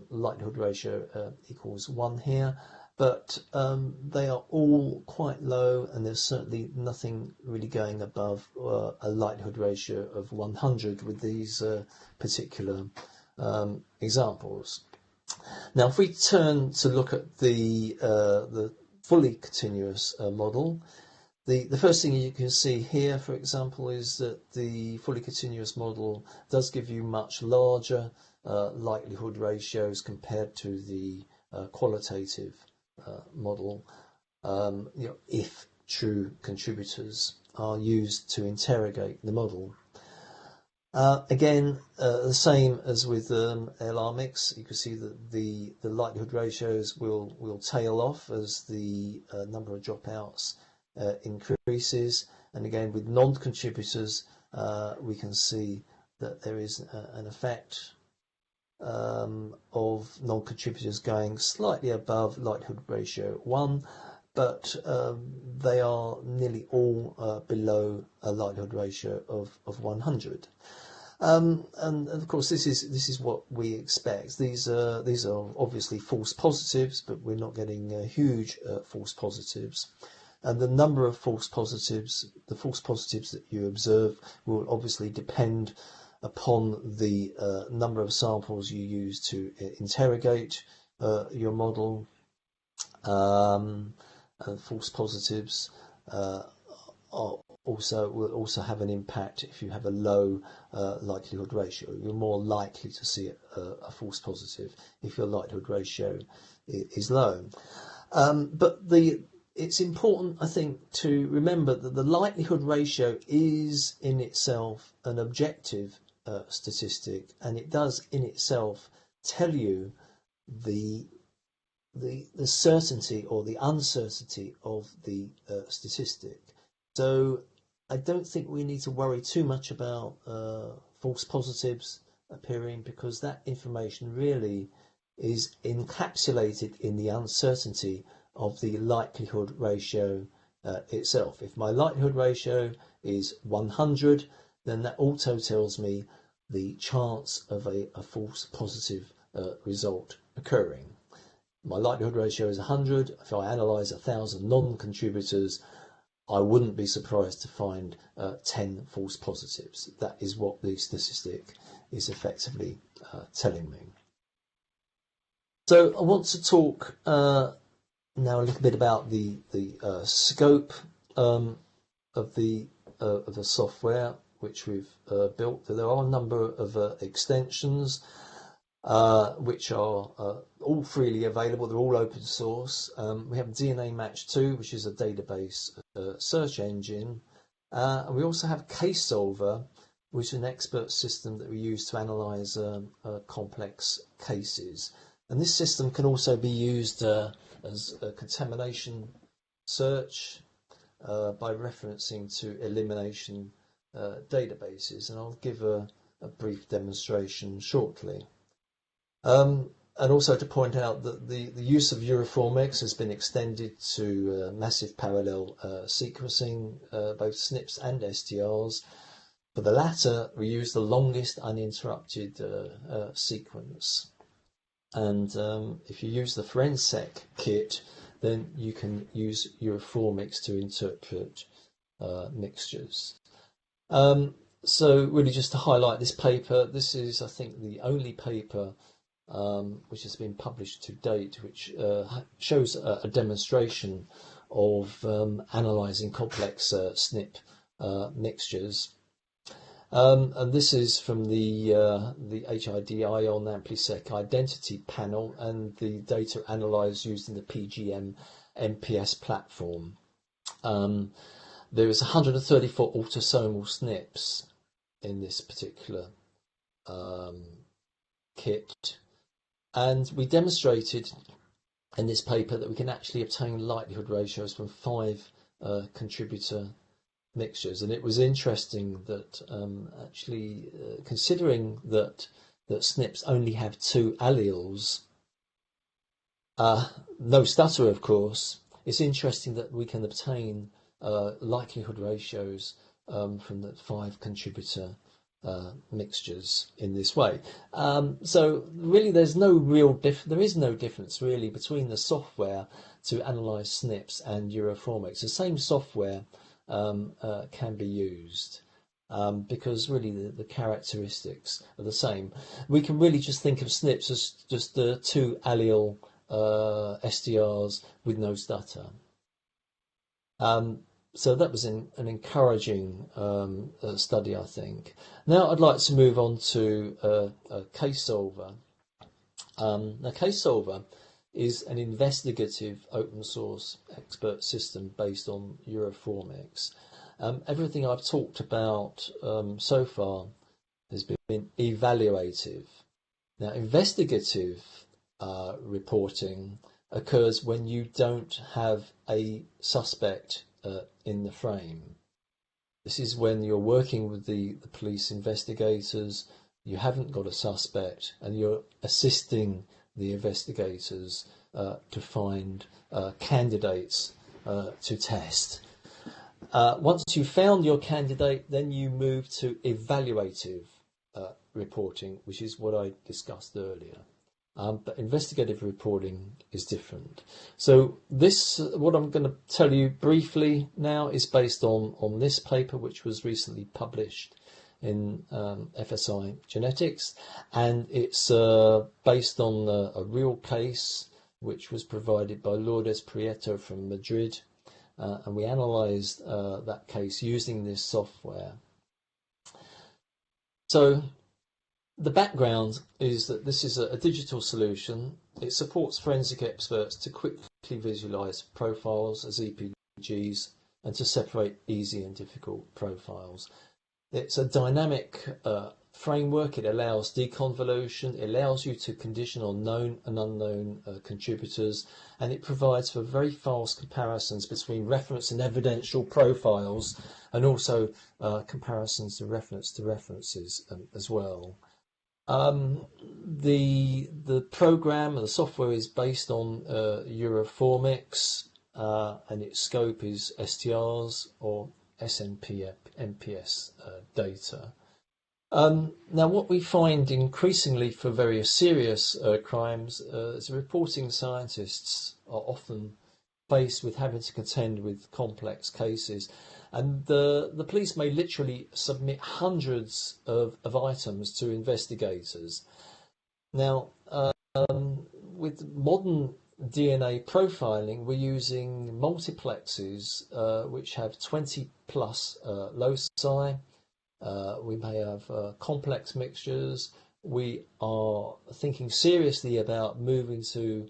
likelihood ratio equals 1 here. But they are all quite low, and there's certainly nothing really going above a likelihood ratio of 100 with these particular examples. Now, if we turn to look at the fully continuous model, the first thing you can see here, for example, is that the fully continuous model does give you much larger likelihood ratios compared to the qualitative model, if true contributors are used to interrogate the model. Again, the same as with LR mix, you can see that the likelihood ratios will tail off as the number of dropouts increases. And again, with non-contributors, we can see that there is an effect of non-contributors going slightly above likelihood ratio 1, but they are nearly all below a likelihood ratio of 100. And of course, this is what we expect. These are obviously false positives, but we're not getting huge false positives. And the number of false positives that you observe will obviously depend upon the number of samples you use to interrogate your model. False positives will also have an impact if you have a low likelihood ratio. You're more likely to see a false positive if your likelihood ratio is low. But it's important, I think, to remember that the likelihood ratio is in itself an objective statistic, and it does in itself tell you the certainty or the uncertainty of the statistic. So I don't think we need to worry too much about false positives appearing, because that information really is encapsulated in the uncertainty of the likelihood ratio itself. If my likelihood ratio is 100, then that also tells me the chance of a false positive result occurring. My likelihood ratio is 100. If I analyse 1,000 non-contributors, I wouldn't be surprised to find 10 false positives. That is what the statistic is effectively telling me. So I want to talk now a little bit about the scope of the software which we've built. There are a number of extensions which are all freely available. They're all open source. We have DNA Match 2, which is a database search engine. And we also have Case Solver, which is an expert system that we use to analyse complex cases. And this system can also be used as a contamination search by referencing to elimination databases. And I'll give a brief demonstration shortly. And also to point out that the use of Euroformics has been extended to massive parallel sequencing, both SNPs and STRs. For the latter, we use the longest uninterrupted sequence. And if you use the Forensec kit, then you can use Euroformics to interpret mixtures. So really just to highlight this paper, this is, I think, the only paper which has been published to date, which shows a demonstration of analysing complex SNP mixtures. And this is from the HID ion AmpliSec identity panel and the data analysed using the PGM MPS platform. There is 134 autosomal SNPs in this particular kit. And we demonstrated in this paper that we can actually obtain likelihood ratios from 5 contributor mixtures. And it was interesting that actually considering that SNPs only have 2 alleles, no stutter of course, it's interesting that we can obtain likelihood ratios from the 5 contributor mixtures in this way. So really there is no difference really between the software to analyse SNPs and Euroformics. The same software can be used because really the characteristics are the same. We can really just think of SNPs as just the 2 allele STRs with no stutter. So that was an encouraging study, I think. Now I'd like to move on to Case Solver. Now Case Solver is an investigative open source expert system based on Euroformics. Everything I've talked about so far has been evaluative. Now investigative reporting occurs when you don't have a suspect in the frame. This is when you're working with the police investigators, you haven't got a suspect, and you're assisting the investigators to find candidates to test. Once you've found your candidate, then you move to evaluative reporting, which is what I discussed earlier. but investigative reporting is different. So this, what I'm going to tell you briefly now, is based on this paper, which was recently published in FSI Genetics, and it's based on a real case which was provided by Lourdes Prieto from Madrid, and we analysed that case using this software. So the background is that this is a digital solution. It supports forensic experts to quickly visualise profiles as EPGs and to separate easy and difficult profiles. It's a dynamic framework. It allows deconvolution. It allows you to condition on known and unknown contributors, and it provides for very fast comparisons between reference and evidential profiles, and also comparisons to references as well. The program and the software is based on Euroformics, and its scope is STRs or SNP-MPS data. Now, what we find increasingly for various serious crimes is reporting scientists are often faced with having to contend with complex cases, and the police may literally submit hundreds of items to investigators. Now, with modern DNA profiling, we're using multiplexes which have 20 plus loci. We may have complex mixtures. We are thinking seriously about moving to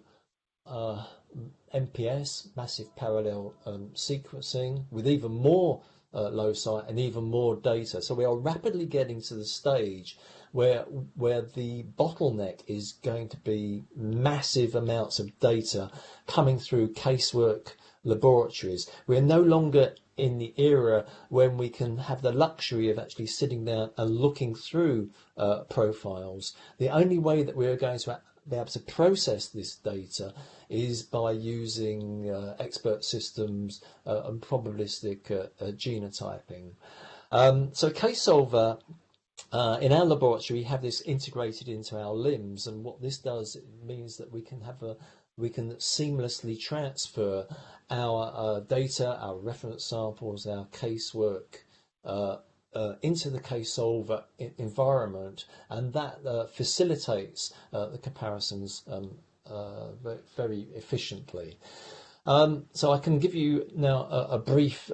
MPS, massive parallel sequencing, with even more loci and even more data. So we are rapidly getting to the stage where the bottleneck is going to be massive amounts of data coming through casework laboratories. We're no longer in the era when we can have the luxury of actually sitting down and looking through profiles. The only way that we're going to be able to process this data is by using expert systems and probabilistic genotyping. So CaseSolver, in our laboratory, we have this integrated into our LIMS, and what this does, it means that we can seamlessly transfer our data, our reference samples, our casework into the CaseSolver environment, and that facilitates the comparisons very efficiently. So I can give you now a brief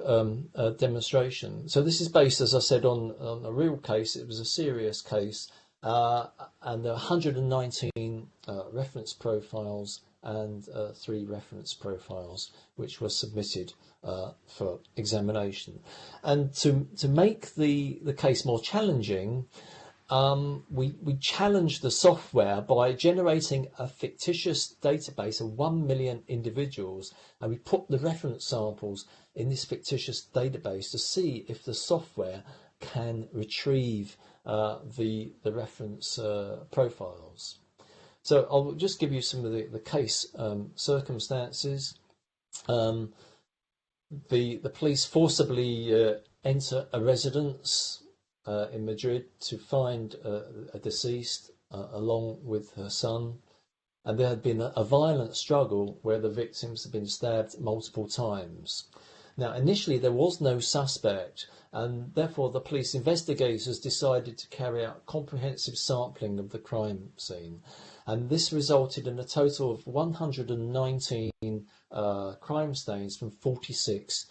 demonstration. So this is based, as I said, on a real case. It was a serious case, and there are 119 reference profiles and 3 reference profiles which were submitted for examination. And to make the case more challenging, we challenged the software by generating a fictitious database of 1 million individuals, and we put the reference samples in this fictitious database to see if the software can retrieve the reference profiles. So I'll just give you some of the case circumstances. The police forcibly enter a residence in Madrid to find a deceased along with her son, and there had been a violent struggle where the victims had been stabbed multiple times. Now, initially there was no suspect, and therefore the police investigators decided to carry out comprehensive sampling of the crime scene, and this resulted in a total of 119 crime stains from 46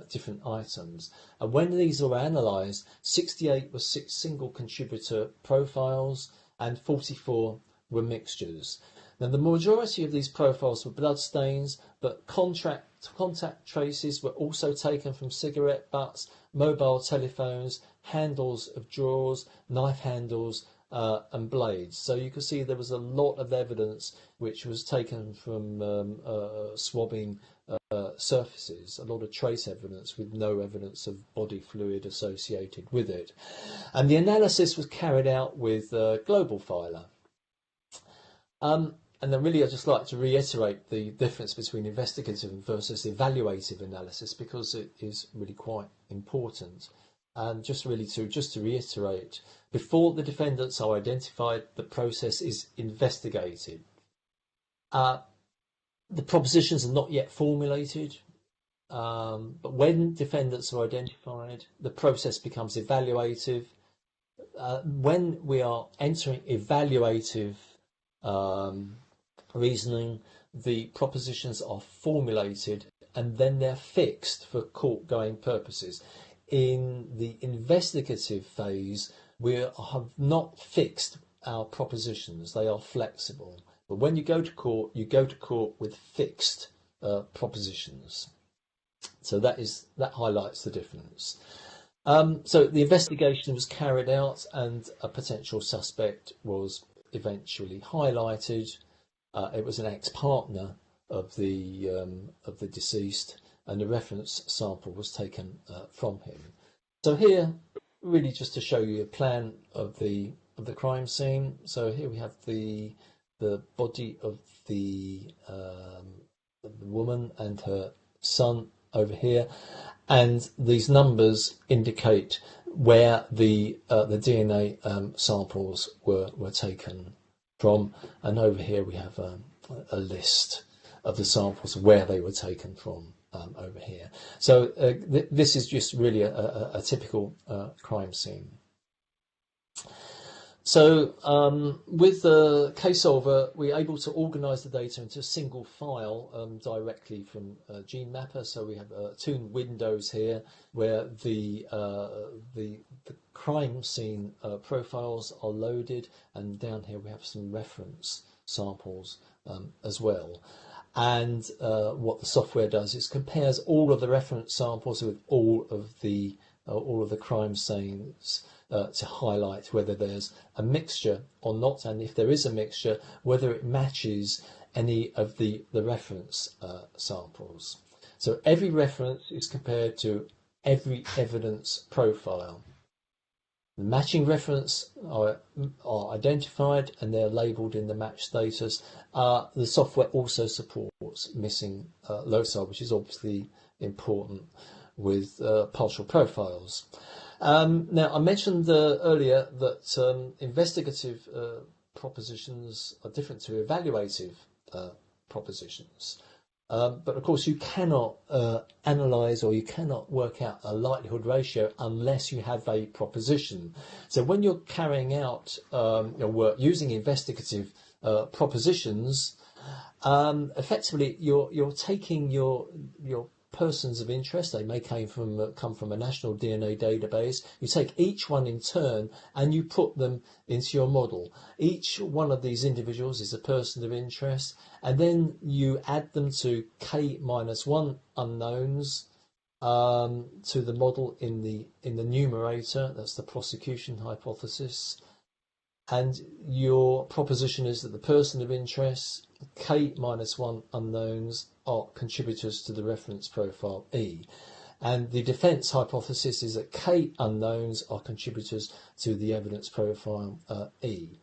different items. And when these were analysed, 68 were single contributor profiles and 44 were mixtures. Now, the majority of these profiles were blood stains, but contact traces were also taken from cigarette butts, mobile telephones, handles of drawers, knife handles, and blades. So you can see there was a lot of evidence which was taken from swabbing surfaces, a lot of trace evidence with no evidence of body fluid associated with it. And the analysis was carried out with Global Filer. And then really I'd just like to reiterate the difference between investigative versus evaluative analysis, because it is really quite important. And just to reiterate, before the defendants are identified, the process is investigated. The propositions are not yet formulated, but when defendants are identified, the process becomes evaluative. When we are entering evaluative reasoning, the propositions are formulated and then they're fixed for court-going purposes. In the investigative phase, we have not fixed our propositions. They are flexible. But when you go to court with fixed propositions. So that highlights the difference. So the investigation was carried out and a potential suspect was eventually highlighted. It was an ex-partner of the deceased, and a reference sample was taken from him. So here, really just to show you a plan of the crime scene. So here we have the body of the woman and her son over here, and these numbers indicate where the DNA samples were taken from, and over here we have a list of the samples where they were taken from over here. So this is just really a typical crime scene. So with the case solver, we're able to organise the data into a single file directly from GeneMapper. So we have two windows here where the crime scene profiles are loaded, and down here we have some reference samples as well. And what the software does is compares all of the reference samples with all of the crime scenes to highlight whether there's a mixture or not, and if there is a mixture, whether it matches any of the reference samples. So every reference is compared to every evidence profile. The matching reference are identified and they're labelled in the match status. The software also supports missing loci, which is obviously important with partial profiles. Now, I mentioned earlier that investigative propositions are different to evaluative propositions. But of course, you cannot analyse or you cannot work out a likelihood ratio unless you have a proposition. So when you're carrying out your work using investigative propositions, effectively you're taking your persons of interest. They may come from a national DNA database. You take each one in turn and you put them into your model. Each one of these individuals is a person of interest, and then you add them to k-1 unknowns to the model in the numerator. That's the prosecution hypothesis. And your proposition is that the person of interest, k-1 unknowns, are contributors to the reference profile E. And the defence hypothesis is that k unknowns are contributors to the evidence profile E.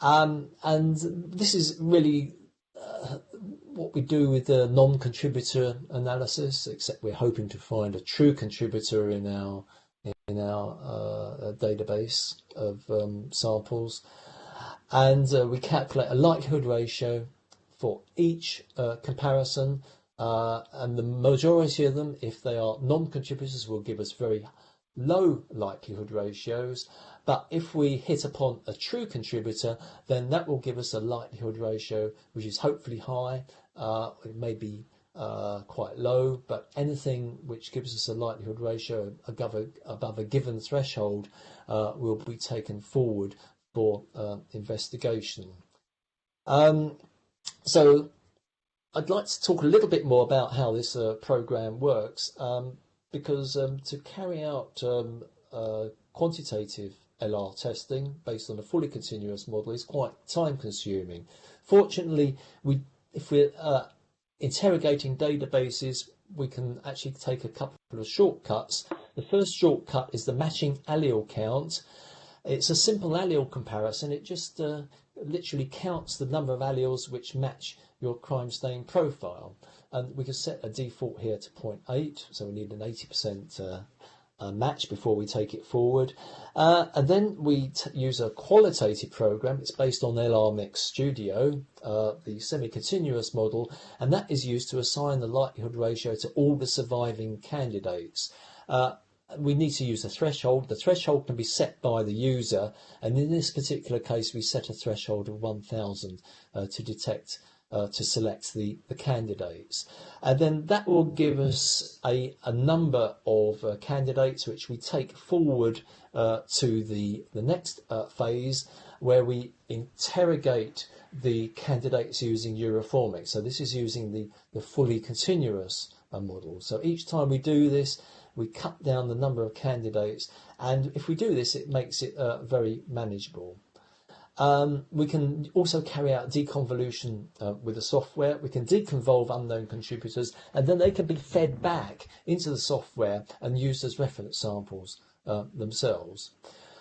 And this is really what we do with the non-contributor analysis, except we're hoping to find a true contributor in our database of samples. And we calculate a likelihood ratio for each comparison, and the majority of them, if they are non-contributors, will give us very low likelihood ratios. But if we hit upon a true contributor, then that will give us a likelihood ratio which is hopefully high. It may be quite low, but anything which gives us a likelihood ratio above a given threshold will be taken forward for investigation. So I'd like to talk a little bit more about how this program works, because to carry out quantitative LR testing based on a fully continuous model is quite time consuming. Fortunately, if we're interrogating databases, we can actually take a couple of shortcuts. The first shortcut is the matching allele count. It's a simple allele comparison. It just literally counts the number of alleles which match your crime stain profile. And we can set a default here to 0.8, so we need an 80% match before we take it forward. And then we use a qualitative program. It's based on LR-Mix Studio, the semi-continuous model, and that is used to assign the likelihood ratio to all the surviving candidates. We need to use a threshold. The threshold can be set by the user, and in this particular case we set a threshold of 1,000 to detect to select the candidates. And then that will give us a number of candidates which we take forward to the next phase, where we interrogate the candidates using Euroformics. So this is using the fully continuous model. So each time we do this, we cut down the number of candidates, and if we do this, it makes it very manageable. We can also carry out deconvolution with the software. We can deconvolve unknown contributors, and then they can be fed back into the software and used as reference samples themselves.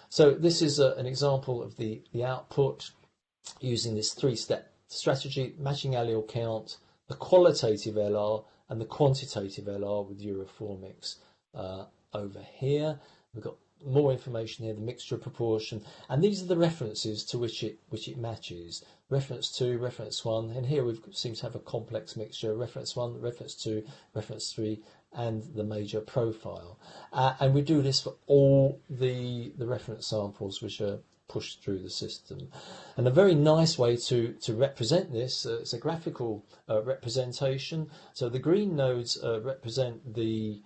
So this is an example of the output using this three-step strategy: matching allele count, the qualitative LR, and the quantitative LR with Euroformics over here. We've got more information here, the mixture proportion, and these are the references to which it matches. Reference 2, reference 1, and here we seem to have a complex mixture: reference 1, reference 2, reference 3, and the major profile. And we do this for all the reference samples which are pushed through the system. And a very nice way to represent this, it's a graphical representation. So the green nodes represent the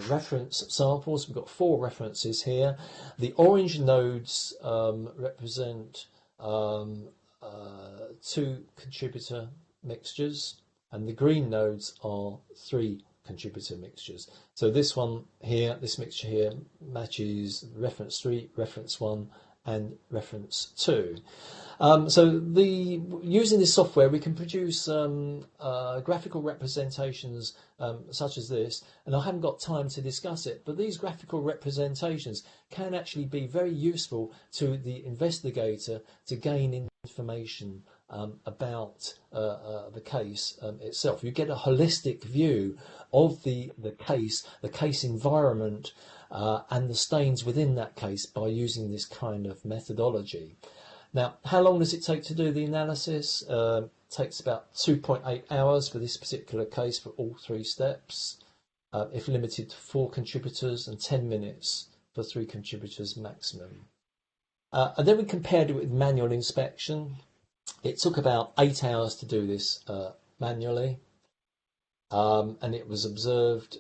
reference samples. We've got 4 references here. The orange nodes represent 2 contributor mixtures, and the green nodes are 3 contributor mixtures. So this one here, this mixture here, matches reference 3, reference 1, and reference 2. So using this software, we can produce graphical representations such as this, and I haven't got time to discuss it, but these graphical representations can actually be very useful to the investigator to gain information about the case itself. You get a holistic view of the case environment, and the stains within that case by using this kind of methodology. Now, how long does it take to do the analysis? It takes about 2.8 hours for this particular case for all 3 steps, if limited to 4 contributors, and 10 minutes for 3 contributors maximum. And then we compared it with manual inspection. It took about 8 hours to do this manually. And it was observed,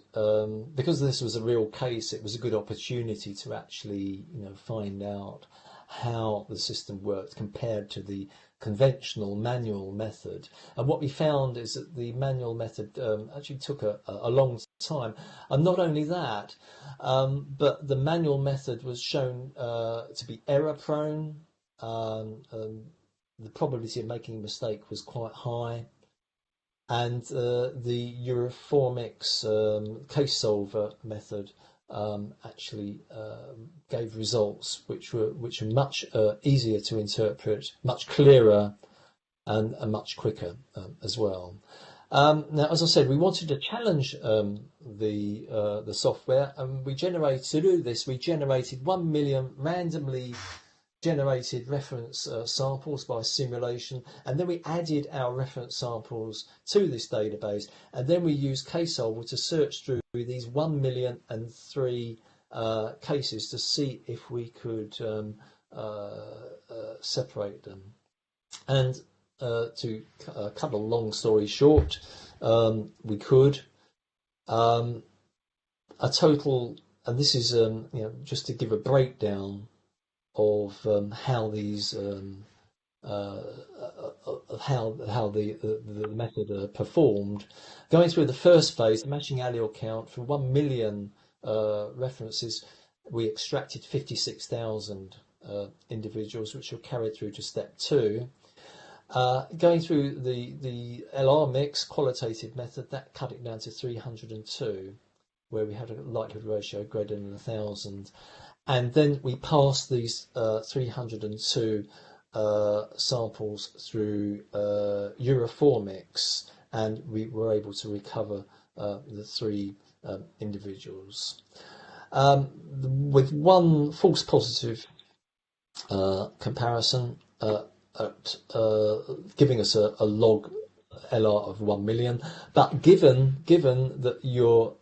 because this was a real case, it was a good opportunity to actually find out how the system worked compared to the conventional manual method. And what we found is that the manual method actually took a long time. And not only that, but the manual method was shown to be error prone. The probability of making a mistake was quite high. And the Euroformics case solver method actually gave results which were much easier to interpret, much clearer, and much quicker as well. Now, as I said, we wanted to challenge the software, and we generated 1 million randomly generated reference samples by simulation, and then we added our reference samples to this database, and then we used CaseSolver to search through these 1,000,003 cases to see if we could separate them. And to cut a long story short, we could a total, and this is just to give a breakdown of how these how the method performed. Going through the first phase, matching allele count, from 1 million references, we extracted 56,000 individuals, which were carried through to step 2. Going through the LR mix qualitative method, that cut it down to 302, where we had a likelihood ratio greater than 1,000. And then we passed these 302 samples through Euroformics, and we were able to recover the 3 individuals. With one false positive comparison giving us a log LR of 1 million, but given that you're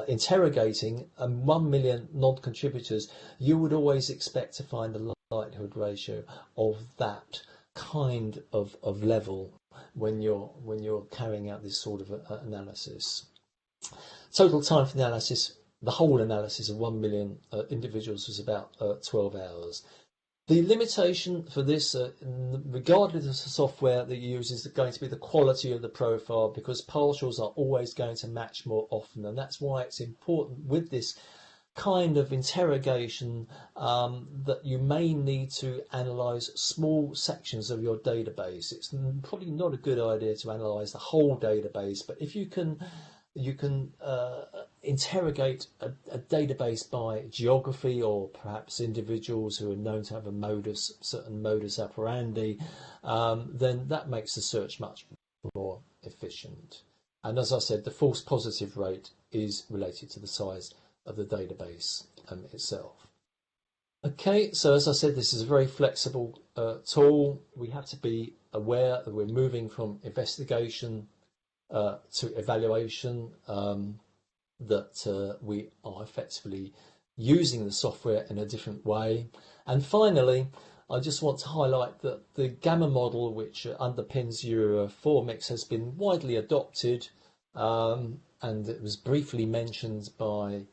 interrogating 1 million non-contributors, you would always expect to find the likelihood ratio of that kind of level when you're carrying out this sort of analysis. Total time for the analysis, the whole analysis of 1 million individuals, was about 12 hours. The limitation for this, regardless of the software that you use, is going to be the quality of the profile, because partials are always going to match more often, and that's why it's important with this kind of interrogation that you may need to analyse small sections of your database. It's probably not a good idea to analyse the whole database, but if you can interrogate a database by geography, or perhaps individuals who are known to have a certain modus operandi, then that makes the search much more efficient. And as I said, the false positive rate is related to the size of the database itself. Okay, so as I said, this is a very flexible tool. We have to be aware that we're moving from investigation to evaluation, that we are effectively using the software in a different way. And finally, I just want to highlight that the gamma model, which underpins Euroformix, has been widely adopted, and it was briefly mentioned by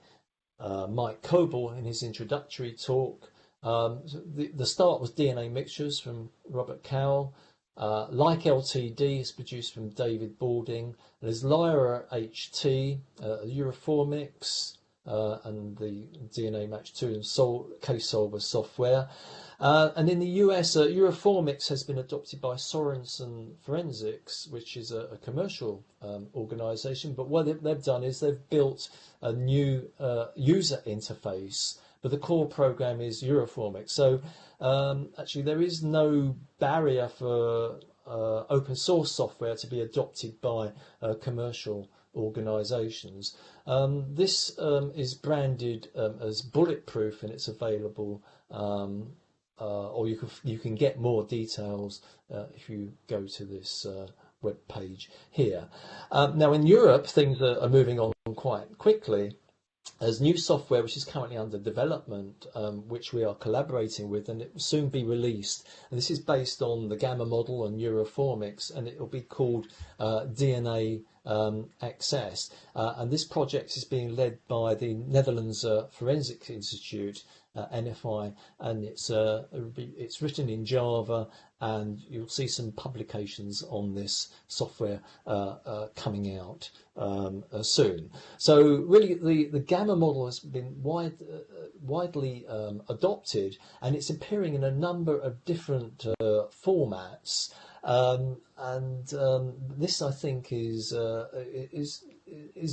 Mike Coble in his introductory talk. The start was DNA mixtures from Robert Cowell. Like LTD is produced from David Balding. There's Lyra HT, Euroformix, and the DNA Match 2 and Case Solver software. And in the US, Euroformix has been adopted by Sorensen Forensics, which is a commercial organisation. But what they've done is they've built a new user interface, but the core program is Euroformix. So actually, there is no barrier for open source software to be adopted by commercial organisations. This is branded as bulletproof, and it's available, or you can get more details if you go to this web page here. Now, in Europe, things are moving on quite quickly. There's new software which is currently under development, which we are collaborating with, and it will soon be released. And this is based on the Gamma model and Euroformix, and it will be called DNA Access. And this project is being led by the Netherlands Forensic Institute, NFI, and it's written in Java, and you'll see some publications on this software coming out soon. So really the Gamma model has been widely adopted, and it's appearing in a number of different formats. This, I think, is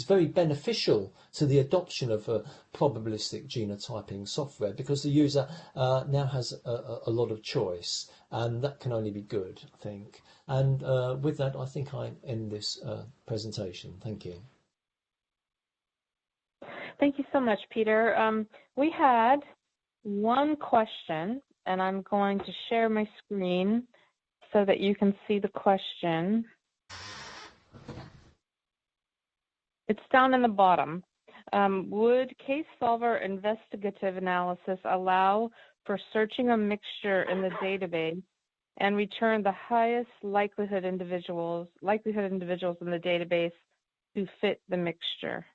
very beneficial to the adoption of probabilistic genotyping software, because the user now has a lot of choice, and that can only be good, I think. And with that, I think I end this presentation. Thank you. Thank you so much, Peter. We had one question, and I'm going to share my screen so that you can see the question. It's down in the bottom. Would case solver investigative analysis allow for searching a mixture in the database and return the highest likelihood individuals in the database to fit the mixture?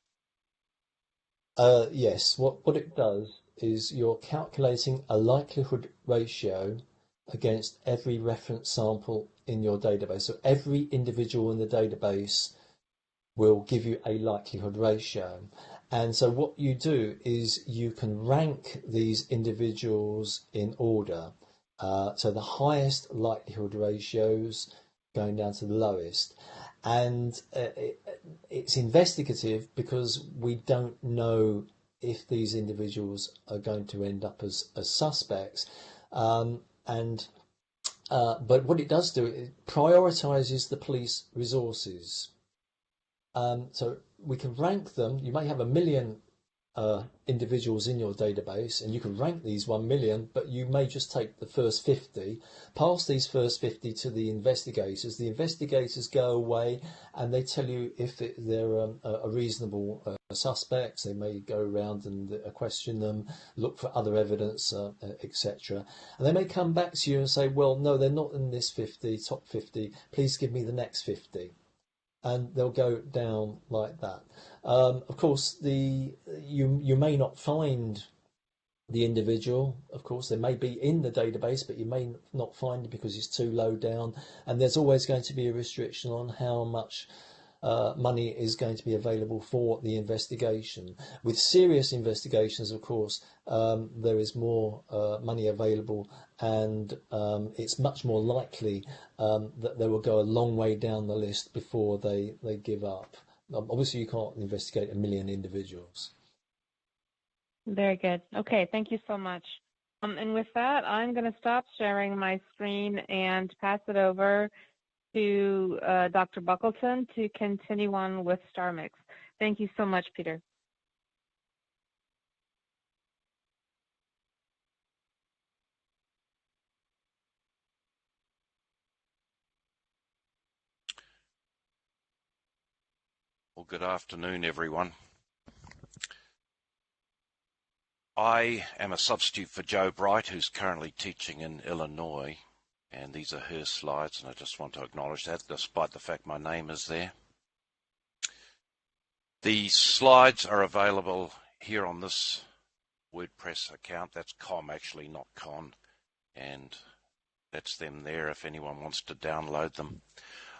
Yes. What it does is you're calculating a likelihood ratio against every reference sample in your database. So every individual in the database will give you a likelihood ratio. And so what you do is you can rank these individuals in order. So the highest likelihood ratios going down to the lowest. And it's investigative because we don't know if these individuals are going to end up as suspects. But what it does do, it prioritises the police resources. So we can rank them. You may have 1 million individuals in your database, and you can rank these 1 million, but you may just take the first 50, pass these first 50 to the investigators. The investigators go away and they tell you if they're a reasonable suspects. They may go around and question them, look for other evidence, etc. And they may come back to you and say, well, no, they're not in this top 50. Please give me the next 50. And they'll go down like that. Of course, you may not find the individual. Of course, they may be in the database, but you may not find it because it's too low down. And there's always going to be a restriction on how much money is going to be available for the investigation. With serious investigations, of course, there is more money available, and it's much more likely that they will go a long way down the list before they give up. Obviously, you can't investigate 1 million individuals. Very good. Okay, thank you so much. And with that, I'm going to stop sharing my screen and pass it over to Dr. Buckleton to continue on with StarMix. Thank you so much, Peter. Well, good afternoon, everyone. I am a substitute for Jo Bright, who's currently teaching in Illinois, and these are her slides, and I just want to acknowledge that, despite the fact my name is there. The slides are available here on this WordPress account. That's com, actually, not con, and that's them there if anyone wants to download them.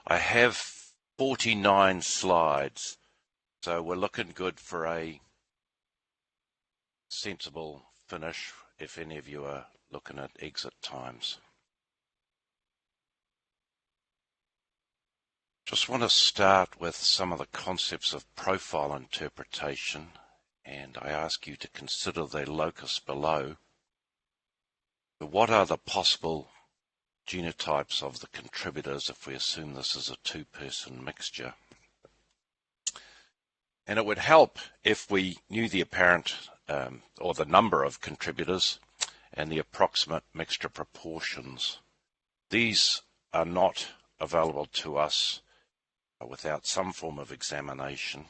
I have 49 slides, so we're looking good for a sensible finish if any of you are looking at exit times. Just want to start with some of the concepts of profile interpretation, and I ask you to consider the locus below. What are the possible genotypes of the contributors if we assume this is a two-person mixture? And it would help if we knew the apparent or the number of contributors and the approximate mixture proportions. These are not available to us without some form of examination.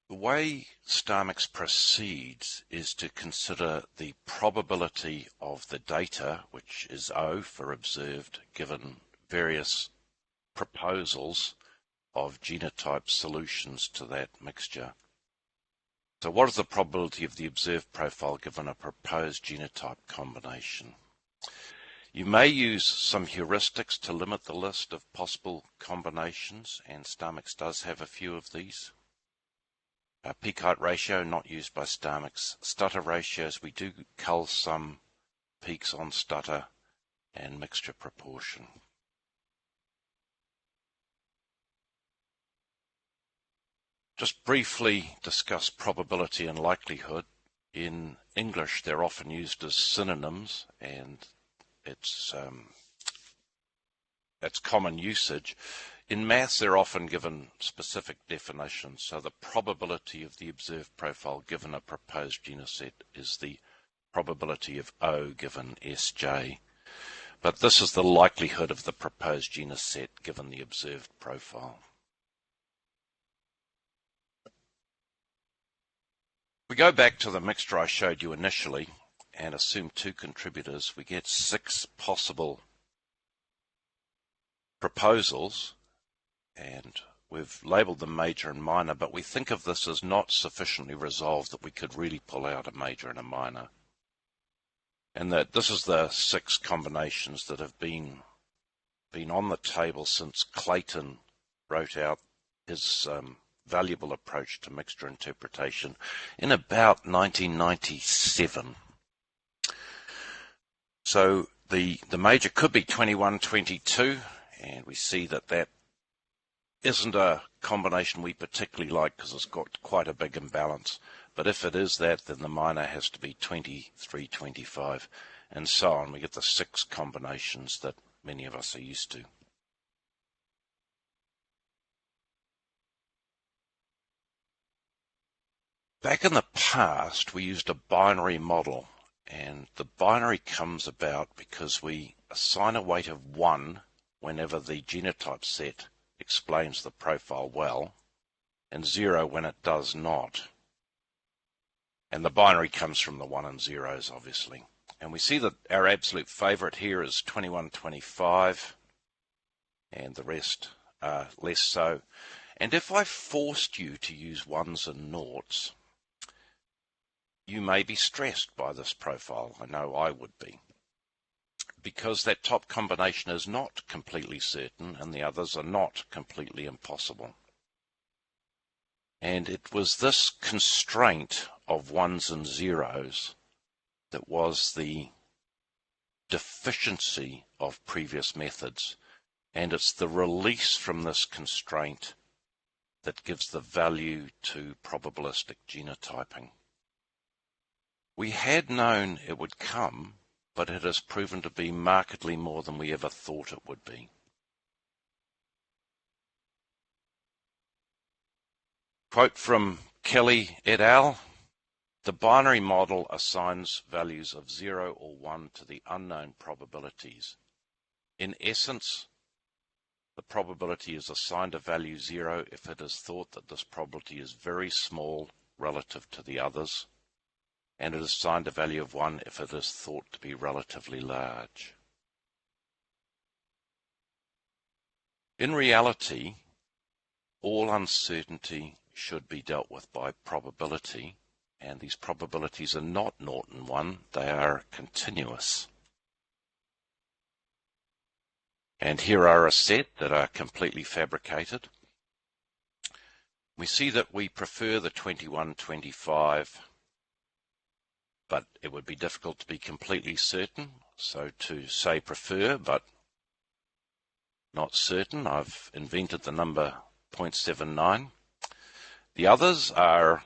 The way StarMix proceeds is to consider the probability of the data, which is O for observed, given various proposals of genotype solutions to that mixture. So what is the probability of the observed profile given a proposed genotype combination? You may use some heuristics to limit the list of possible combinations, and StarMix does have a few of these. Peak height ratio, not used by StarMix. Stutter ratios, we do cull some peaks on stutter, and mixture proportion. Just briefly discuss probability and likelihood. In English, they're often used as synonyms, and it's common usage. In maths, they're often given specific definitions. So the probability of the observed profile given a proposed genoset is the probability of O given Sj. But this is the likelihood of the proposed genoset given the observed profile. We go back to the mixture I showed you initially and assume two contributors. We get 6 possible proposals, and we've labelled them major and minor, but we think of this as not sufficiently resolved that we could really pull out a major and a minor. And that this is the 6 combinations that have been on the table since Clayton wrote out his valuable approach to mixture interpretation in about 1997. So the major could be 2122, and we see that isn't a combination we particularly like because it's got quite a big imbalance. But if it is that, then the minor has to be 2325, and so on. We get the 6 combinations that many of us are used to. Back in the past, we used a binary model, and the binary comes about because we assign a weight of 1 whenever the genotype set explains the profile well, and 0 when it does not. And the binary comes from the 1 and 0s, obviously. And we see that our absolute favourite here is 2125, and the rest are less so. And if I forced you to use 1s and 0s, you may be stressed by this profile. I know I would be, because that top combination is not completely certain and the others are not completely impossible. And it was this constraint of 1s and 0s that was the deficiency of previous methods, and it's the release from this constraint that gives the value to probabilistic genotyping. We had known it would come, but it has proven to be markedly more than we ever thought it would be. Quote from Kelly et al. The binary model assigns values of 0 or 1 to the unknown probabilities. In essence, the probability is assigned a value 0 if it is thought that this probability is very small relative to the others, and it is assigned a value of 1 if it is thought to be relatively large. In reality, all uncertainty should be dealt with by probability, and these probabilities are not 0 and 1, they are continuous. And here are a set that are completely fabricated. We see that we prefer the 2125, but it would be difficult to be completely certain. So to say prefer, but not certain, I've invented the number 0.79. The others are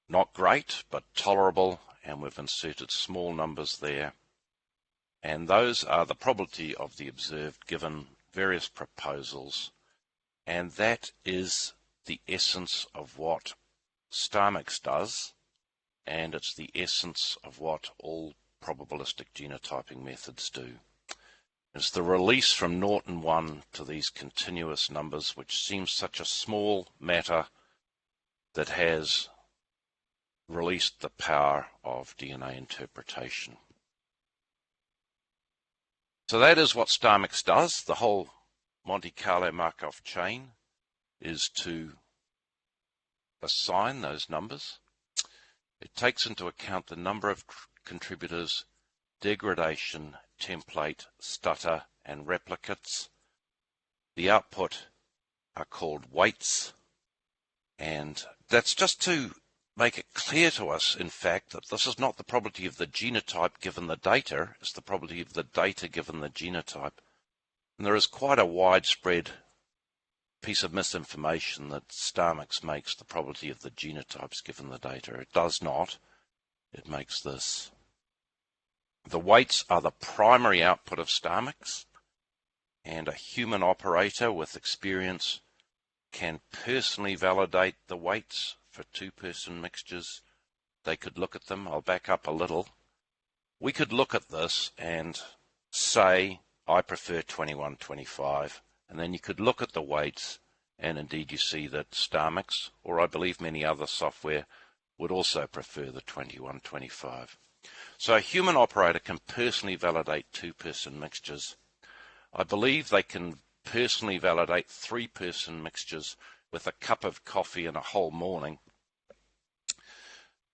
not great, but tolerable, and we've inserted small numbers there. And those are the probability of the observed given various proposals, and that is the essence of what StarMix does, and it's the essence of what all probabilistic genotyping methods do. It's the release from 0 and 1 to these continuous numbers, which seems such a small matter, that has released the power of DNA interpretation. So that is what StarMix does. The whole Monte Carlo Markov chain is to assign those numbers. It takes into account the number of contributors, degradation, template, stutter, and replicates. The output are called weights, and that's just to make it clear to us, in fact, that this is not the probability of the genotype given the data, it's the probability of the data given the genotype. And there is quite a widespread piece of misinformation that StarMix makes the probability of the genotypes given the data. It does not. It makes this. The weights are the primary output of StarMix, and a human operator with experience can personally validate the weights for two-person mixtures. They could look at them. I'll back up a little. We could look at this and say, I prefer 2125, and then you could look at the weights, and indeed you see that StarMix, or I believe many other software, would also prefer the 2125. So a human operator can personally validate two-person mixtures. I believe they can personally validate three-person mixtures with a cup of coffee and a whole morning.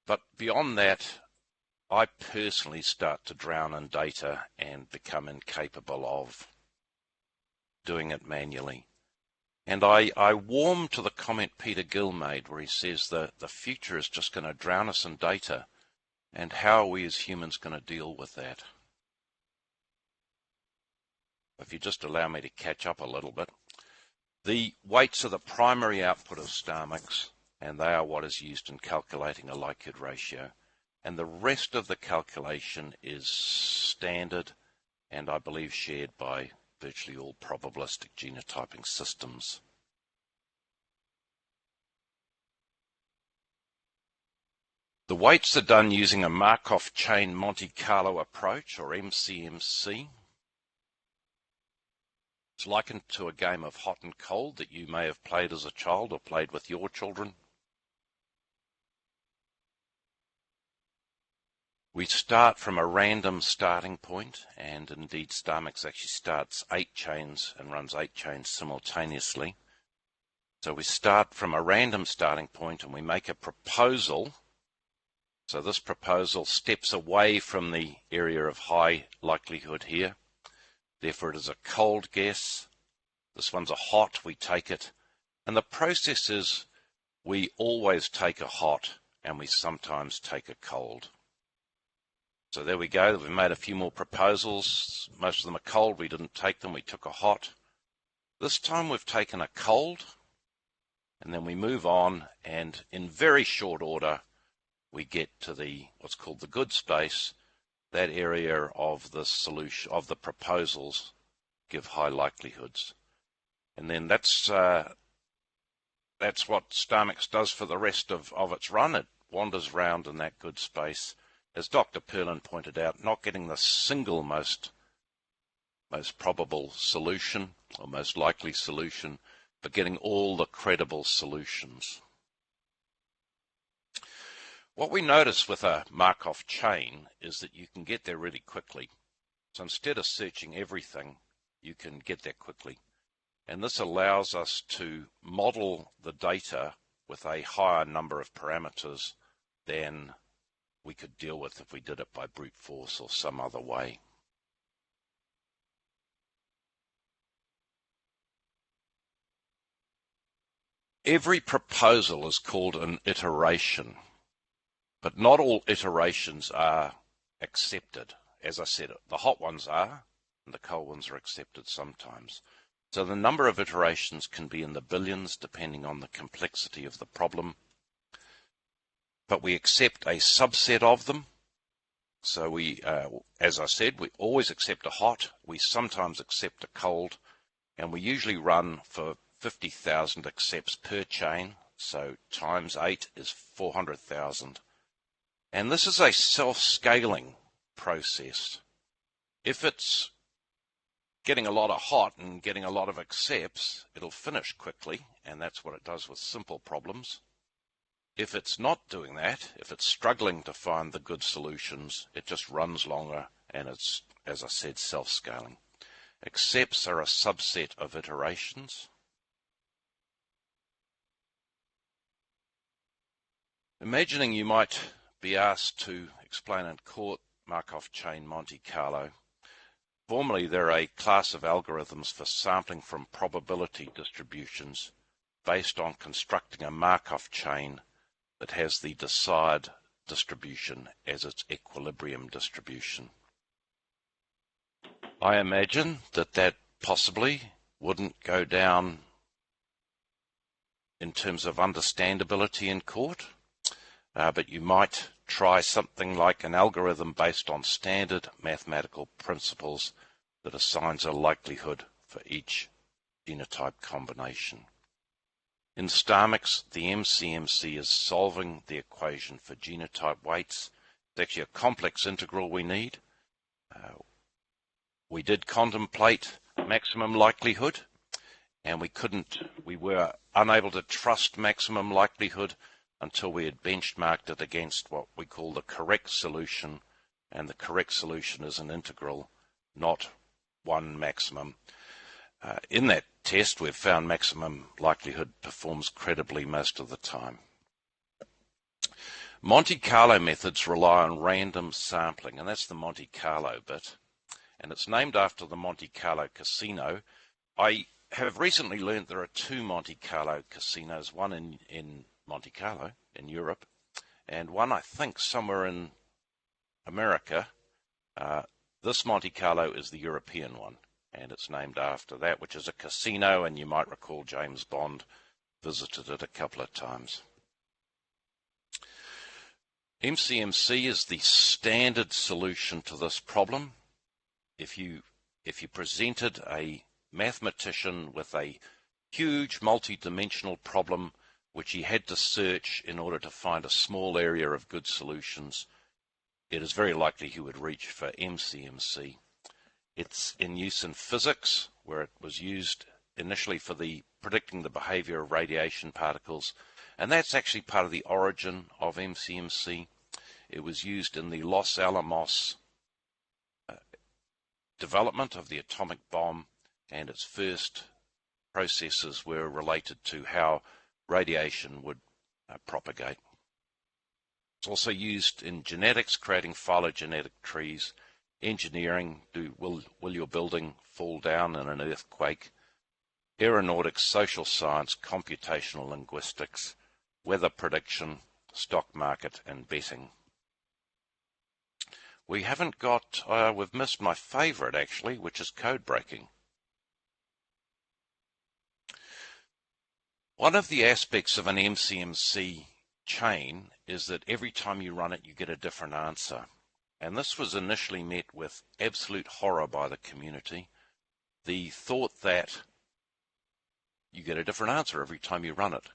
But beyond that, I personally start to drown in data and become incapable of doing it manually. And I warm to the comment Peter Gill made where he says that the future is just going to drown us in data, and how are we as humans going to deal with that? If you just allow me to catch up a little bit. The weights are the primary output of StarMix, and they are what is used in calculating a likelihood ratio. And the rest of the calculation is standard and I believe shared by virtually all probabilistic genotyping systems. The weights are done using a Markov chain Monte Carlo approach, or MCMC. It's likened to a game of hot and cold that you may have played as a child or played with your children. We start from a random starting point, and indeed Starmix actually starts 8 chains and runs 8 chains simultaneously. So we start from a random starting point and we make a proposal. So this proposal steps away from the area of high likelihood here. Therefore it is a cold guess. This one's a hot, we take it. And the process is we always take a hot and we sometimes take a cold. So there we go. We've made a few more proposals. Most of them are cold. We didn't take them. We took a hot. This time we've taken a cold, and then we move on, and in very short order, we get to the what's called the good space. That area of the solution of the proposals give high likelihoods, and then that's what Starmix does for the rest of its run. It wanders round in that good space. As Dr. Perlin pointed out, not getting the single most probable solution or most likely solution, but getting all the credible solutions. What we notice with a Markov chain is that you can get there really quickly. So instead of searching everything, you can get there quickly. And this allows us to model the data with a higher number of parameters than we could deal with if we did it by brute force or some other way. Every proposal is called an iteration, but not all iterations are accepted. As I said, the hot ones are, and the cold ones are accepted sometimes. So the number of iterations can be in the billions, depending on the complexity of the problem. But we accept a subset of them. So we, as I said, we always accept a hot. We sometimes accept a cold, and we usually run for 50,000 accepts per chain. So times 8 is 400,000. And this is a self-scaling process. If it's getting a lot of hot and getting a lot of accepts, it'll finish quickly, and that's what it does with simple problems. If it's not doing that, if it's struggling to find the good solutions, it just runs longer, and it's, as I said, self-scaling. Accepts are a subset of iterations. Imagining you might be asked to explain in court Markov chain Monte Carlo. Formally, they're a class of algorithms for sampling from probability distributions based on constructing a Markov chain that has the desired distribution as its equilibrium distribution. I imagine that possibly wouldn't go down in terms of understandability in court, but you might try something like an algorithm based on standard mathematical principles that assigns a likelihood for each genotype combination. In Starmix, the MCMC is solving the equation for genotype weights. It's actually a complex integral we need. We did contemplate maximum likelihood, and we were unable to trust maximum likelihood until we had benchmarked it against what we call the correct solution, and the correct solution is an integral, not one maximum. In that test, we've found maximum likelihood performs credibly most of the time. Monte Carlo methods rely on random sampling, and that's the Monte Carlo bit, and it's named after the Monte Carlo casino. I have recently learned there are 2 Monte Carlo casinos, one in Monte Carlo in Europe, and one I think somewhere in America. This Monte Carlo is the European one, and it's named after that, which is a casino, and you might recall James Bond visited it a couple of times. MCMC is the standard solution to this problem. If you presented a mathematician with a huge multi-dimensional problem which he had to search in order to find a small area of good solutions, it is very likely he would reach for MCMC. It's in use in physics, where it was used initially for predicting the behavior of radiation particles, and that's actually part of the origin of MCMC. It was used in the Los Alamos development of the atomic bomb, and its first processes were related to how radiation would propagate. It's also used in genetics, creating phylogenetic trees, engineering, will your building fall down in an earthquake, aeronautics, social science, computational linguistics, weather prediction, stock market, and betting. We haven't got, we've missed my favorite actually, which is code breaking. One of the aspects of an MCMC chain is that every time you run it, you get a different answer. And this was initially met with absolute horror by the community. The thought that you get a different answer every time you run it.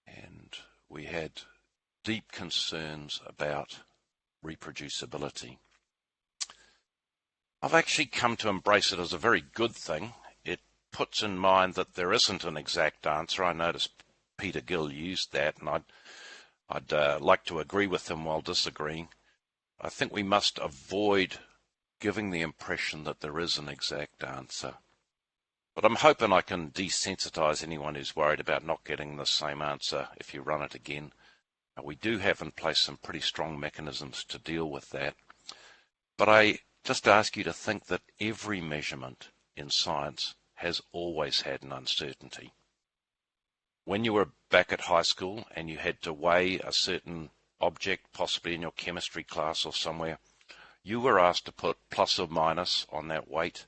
And we had deep concerns about reproducibility. I've actually come to embrace it as a very good thing. It puts in mind that there isn't an exact answer. I noticed Peter Gill used that, and I'd like to agree with him while disagreeing. I think we must avoid giving the impression that there is an exact answer. But I'm hoping I can desensitize anyone who's worried about not getting the same answer if you run it again. We do have in place some pretty strong mechanisms to deal with that. But I just ask you to think that every measurement in science has always had an uncertainty. When you were back at high school and you had to weigh a certain object, possibly in your chemistry class or somewhere, you were asked to put plus or minus on that weight,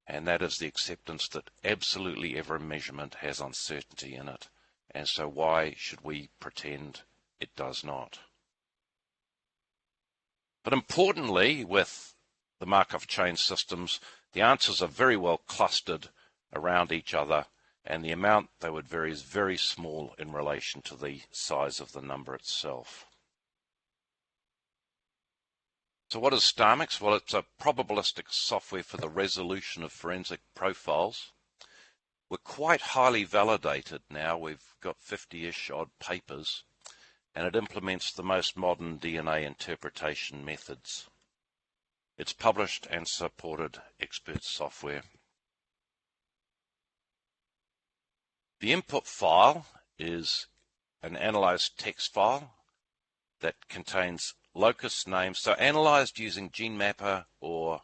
and that is the acceptance that absolutely every measurement has uncertainty in it. And so why should we pretend it does not? But importantly, with the Markov chain systems, the answers are very well clustered around each other, and the amount they would vary is very small in relation to the size of the number itself. So what is StarMix? Well, it's a probabilistic software for the resolution of forensic profiles. We're quite highly validated now. We've got 50-ish odd papers, and it implements the most modern DNA interpretation methods. It's published and supported expert software. The input file is an analyzed text file that contains locus names, so analyzed using GeneMapper or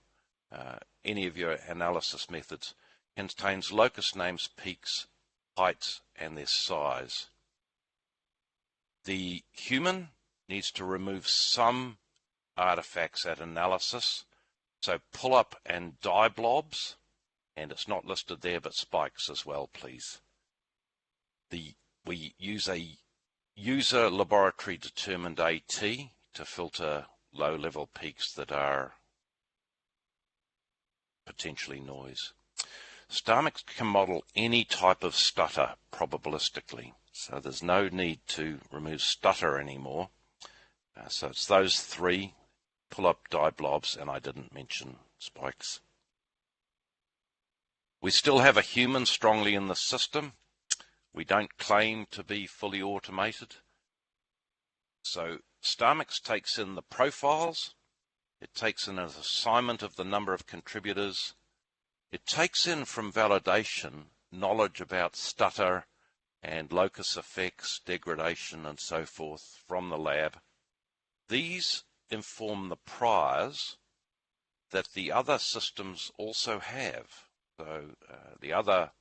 any of your analysis methods, contains locus names, peaks, heights, and their size. The human needs to remove some artifacts at analysis, so pull-up and dye blobs, and it's not listed there, but spikes as well, please. We use a user laboratory determined AT to filter low-level peaks that are potentially noise. StarMix can model any type of stutter probabilistically, so there's no need to remove stutter anymore. So it's those three, pull-up, dye blobs, and I didn't mention spikes. We still have a human strongly in the system. We don't claim to be fully automated. So StarMix takes in the profiles, it takes in an assignment of the number of contributors, it takes in from validation knowledge about stutter and locus effects, degradation and so forth from the lab. These inform the priors that the other systems also have. So the other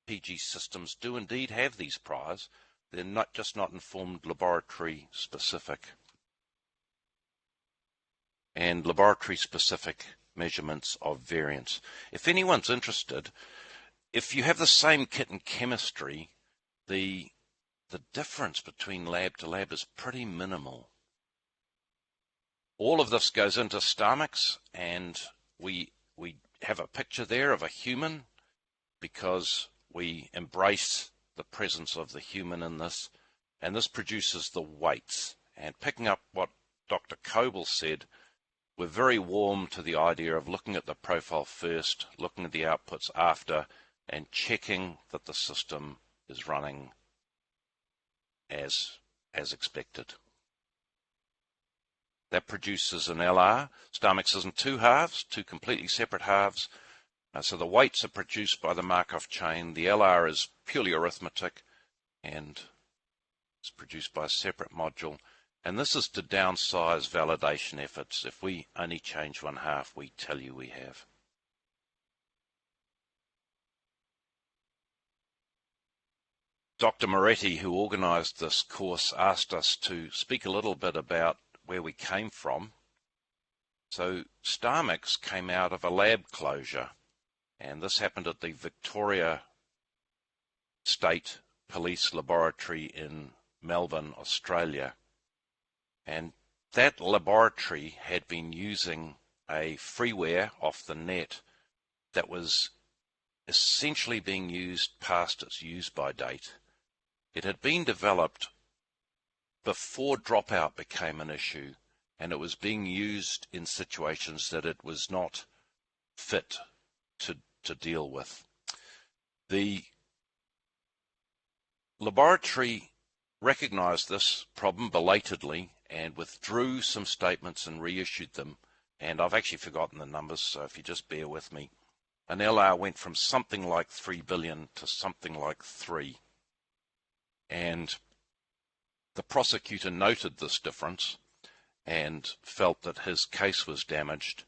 PG systems do indeed have these priors. They're not informed laboratory specific. And laboratory specific measurements of variance. If anyone's interested, if you have the same kit in chemistry, the difference between lab to lab is pretty minimal. All of this goes into StarMix, and we have a picture there of a human because we embrace the presence of the human in this, and this produces the weights. And picking up what Dr. Coble said, we're very warm to the idea of looking at the profile first, looking at the outputs after, and checking that the system is running as expected. That produces an LR. StarMix isn't two halves, two completely separate halves. So the weights are produced by the Markov chain. The LR is purely arithmetic and it's produced by a separate module. And this is to downsize validation efforts. If we only change one half, we tell you we have. Dr. Moretti, who organised this course, asked us to speak a little bit about where we came from. So StarMix came out of a lab closure, and this happened at the Victoria State Police Laboratory in Melbourne, Australia. And that laboratory had been using a freeware off the net that was essentially being used past its use-by date. It had been developed before dropout became an issue, and it was being used in situations that it was not fit to deal with. The laboratory recognized this problem belatedly and withdrew some statements and reissued them. And I've actually forgotten the numbers, so if you just bear with me. An LR went from something like 3 billion to something like 3. And the prosecutor noted this difference and felt that his case was damaged,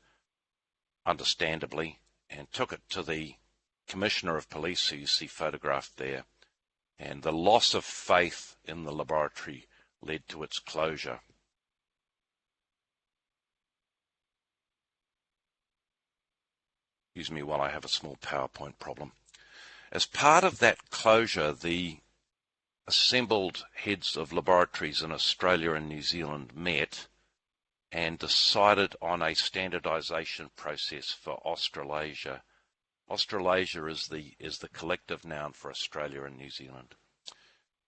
understandably, and took it to the Commissioner of Police, who you see photographed there. And the loss of faith in the laboratory led to its closure. Excuse me while I have a small PowerPoint problem. As part of that closure, the assembled heads of laboratories in Australia and New Zealand met and decided on a standardization process for Australasia. Australasia is the collective noun for Australia and New Zealand.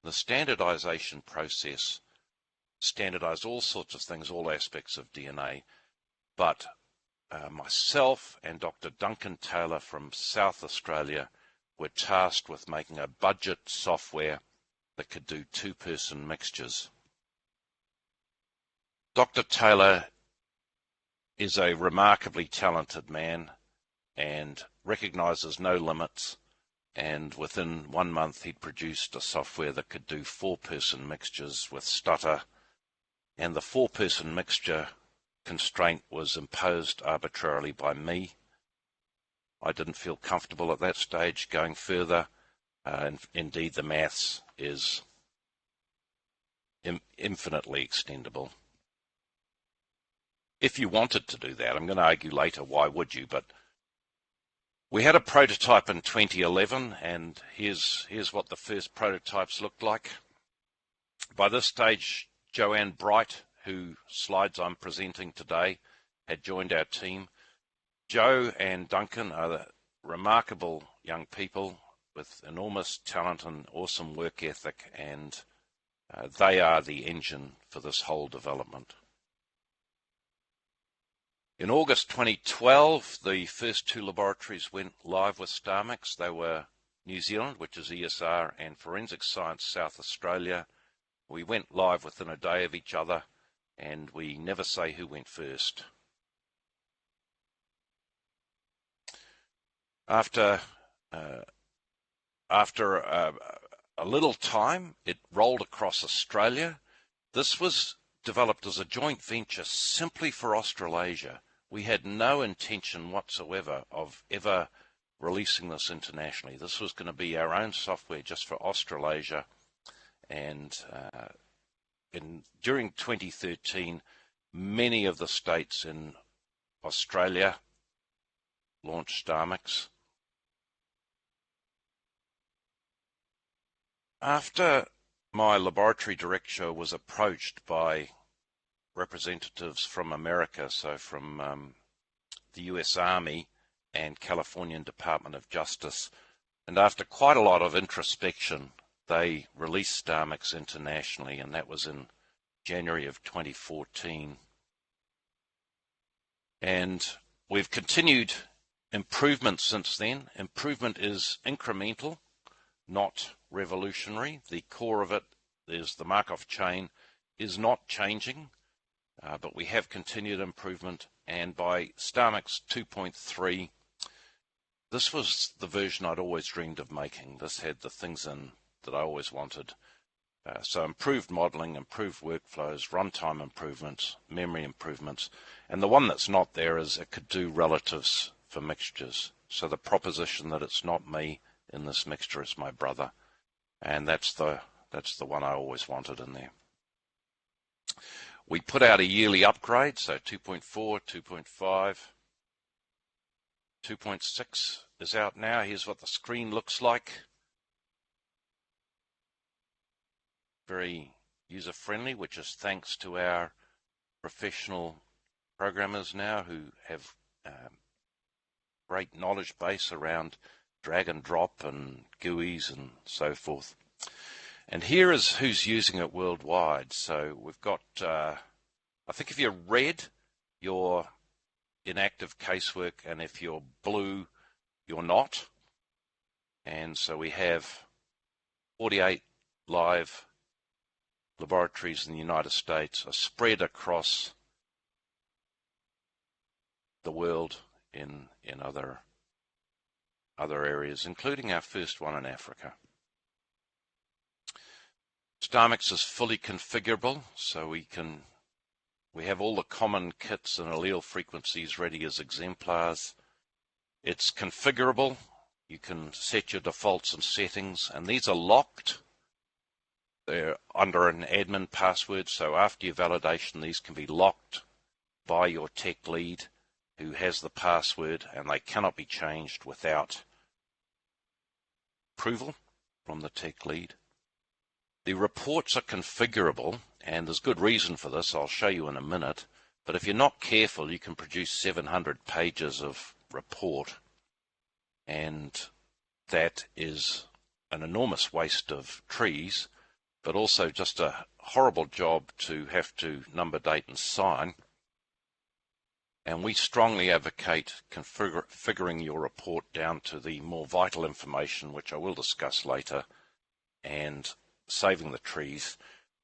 The standardization process standardized all sorts of things, all aspects of DNA, but myself and Dr. Duncan Taylor from South Australia were tasked with making a budget software that could do two-person mixtures. Dr. Taylor is a remarkably talented man and recognizes no limits, and within 1 month he'd produced a software that could do four-person mixtures with stutter, and the four-person mixture constraint was imposed arbitrarily by me. I didn't feel comfortable at that stage going further, and indeed the maths is infinitely extendable. If you wanted to do that, I'm going to argue later why would you, but we had a prototype in 2011, and here's what the first prototypes looked like. By this stage, Joanne Bright, whose slides I'm presenting today, had joined our team. Joe and Duncan are remarkable young people with enormous talent and awesome work ethic, and they are the engine for this whole development. In August 2012, the first two laboratories went live with StarMix. They were New Zealand, which is ESR, and Forensic Science South Australia. We went live within a day of each other, and we never say who went first. After a little time, it rolled across Australia. This was developed as a joint venture simply for Australasia. We had no intention whatsoever of ever releasing this internationally. This was going to be our own software just for Australasia. And during 2013, many of the states in Australia launched StarMix. After my laboratory director was approached by representatives from America, so from the US Army and Californian Department of Justice, and after quite a lot of introspection, they released StarMix internationally, and that was in January of 2014. And we've continued improvement since then. Improvement is incremental, not revolutionary. The core of it is the Markov chain is not changing, but we have continued improvement. And by StarMix 2.3, this was the version I'd always dreamed of making. This had the things in that I always wanted. So improved modeling, improved workflows, runtime improvements, memory improvements. And the one that's not there is it could do relatives for mixtures. So the proposition that it's not me in this mixture, it's my brother. And that's the one I always wanted in there. We put out a yearly upgrade, so 2.4, 2.5, 2.6 is out now. Here's what the screen looks like. Very user-friendly, which is thanks to our professional programmers now who have great knowledge base around drag and drop and GUIs and so forth. And here is who's using it worldwide. So we've got, I think if you're red, you're in active casework, and if you're blue, you're not. And so we have 48 live laboratories in the United States are spread across the world in other areas, including our first one in Africa. StarMix is fully configurable, so we have all the common kits and allele frequencies ready as exemplars. It's configurable. You can set your defaults and settings, and these are locked. They're under an admin password, so after your validation, these can be locked by your tech lead who has the password, and they cannot be changed without approval from the tech lead. The reports are configurable, and there's good reason for this. I'll show you in a minute. But if you're not careful, you can produce 700 pages of report, and that is an enormous waste of trees, but also just a horrible job to have to number, date, and sign. And we strongly advocate configuring your report down to the more vital information, which I will discuss later, and saving the trees.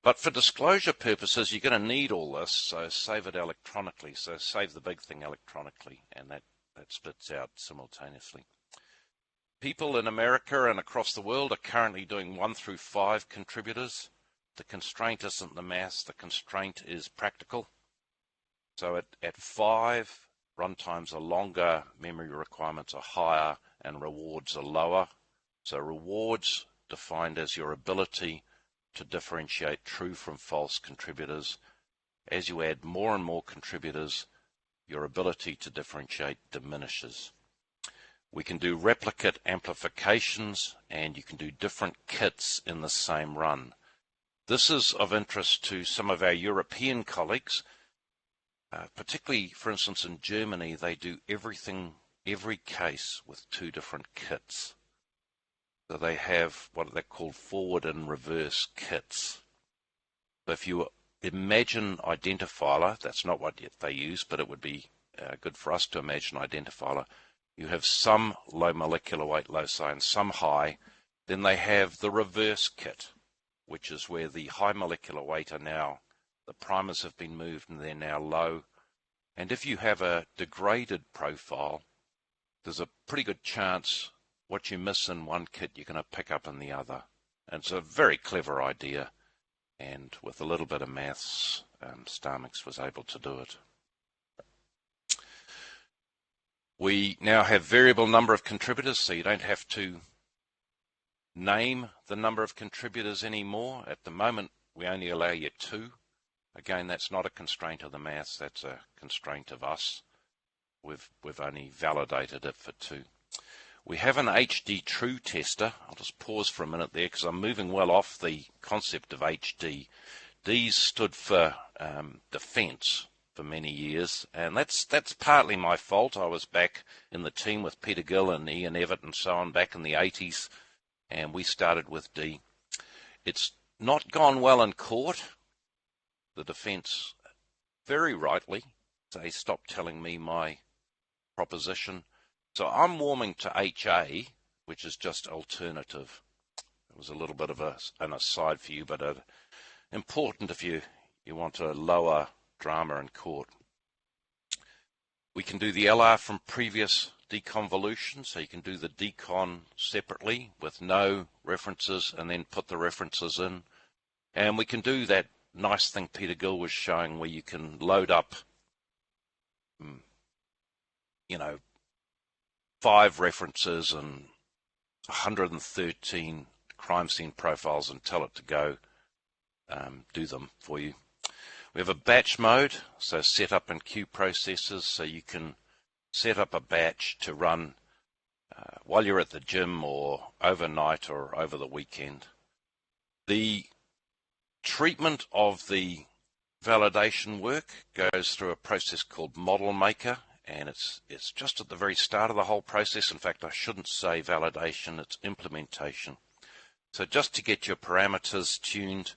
But for disclosure purposes, you're going to need all this, so save it electronically. So save the big thing electronically, and that spits out simultaneously. People in America and across the world are currently doing 1 through 5 contributors. The constraint isn't the maths, the constraint is practical. So at 5, runtimes are longer, memory requirements are higher, and rewards are lower. So rewards defined as your ability to differentiate true from false contributors. As you add more and more contributors, your ability to differentiate diminishes. We can do replicate amplifications, and you can do different kits in the same run. This is of interest to some of our European colleagues, particularly, for instance, in Germany. They do every case with 2 different kits. So they have what they're called forward and reverse kits. So if you imagine identifier, that's not what they use, but it would be good for us to imagine identifier. You have some low molecular weight loci and some high. Then they have the reverse kit, which is where the high molecular weight are now, the primers have been moved and they're now low. And if you have a degraded profile, there's a pretty good chance what you miss in one kit you're going to pick up in the other. And it's a very clever idea, and with a little bit of maths, StarMix was able to do it. We now have variable number of contributors, so you don't have to name the number of contributors anymore. At the moment, we only allow you 2. Again, that's not a constraint of the maths, that's a constraint of us. We've only validated it for 2. We have an HD true tester. I'll just pause for a minute there because I'm moving well off the concept of HD. D's stood for defense for many years, and that's partly my fault. I was back in the team with Peter Gill and Ian Evett and so on back in the 80s, and we started with D. It's not gone well in court. The defence, very rightly, say, stop telling me my proposition. So I'm warming to HA, which is just alternative. It was a little bit of an aside for you, but important if you want to lower drama in court. We can do the LR from previous deconvolution, so you can do the decon separately with no references and then put the references in. And we can do that nice thing Peter Gill was showing where you can load up, 5 references and 113 crime scene profiles and tell it to go do them for you. We have a batch mode, so set up in queue processes, so you can set up a batch to run while you're at the gym or overnight or over the weekend. The treatment of the validation work goes through a process called Model Maker, and it's just at the very start of the whole process. In fact, I shouldn't say validation, it's implementation. So just to get your parameters tuned,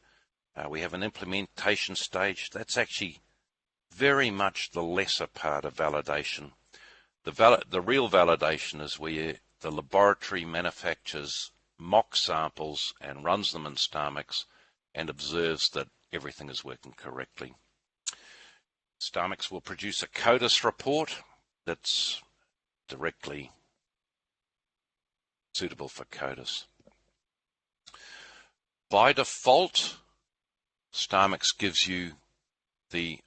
we have an implementation stage. That's actually very much the lesser part of validation. The real validation is where the laboratory manufactures mock samples and runs them in StarMix and observes that everything is working correctly. StarMix will produce a CODIS report that's directly suitable for CODIS. By default, StarMix gives you the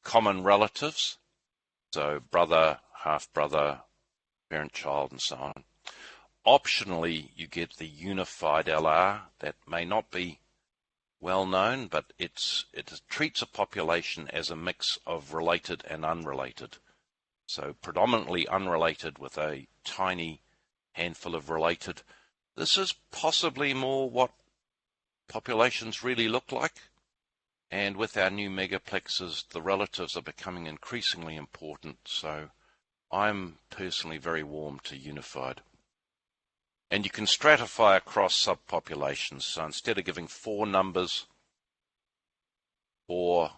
common relatives, so brother, half-brother, parent-child, and so on. Optionally, you get the unified LR that may not be well known, but it treats a population as a mix of related and unrelated. So predominantly unrelated with a tiny handful of related. This is possibly more what populations really look like. And with our new megaplexes, the relatives are becoming increasingly important. So I'm personally very warm to unified. And you can stratify across subpopulations. So instead of giving 4 numbers for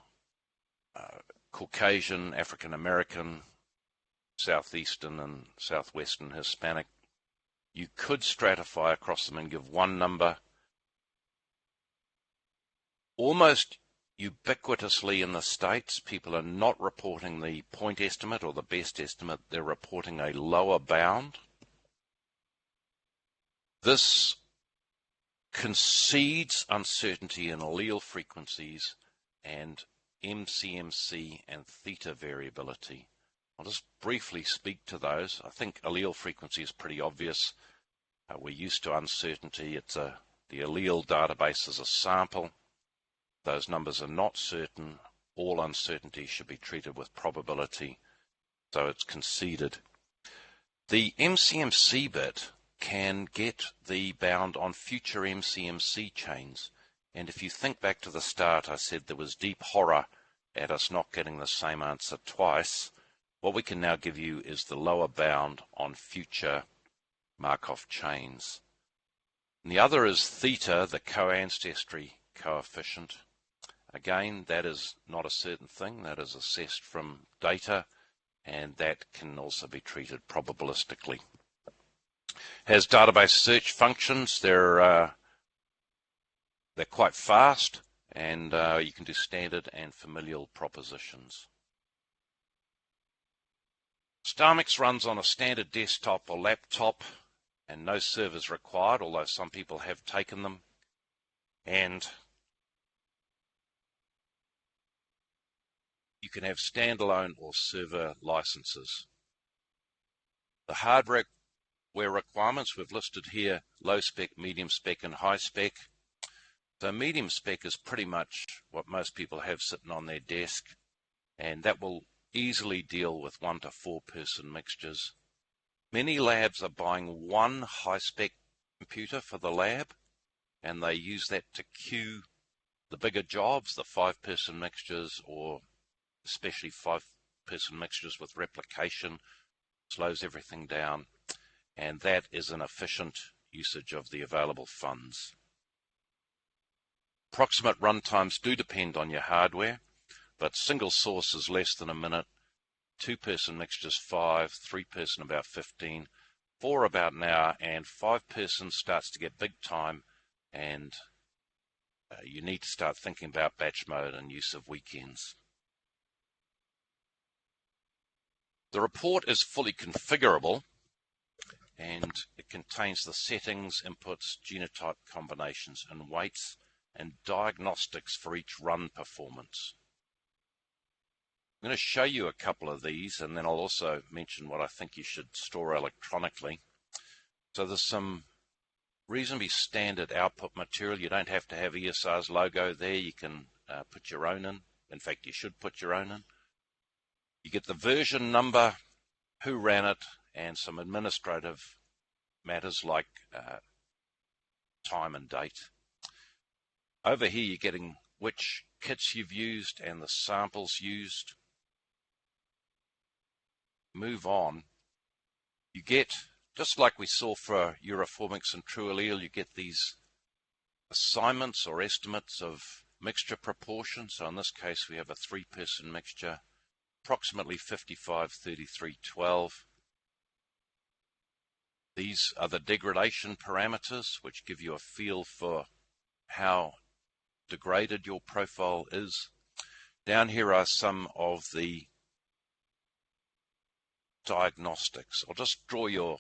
Caucasian, African American, Southeastern and Southwestern Hispanic, you could stratify across them and give 1 number. Almost ubiquitously in the States, people are not reporting the point estimate or the best estimate. They're reporting a lower bound. This concedes uncertainty in allele frequencies and MCMC and theta variability. I'll just briefly speak to those. I think allele frequency is pretty obvious. We're used to uncertainty. The allele database is a sample. Those numbers are not certain. All uncertainty should be treated with probability, so it's conceded. The MCMC bit can get the bound on future MCMC chains. And if you think back to the start, I said there was deep horror at us not getting the same answer twice. What we can now give you is the lower bound on future Markov chains. And the other is theta, the co-ancestry coefficient. Again, that is not a certain thing. That is assessed from data, and that can also be treated probabilistically. Has database search functions. They're quite fast, and you can do standard and familial propositions. StarMix runs on a standard desktop or laptop, and no servers required, although some people have taken them. And you can have standalone or server licenses. The hardware requirements we've listed here: low spec, medium spec, and high spec. So medium spec is pretty much what most people have sitting on their desk, and that will easily deal with 1 to 4 person mixtures. Many labs are buying 1 high spec computer for the lab, and they use that to queue the bigger jobs, the 5-person mixtures, or especially 5-person mixtures with replication. Slows everything down, and that is an efficient usage of the available funds. Approximate run times do depend on your hardware, but single source is less than a minute, 2-person mixtures 5, 3-person about 15, 4 about an hour, and 5-person starts to get big time, and you need to start thinking about batch mode and use of weekends. The report is fully configurable, and it contains the settings, inputs, genotype combinations, and weights, and diagnostics for each run performance. I'm going to show you a couple of these, and then I'll also mention what I think you should store electronically. So there's some reasonably standard output material. You don't have to have ESR's logo there. You can put your own in. In fact, you should put your own in. You get the version number, who ran it, and some administrative matters like time and date. Over here, you're getting which kits you've used and the samples used. Move on. You get, just like we saw for Euroformics and True Allele, you get these assignments or estimates of mixture proportion. So in this case, we have a 3-person mixture, approximately 55, 33, 12. These are the degradation parameters, which give you a feel for how degraded your profile is. Down here are some of the diagnostics. I'll just draw your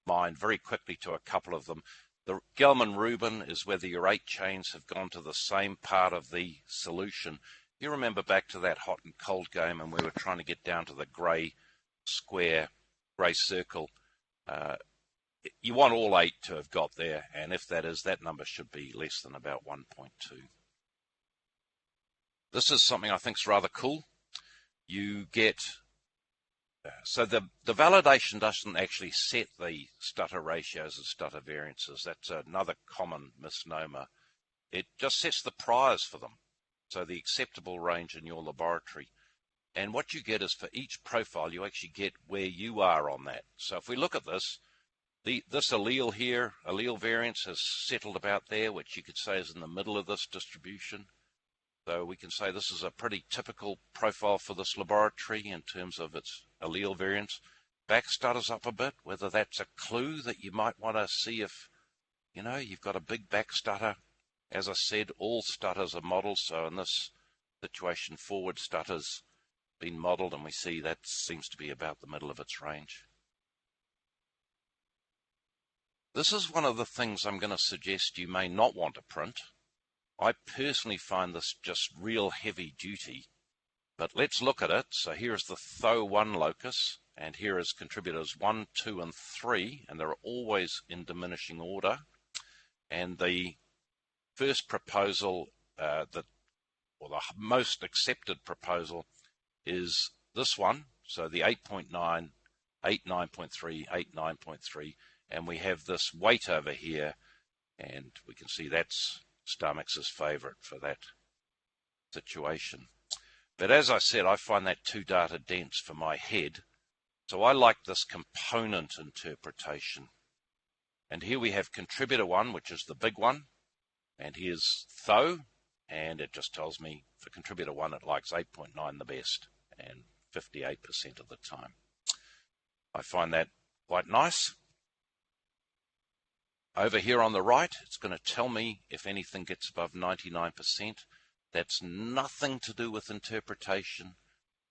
mind very quickly to a couple of them. The Gelman-Rubin is whether your 8 chains have gone to the same part of the solution. You remember back to that hot and cold game, and we were trying to get down to the grey square, grey circle. You want all 8 to have got there, and if that is, that number should be less than about 1.2. This is something I think is rather cool. You get, so the validation doesn't actually set the stutter ratios and stutter variances. That's another common misnomer. It just sets the priors for them, so the acceptable range in your laboratory. And what you get is for each profile, you actually get where you are on that. So if we look at this, this allele here, allele variance, has settled about there, which you could say is in the middle of this distribution. So we can say this is a pretty typical profile for this laboratory in terms of its allele variance. Back stutters up a bit, whether that's a clue that you might want to see if, you've got a big back stutter. As I said, all stutters are modeled, so in this situation, forward stutters been modeled, and we see that seems to be about the middle of its range. This is one of the things I'm going to suggest you may not want to print. I personally find this just real heavy duty, but let's look at it. So here is the THO1 locus, and here is contributors 1, 2, and 3, and they're always in diminishing order. And the first proposal, or the most accepted proposal, is this one. So the 8.9, 8, 9.3, 8, 9.3, and we have this weight over here, and we can see that's Starmix's favorite for that situation. But as I said, I find that too data dense for my head, so I like this component interpretation. And here we have contributor 1, which is the big one, and here's THO, and it just tells me for contributor 1 it likes 8.9 the best, and 58% of the time. I find that quite nice. Over here on the right, it's going to tell me if anything gets above 99%. That's nothing to do with interpretation.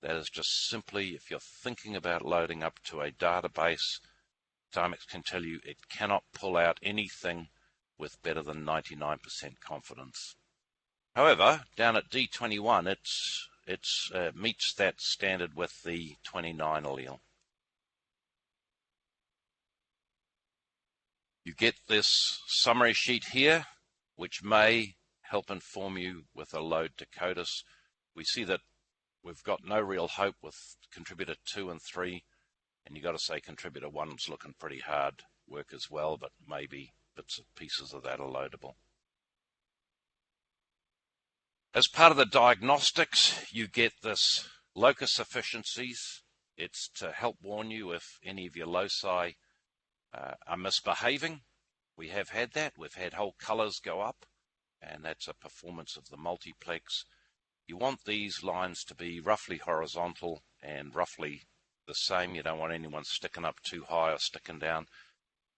That is just simply if you're thinking about loading up to a database, Starmix can tell you it cannot pull out anything with better than 99% confidence. However, down at D21, it meets that standard with the 29 allele. You get this summary sheet here, which may help inform you with a load to CODIS. We see that we've got no real hope with contributor 2 and 3, and you've got to say contributor 1's looking pretty hard work as well, but maybe bits and pieces of that are loadable. As part of the diagnostics, you get this locus efficiencies. It's to help warn you if any of your loci are misbehaving. We have had that. We've had whole colors go up, and that's a performance of the multiplex. You want these lines to be roughly horizontal and roughly the same. You don't want anyone sticking up too high or sticking down,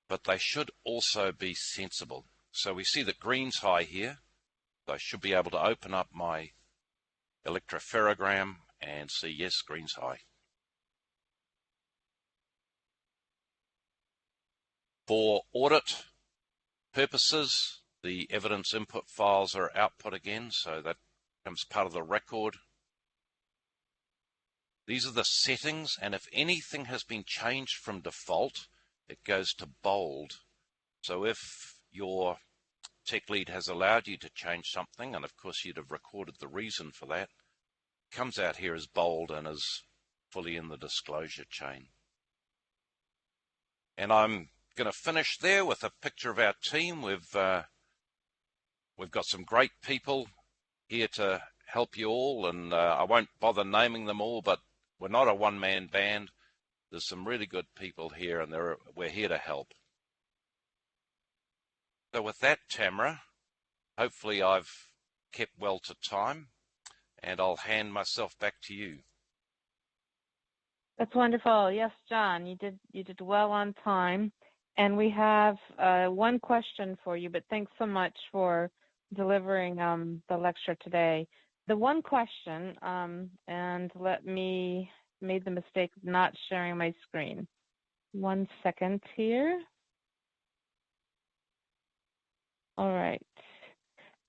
but they should also be sensible. So we see that green's high here. I should be able to open up my electropherogram and see, yes, green's high. For audit purposes, the evidence input files are output again, so that becomes part of the record. These are the settings, and if anything has been changed from default, it goes to bold. So if your tech lead has allowed you to change something, and of course you'd have recorded the reason for that, it comes out here as bold and is fully in the disclosure chain. And I'm going to finish there with a picture of our team. We've got some great people here to help you all, and I won't bother naming them all, but we're not a one-man band. There's some really good people here, and we're here to help. So with that, Tamara, hopefully I've kept well to time, and I'll hand myself back to you. That's wonderful. Yes, John, you did well on time. And we have one question for you, but thanks so much for delivering the lecture today. The one question, and made the mistake of not sharing my screen. 1 second here. All right.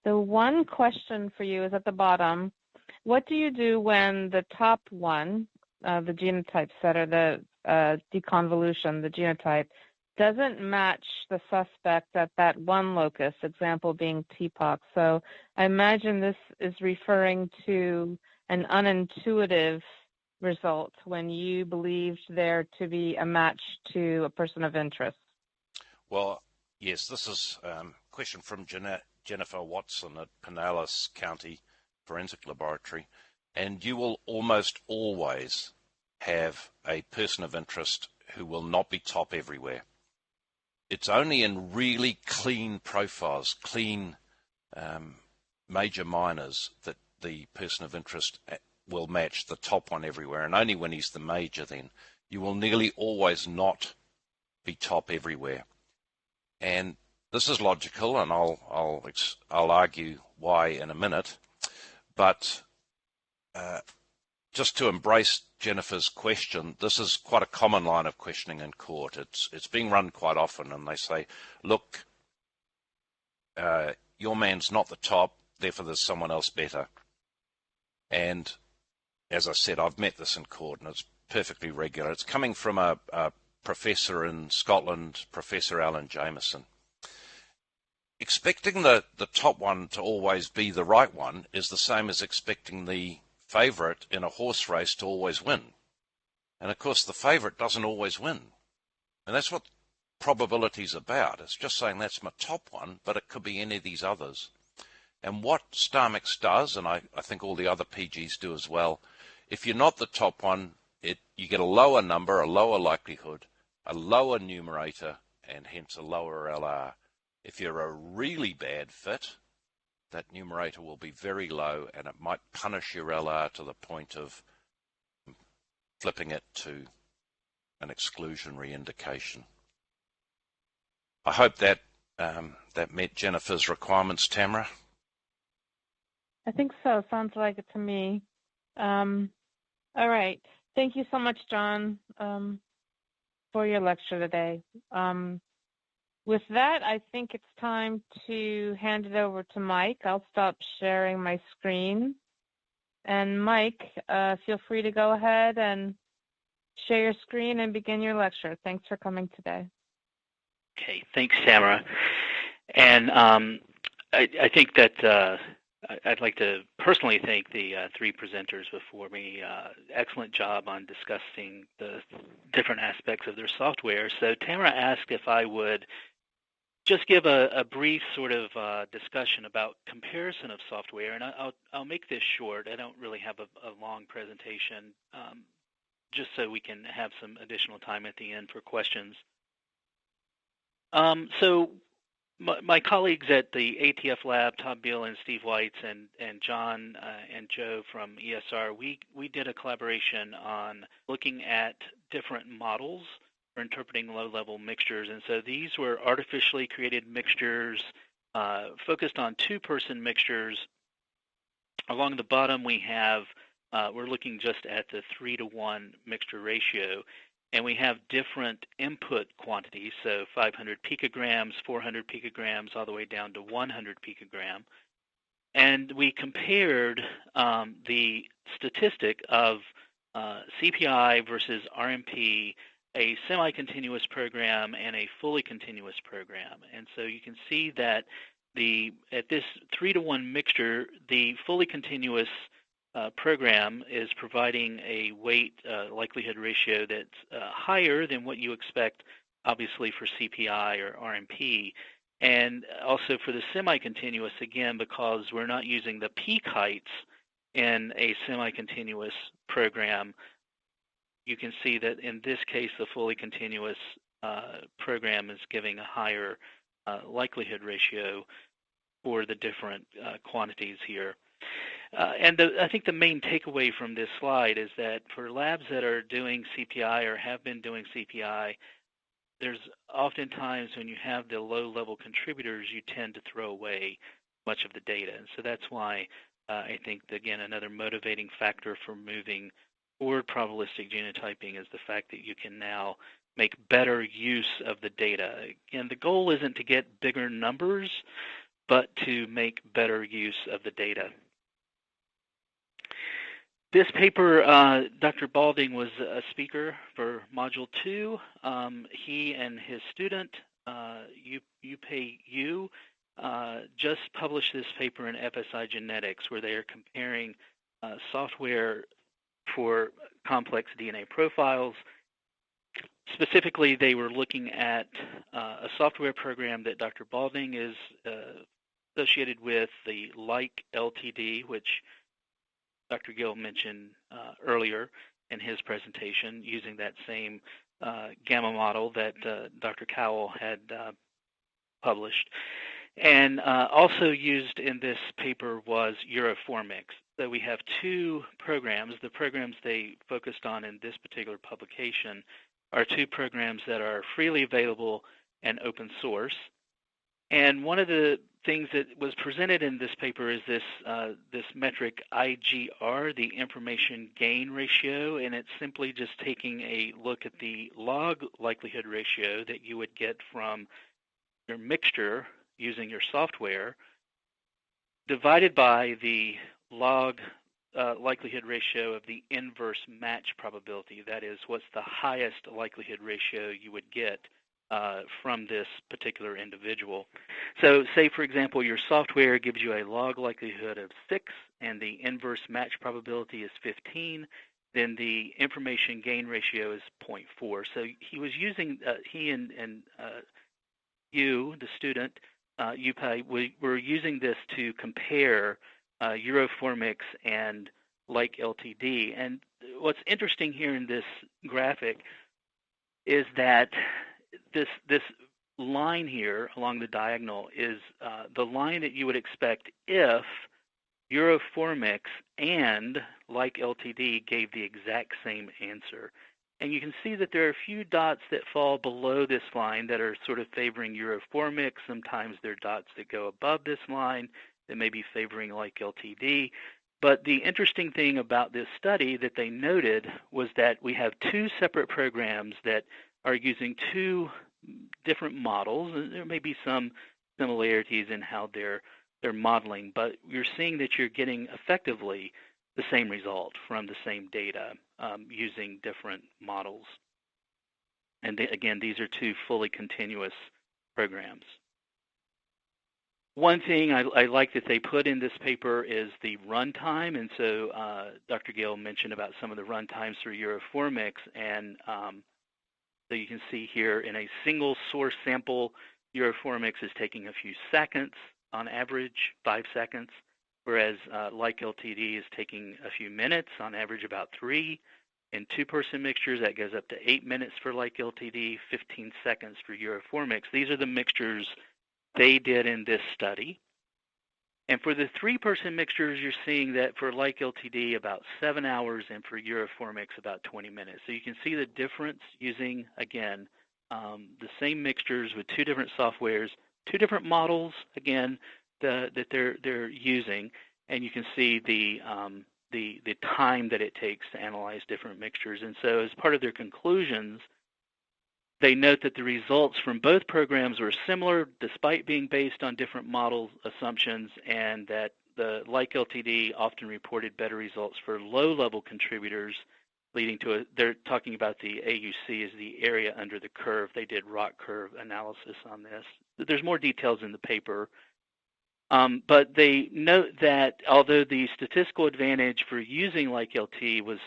The one question for you is at the bottom. What do you do when the top one, the genotype set, or the deconvolution, the genotype, doesn't match the suspect at that one locus, example being TPOC? So I imagine this is referring to an unintuitive result when you believed there to be a match to a person of interest. Well, yes, this is a question from Jennifer Watson at Pinellas County Forensic Laboratory, and you will almost always have a person of interest who will not be top everywhere. It's only in really clean profiles, clean major minors, that the person of interest will match the top one everywhere, and only when he's the major then. You will nearly always not be top everywhere. And this is logical, and I'll argue why in a minute, but just to embrace Jennifer's question, this is quite a common line of questioning in court. It's being run quite often, and they say, look, your man's not the top, therefore there's someone else better. And as I said, I've met this in court, and it's perfectly regular. It's coming from a professor in Scotland, Professor Alan Jameson. Expecting the top one to always be the right one is the same as expecting the favourite in a horse race to always win. And of course the favourite doesn't always win. And that's what probability is about. It's just saying that's my top one, but it could be any of these others. And what StarMix does, and I think all the other PGs do as well, if you're not the top one, you get a lower number, a lower likelihood, a lower numerator, and hence a lower LR. If you're a really bad fit, that numerator will be very low, and it might punish your LR to the point of flipping it to an exclusionary indication. I hope that that met Jennifer's requirements, Tamara. I think so. Sounds like it to me. All right. Thank you so much, John, for your lecture today. With that, I think it's time to hand it over to Mike. I'll stop sharing my screen. And Mike, feel free to go ahead and share your screen and begin your lecture. Thanks for coming today. Okay, thanks, Tamara. And I think that I'd like to personally thank the three presenters before me. Excellent job on discussing the different aspects of their software. So Tamara asked if I would just give a brief sort of discussion about comparison of software, and I'll make this short. I don't really have a long presentation, just so we can have some additional time at the end for questions. So My colleagues at the ATF lab, Todd Beal and Steve Weitz, and John and Joe from ESR, we did a collaboration on looking at different models for interpreting low-level mixtures. And so these were artificially created mixtures focused on two-person mixtures. Along the bottom, we have, we're looking just at the 3-to-1 mixture ratio. And we have different input quantities, so 500 picograms, 400 picograms, all the way down to 100 picogram. And we compared the statistic of CPI versus RMP, a semi-continuous program and a fully continuous program. And so you can see that at this 3-to-1 mixture, the fully continuous program is providing a weight likelihood ratio that's higher than what you expect, obviously, for CPI or RMP. And also for the semi-continuous, again, because we're not using the peak heights in a semi-continuous program, you can see that in this case, the fully continuous program is giving a higher likelihood ratio for the different quantities here. And I think the main takeaway from this slide is that for labs that are doing CPI or have been doing CPI, there's oftentimes when you have the low-level contributors, you tend to throw away much of the data. And so that's why I think, again, another motivating factor for moving forward probabilistic genotyping is the fact that you can now make better use of the data. Again, the goal isn't to get bigger numbers, but to make better use of the data. This paper, Dr. Balding was a speaker for Module 2. He and his student, Yupei Yu, just published this paper in FSI Genetics, where they are comparing software for complex DNA profiles. Specifically, they were looking at a software program that Dr. Balding is associated with, the Like LTD, which Dr. Gill mentioned earlier in his presentation, using that same gamma model that Dr. Cowell had published. And also used in this paper was Euroformix. So we have two programs. The programs they focused on in this particular publication are two programs that are freely available and open source. And one of the things that was presented in this paper is this metric IGR, the information gain ratio, and it's simply just taking a look at the log likelihood ratio that you would get from your mixture using your software, divided by the log likelihood ratio of the inverse match probability. That is, what's the highest likelihood ratio you would get from this particular individual. So say, for example, your software gives you a log likelihood of 6 and the inverse match probability is 15, then the information gain ratio is 0.4. So he was using, he and you, the student, Yupei, were using this to compare Euroformix and Like LTD. And what's interesting here in this graphic is that this line here along the diagonal is the line that you would expect if Euroformix and Like LTD gave the exact same answer. And you can see that there are a few dots that fall below this line that are sort of favoring Euroformix. Sometimes there are dots that go above this line that may be favoring Like LTD. But the interesting thing about this study that they noted was that we have two separate programs that are using two different models, and there may be some similarities in how they're modeling, but you're seeing that you're getting effectively the same result from the same data using different models. And again, these are two fully continuous programs. One thing I like that they put in this paper is the runtime, and so Dr. Gill mentioned about some of the runtimes for Euroformix, and so you can see here in a single source sample, Euroformix is taking a few seconds, on average 5 seconds, whereas Like LTD is taking a few minutes, on average about 3. In two-person mixtures, that goes up to 8 minutes for Like LTD, 15 seconds for Euroformix. These are the mixtures they did in this study. And for the 3-person mixtures, you're seeing that for like LTD about 7 hours, and for Euroformix about 20 minutes. So you can see the difference using, again, the same mixtures with 2 different softwares, 2 different models, again, that they're using, and you can see the time that it takes to analyze different mixtures. And so as part of their conclusions, they note that the results from both programs were similar despite being based on different model assumptions, and that the like LTD often reported better results for low-level contributors, leading to they're talking about the AUC as the area under the curve. They did rock curve analysis on this. There's more details in the paper. But they note that although the statistical advantage for using like LT was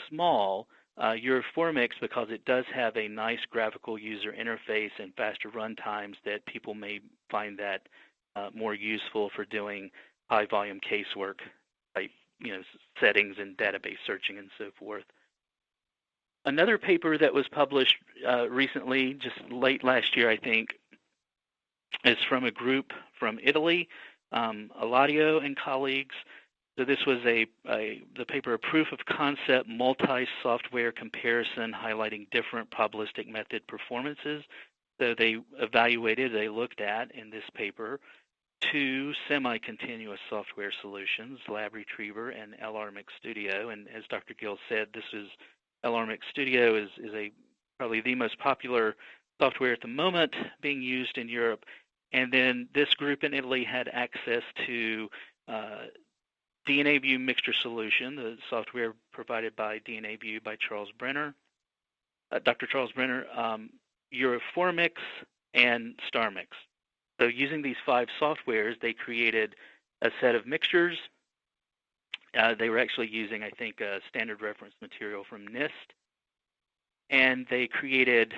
small, Euroformix, because it does have a nice graphical user interface and faster run times, that people may find that more useful for doing high volume casework type, settings and database searching and so forth. Another paper that was published recently, just late last year, I think, is from a group from Italy, Eladio and colleagues. So this was the paper, a proof of concept multi-software comparison highlighting different probabilistic method performances. So they looked at in this paper 2 semi-continuous software solutions, LabRetriever and LRMix Studio. And as Dr. Gill said, LRMix Studio is probably the most popular software at the moment being used in Europe. And then this group in Italy had access to DNAView Mixture Solution, the software provided by DNAView by Charles Brenner, Dr. Charles Brenner, Euroformix, and StarMix. So using these 5 softwares, they created a set of mixtures. They were actually using, I think, a standard reference material from NIST. And they created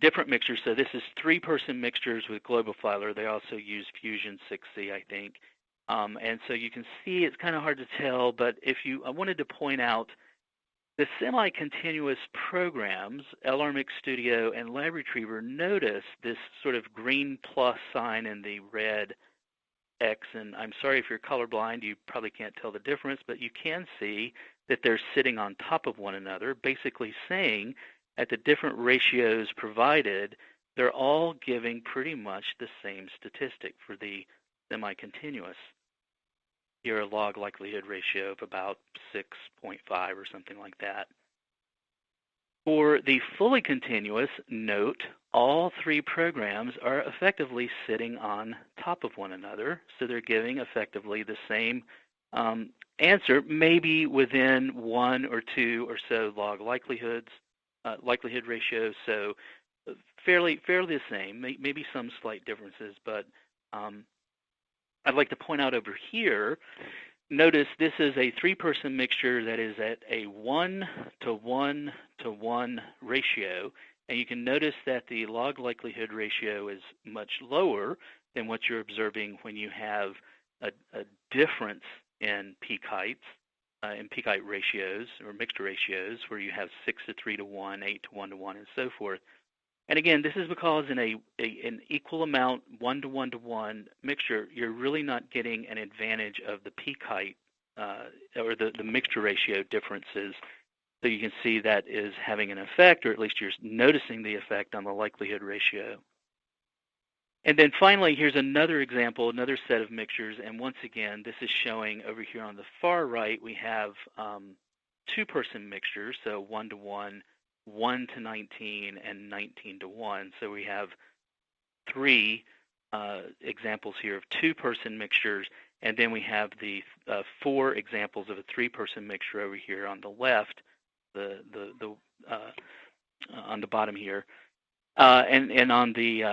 different mixtures. So this is 3-person mixtures with GlobalFiler. They also use Fusion 6C, I think. And so you can see it's kind of hard to tell, but I wanted to point out the semi-continuous programs, LRMix Studio and LabRetriever, notice this sort of green plus sign and the red X. And I'm sorry if you're colorblind, you probably can't tell the difference, but you can see that they're sitting on top of one another, basically saying at the different ratios provided, they're all giving pretty much the same statistic for the semi-continuous. Here, a log likelihood ratio of about 6.5 or something like that. For the fully continuous, note all 3 programs are effectively sitting on top of one another, so they're giving effectively the same answer, maybe within 1 or 2 or so log likelihood ratios, so fairly the same, maybe some slight differences, but I'd like to point out over here, notice this is a 3-person mixture that is at a 1-to-1-to-1 ratio, and you can notice that the log likelihood ratio is much lower than what you're observing when you have a difference in peak heights, in peak height ratios or mixture ratios, where you have 6-to-3-to-1, 8-to-1-to-1, and so forth. And again, this is because in an equal amount, 1-to-1-to-1 mixture, you're really not getting an advantage of the peak height or the mixture ratio differences. So you can see that is having an effect, or at least you're noticing the effect on the likelihood ratio. And then finally, here's another example, another set of mixtures. And once again, this is showing over here on the far right, we have 2-person mixtures, so 1-to-1, 1-to-19, and 19-to-1. So we have 3 examples here of 2-person mixtures, and then we have the 4 examples of a 3-person mixture over here on the left, on the bottom here. And on the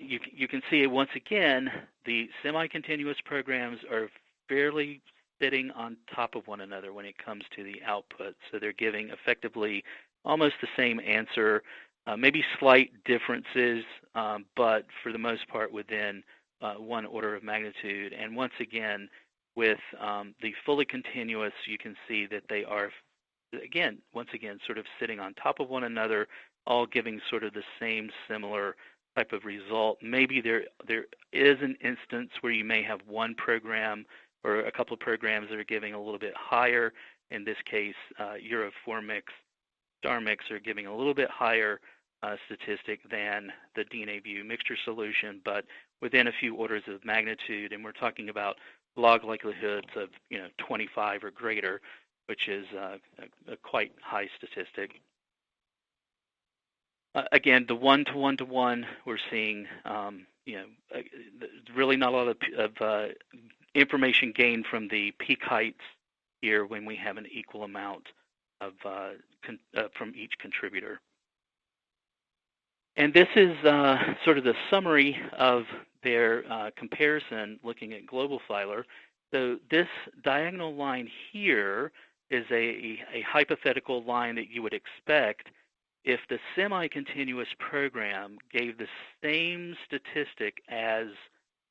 you can see once again the semi-continuous programs are fairly sitting on top of one another when it comes to the output. So they're giving effectively almost the same answer, maybe slight differences, but for the most part within 1 order of magnitude. And once again, with the fully continuous, you can see that they are, once again, sort of sitting on top of one another, all giving sort of the same similar type of result. Maybe there is an instance where you may have one program or a couple of programs that are giving a little bit higher. In this case, Euro 4 mix, star mix are giving a little bit higher statistic than the DNA View mixture solution, but within a few orders of magnitude, and we're talking about log likelihoods of 25 or greater, which is a quite high statistic. Again, the 1-to-1-to-1, we're seeing really not a lot of information gained from the peak heights here when we have an equal amount of from each contributor. And this is sort of the summary of their comparison looking at global Filer. So this diagonal line here is a hypothetical line that you would expect if the semi-continuous program gave the same statistic as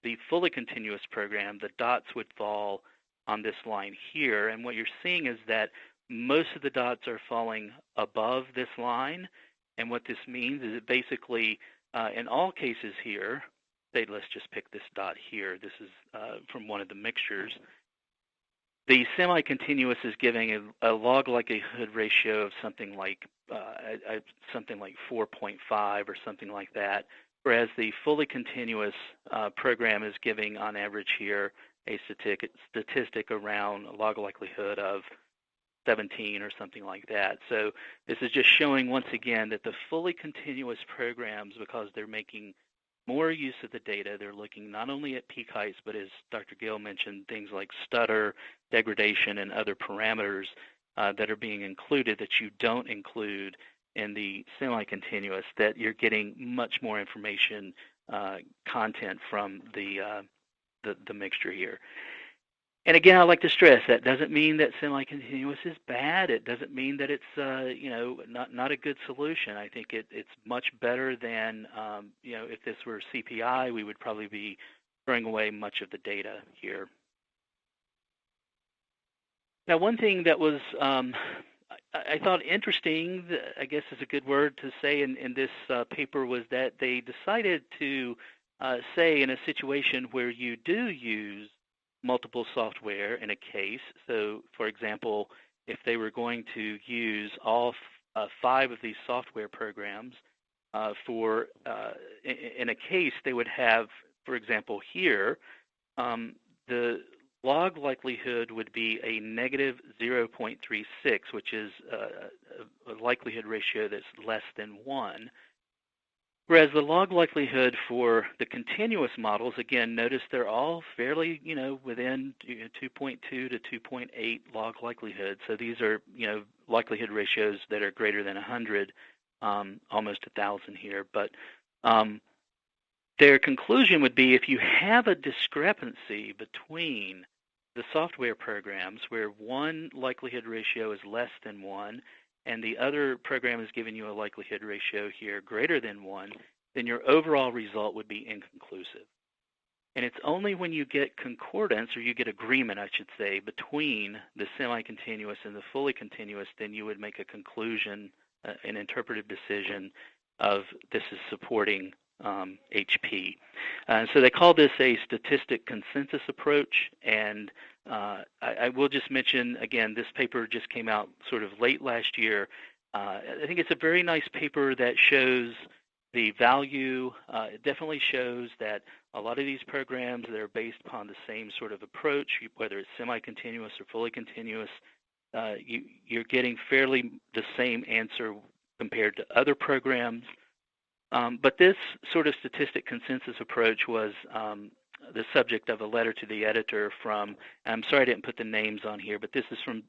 the fully continuous program. The dots would fall on this line here, and what you're seeing is that most of the dots are falling above this line, and what this means is it basically, in all cases here, let's just pick this dot here. This is from one of the mixtures. The semi-continuous is giving a log likelihood ratio of something like 4.5 or something like that, whereas the fully continuous program is giving on average here a statistic around a log likelihood of 17 or something like that. So this is just showing once again that the fully continuous programs, because they're making more use of the data, they're looking not only at peak heights, but as Dr. Gill mentioned, things like stutter, degradation, and other parameters that are being included that you don't include in the semi-continuous, that you're getting much more information content from the mixture here. And again, I like to stress that doesn't mean that semi-continuous is bad. It doesn't mean that it's not a good solution. I think it's much better than if this were CPI, we would probably be throwing away much of the data here. Now, one thing that was I thought interesting, I guess is a good word to say in this paper, was that they decided to say in a situation where you do use multiple software in a case. So, for example, if they were going to use all 5 of these software programs in a case, they would have, for example, here, the log likelihood would be a negative 0.36, which is a likelihood ratio that's less than 1. Whereas the log likelihood for the continuous models, again, notice they're all fairly, within 2.2 to 2.8 log likelihood. So these are, likelihood ratios that are greater than 100, almost 1,000 here. But their conclusion would be if you have a discrepancy between the software programs where one likelihood ratio is less than 1 and the other program is giving you a likelihood ratio here greater than 1, then your overall result would be inconclusive. And it's only when you get concordance, or you get agreement, I should say, between the semi-continuous and the fully continuous, then you would make a conclusion, an interpretive decision of this is supporting HP. So they call this a statistic consensus approach, and I will just mention, again, this paper just came out sort of late last year. I think it's a very nice paper that shows the value. It definitely shows that a lot of these programs that are based upon the same sort of approach, whether it's semi-continuous or fully continuous, you're getting fairly the same answer compared to other programs. But this sort of statistic consensus approach was the subject of a letter to the editor from, I'm sorry I didn't put the names on here, but this is from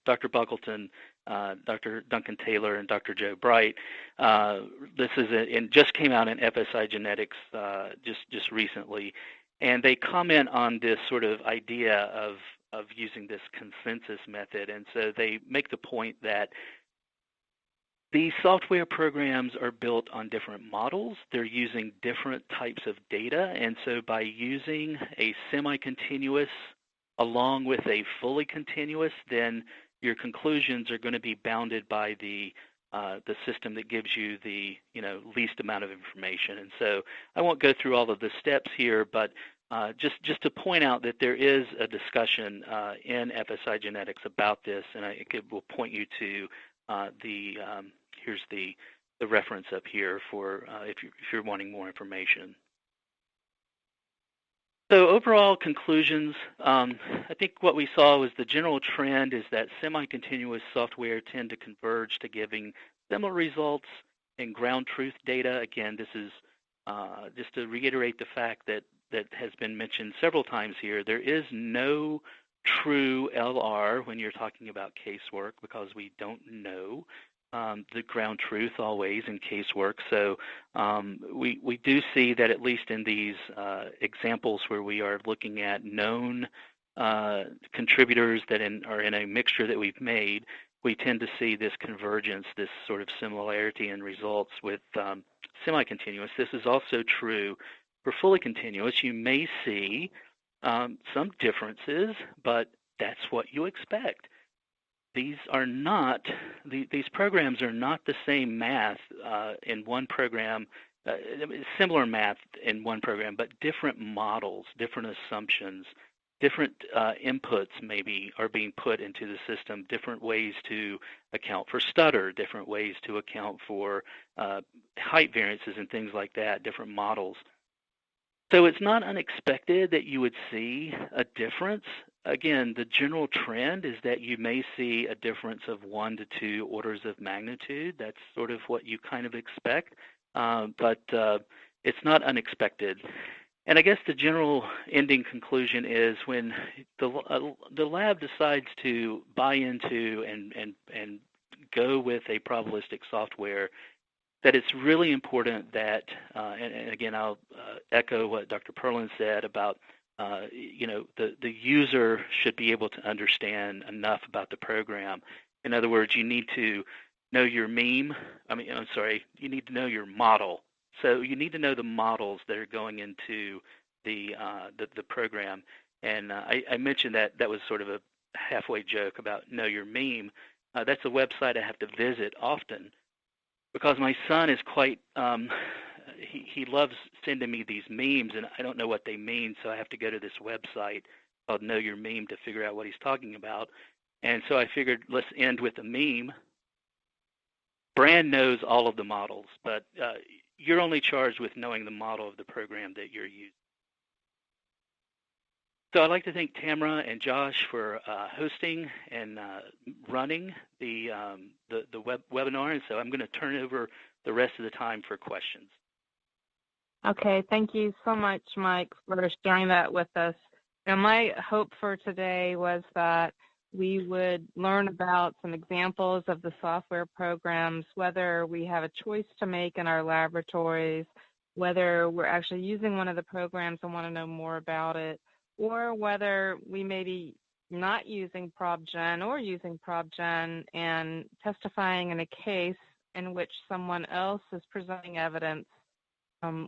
Dr. Buckleton, Dr. Duncan Taylor, and Dr. Joe Bright. This is just came out in FSI Genetics just recently, and they comment on this sort of idea of using this consensus method, and so they make the point that these software programs are built on different models. They're using different types of data, and so by using a semi-continuous along with a fully continuous, then your conclusions are going to be bounded by the the system that gives you the least amount of information. And so I won't go through all of the steps here, but just to point out that there is a discussion in FSI genetics about this, and it will point you to here's the reference up here for if you're wanting more information. So overall conclusions, I think what we saw was the general trend is that semi-continuous software tend to converge to giving similar results in ground truth data. Again, this is just to reiterate the fact that has been mentioned several times here. There is no true LR when you're talking about casework because we don't know the ground truth always in casework. So we do see that at least in these examples where we are looking at known contributors that are in a mixture that we've made, we tend to see this convergence, this sort of similarity in results with semi-continuous. This is also true for fully continuous. You may see some differences, but that's what you expect. These programs are not the same math in one program, similar math in one program, but different models, different assumptions, different inputs maybe are being put into the system, different ways to account for stutter, different ways to account for height variances and things like that, different models. So it's not unexpected that you would see a difference. Again, the general trend is that you may see a difference of 1 to 2 orders of magnitude. That's sort of what you kind of expect, but it's not unexpected. And I guess the general ending conclusion is when the lab decides to buy into and go with a probabilistic software, that it's really important that, and again, I'll echo what Dr. Perlin said about, the user should be able to understand enough about the program. In other words, you need to know your you need to know your model. So you need to know the models that are going into the program. And I mentioned that was sort of a halfway joke about know your meme. That's a website I have to visit often because my son is quite, he loves sending me these memes, and I don't know what they mean, so I have to go to this website called Know Your Meme to figure out what he's talking about. And so I figured let's end with a meme. Brand knows all of the models, but you're only charged with knowing the model of the program that you're using. So I'd like to thank Tamara and Josh for hosting and running the webinar, and so I'm going to turn over the rest of the time for questions. Okay, thank you so much, Mike, for sharing that with us. And my hope for today was that we would learn about some examples of the software programs, whether we have a choice to make in our laboratories, whether we're actually using one of the programs and want to know more about it, or whether we may be not using ProbGen or using ProbGen and testifying in a case in which someone else is presenting evidence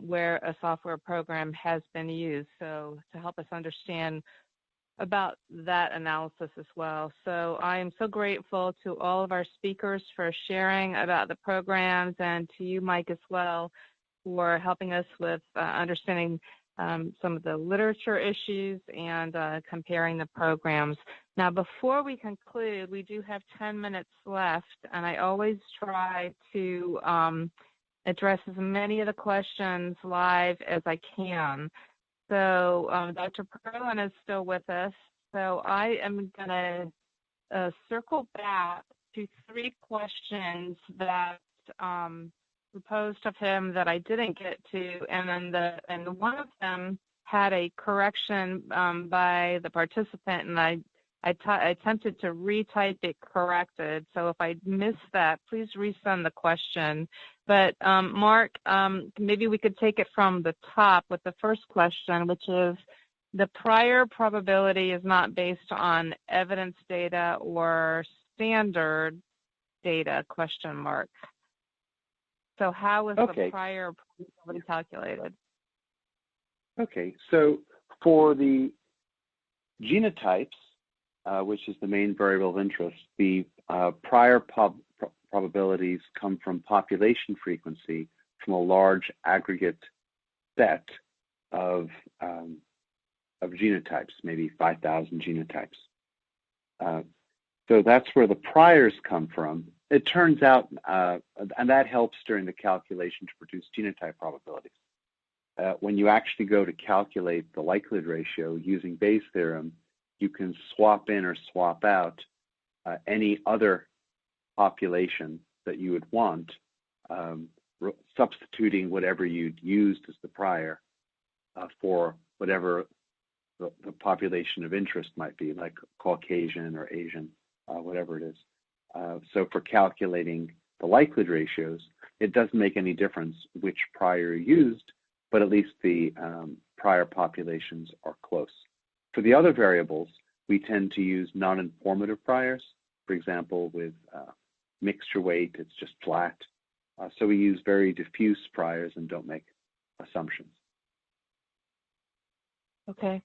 where a software program has been used. So to help us understand about that analysis as well. So I am so grateful to all of our speakers for sharing about the programs, and to you, Mike, as well, for helping us with understanding some of the literature issues and comparing the programs. Now, before we conclude, we do have 10 minutes left, and I always try to address as many of the questions live as I can. So Dr. Perlin is still with us, so I am going to circle back to 3 questions that were posed of him that I didn't get to, and then one of them had a correction by the participant, and I attempted to retype it corrected. So if I missed that, please resend the question. But Mark, maybe we could take it from the top with the first question, which is the prior probability is not based on evidence data or standard data, question mark. So how is the prior probability calculated? Okay, so for the genotypes, which is the main variable of interest, the prior probabilities come from population frequency from a large aggregate set of genotypes, maybe 5,000 genotypes. So that's where the priors come from. It turns out, and that helps during the calculation to produce genotype probabilities. When you actually go to calculate the likelihood ratio using Bayes' theorem, you can swap in or swap out any other population that you would want, substituting whatever you'd used as the prior for whatever the population of interest might be, like Caucasian or Asian, whatever it is. So for calculating the likelihood ratios, it doesn't make any difference which prior you used, but at least the prior populations are close. For the other variables, we tend to use non-informative priors. For example, with mixture weight, it's just flat. So we use very diffuse priors and don't make assumptions. Okay.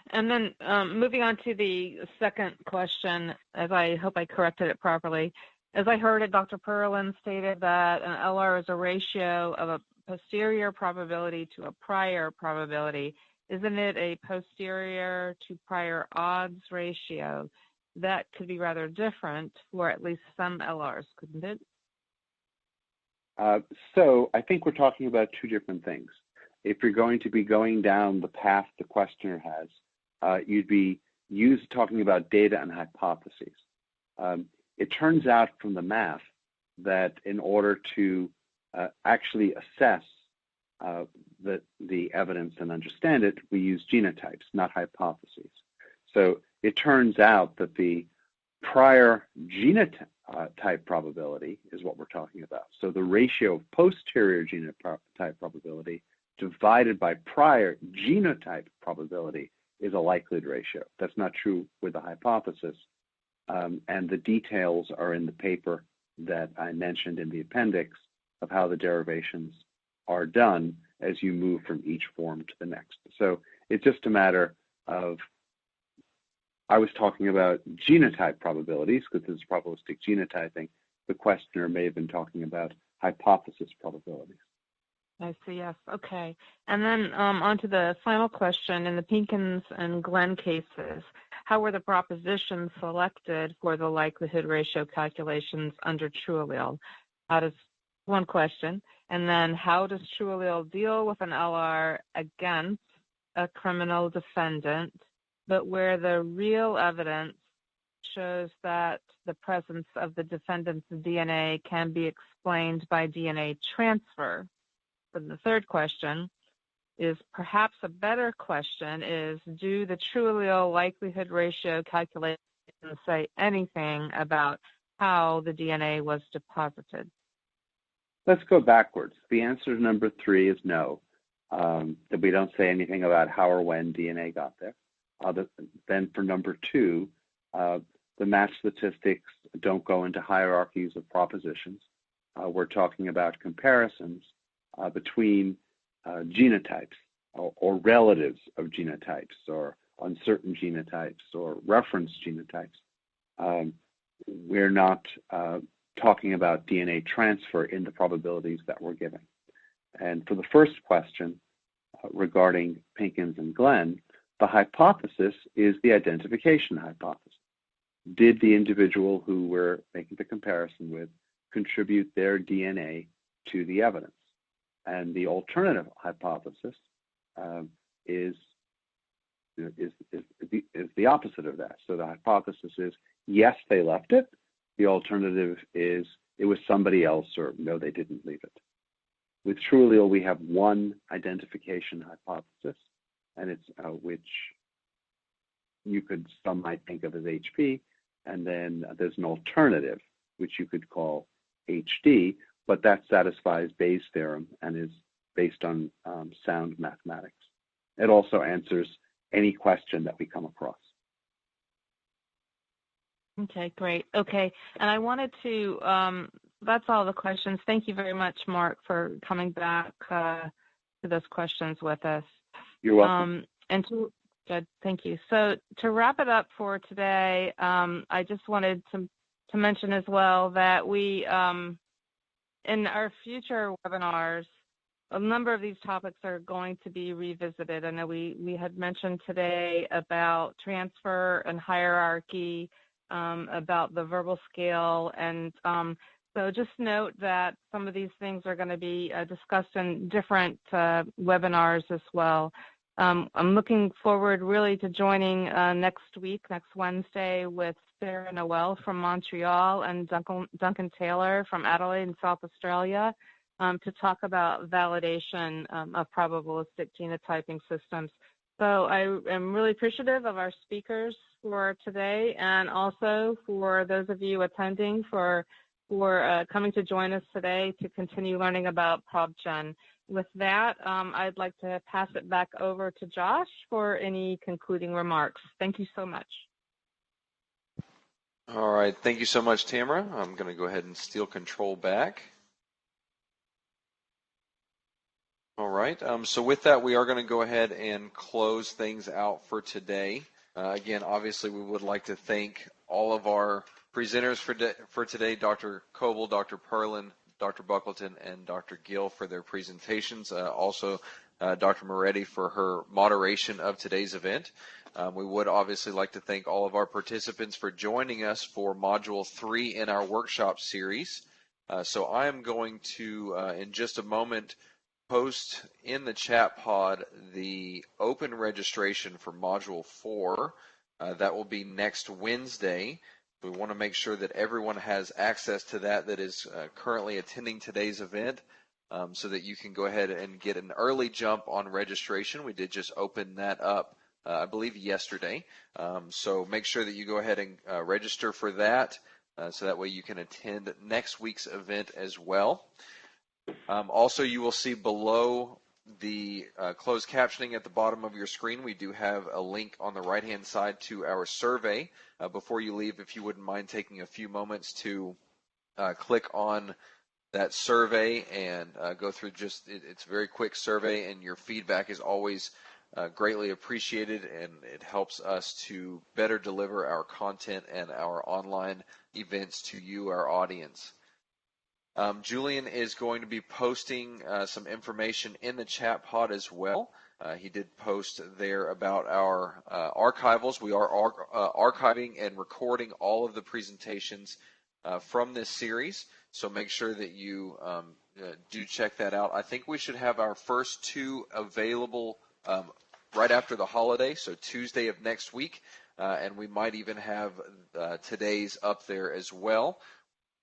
And then moving on to the second question, as I hope I corrected it properly. As I heard it, Dr. Perlin stated that an LR is a ratio of a posterior probability to a prior probability. Isn't it a posterior to prior odds ratio? That could be rather different for at least some LRs, couldn't it? So I think we're talking about two different things. If you're going to be going down the path the questioner has, you'd be talking about data and hypotheses. It turns out from the math that in order to actually assess the evidence and understand it, we use genotypes, not hypotheses. So it turns out that the prior genotype probability is what we're talking about. So the ratio of posterior genotype probability divided by prior genotype probability is a likelihood ratio. That's not true with the hypothesis. And the details are in the paper that I mentioned in the appendix of how the derivations are done as you move from each form to the next. So it's just a matter of, I was talking about genotype probabilities because this is probabilistic genotyping. The questioner may have been talking about hypothesis probabilities. I see, yes. Okay. And then on to the final question. In the Pinkins and Glenn cases, how were the propositions selected for the likelihood ratio calculations under true allele? One question. And then how does true allele deal with an LR against a criminal defendant, but where the real evidence shows that the presence of the defendant's DNA can be explained by DNA transfer? And the third question is perhaps a better question is, do the true allele likelihood ratio calculations say anything about how the DNA was deposited? Let's go backwards. The answer to number 3 is no. That we don't say anything about how or when DNA got there. Then for number 2, the match statistics don't go into hierarchies of propositions. We're talking about comparisons between genotypes or relatives of genotypes or uncertain genotypes or reference genotypes. We're not talking about DNA transfer in the probabilities that we're giving. And for the first question regarding Pinkins and Glenn, the hypothesis is the identification hypothesis. Did the individual who we're making the comparison with contribute their DNA to the evidence? And the alternative hypothesis is the opposite of that. So the hypothesis is, yes, they left it. The alternative is it was somebody else, or no, they didn't leave it. With true allele, we have one identification hypothesis, and it's which some might think of as HP, and then there's an alternative, which you could call HD, but that satisfies Bayes' theorem and is based on sound mathematics. It also answers any question that we come across. Okay, great. Okay, and I wanted to, that's all the questions. Thank you very much, Mark, for coming back to those questions with us. You're welcome. Good, thank you. So to wrap it up for today, I just wanted to to mention as well that we, in our future webinars, a number of these topics are going to be revisited. I know we had mentioned today about transfer and hierarchy, about the verbal scale, and so just note that some of these things are going to be discussed in different webinars as well. I'm looking forward really to joining next week, next Wednesday, with Sarah Noel from Montreal and Duncan Taylor from Adelaide in South Australia to talk about validation of probabilistic genotyping systems. So I am really appreciative of our speakers for today, and also for those of you attending for coming to join us today to continue learning about ProbGen. With that, I'd like to pass it back over to Josh for any concluding remarks. Thank you so much. All right, thank you so much, Tamara. I'm going to go ahead and steal control back. All right, so with that, we are going to go ahead and close things out for today. Again, obviously, we would like to thank all of our presenters for today, Dr. Coble, Dr. Perlin, Dr. Buckleton, and Dr. Gill for their presentations. Also, Dr. Moretti for her moderation of today's event. We would obviously like to thank all of our participants for joining us for Module 3 in our workshop series. So I am going to, in just a moment, post in the chat pod the open registration for Module 4. That will be next Wednesday. We want to make sure that everyone has access to that is currently attending today's event, so that you can go ahead and get an early jump on registration. We did just open that up, I believe, yesterday. So make sure that you go ahead and register for that, so that way you can attend next week's event as well. Also, you will see below the closed captioning at the bottom of your screen, we do have a link on the right-hand side to our survey. Before you leave, if you wouldn't mind taking a few moments to click on that survey and go through it's a very quick survey, and your feedback is always greatly appreciated, and it helps us to better deliver our content and our online events to you, our audience. Julian is going to be posting some information in the chat pod as well. He did post there about our archivals. We are archiving and recording all of the presentations from this series, so make sure that you do check that out. I think we should have our first two available right after the holiday, so Tuesday of next week, and we might even have today's up there as well.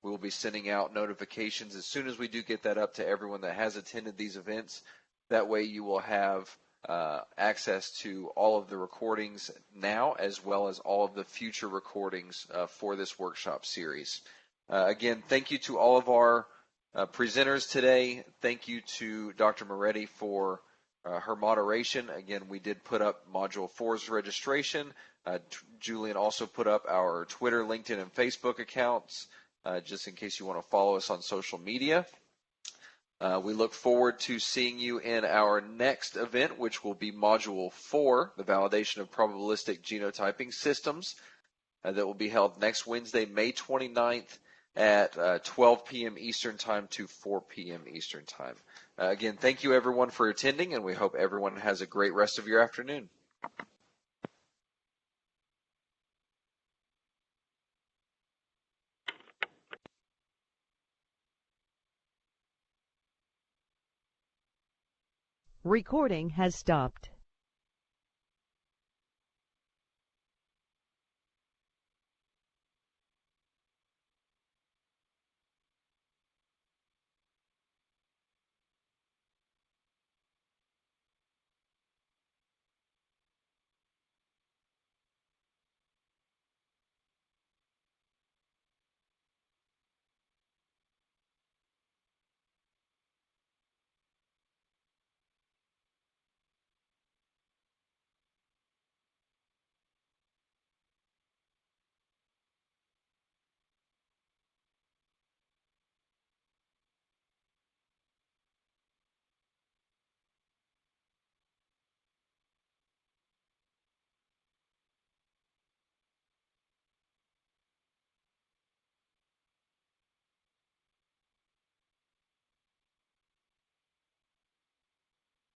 We will be sending out notifications as soon as we do get that up to everyone that has attended these events. That way you will have access to all of the recordings now, as well as all of the future recordings for this workshop series. Again, thank you to all of our presenters today. Thank you to Dr. Moretti for her moderation. Again, we did put up Module 4's registration. Julian also put up our Twitter, LinkedIn, and Facebook accounts, just in case you want to follow us on social media. We look forward to seeing you in our next event, which will be Module 4, the validation of probabilistic genotyping systems, that will be held next Wednesday, May 29th at 12 p.m. Eastern Time to 4 p.m. Eastern Time. Again, thank you everyone for attending, and we hope everyone has a great rest of your afternoon. Recording has stopped.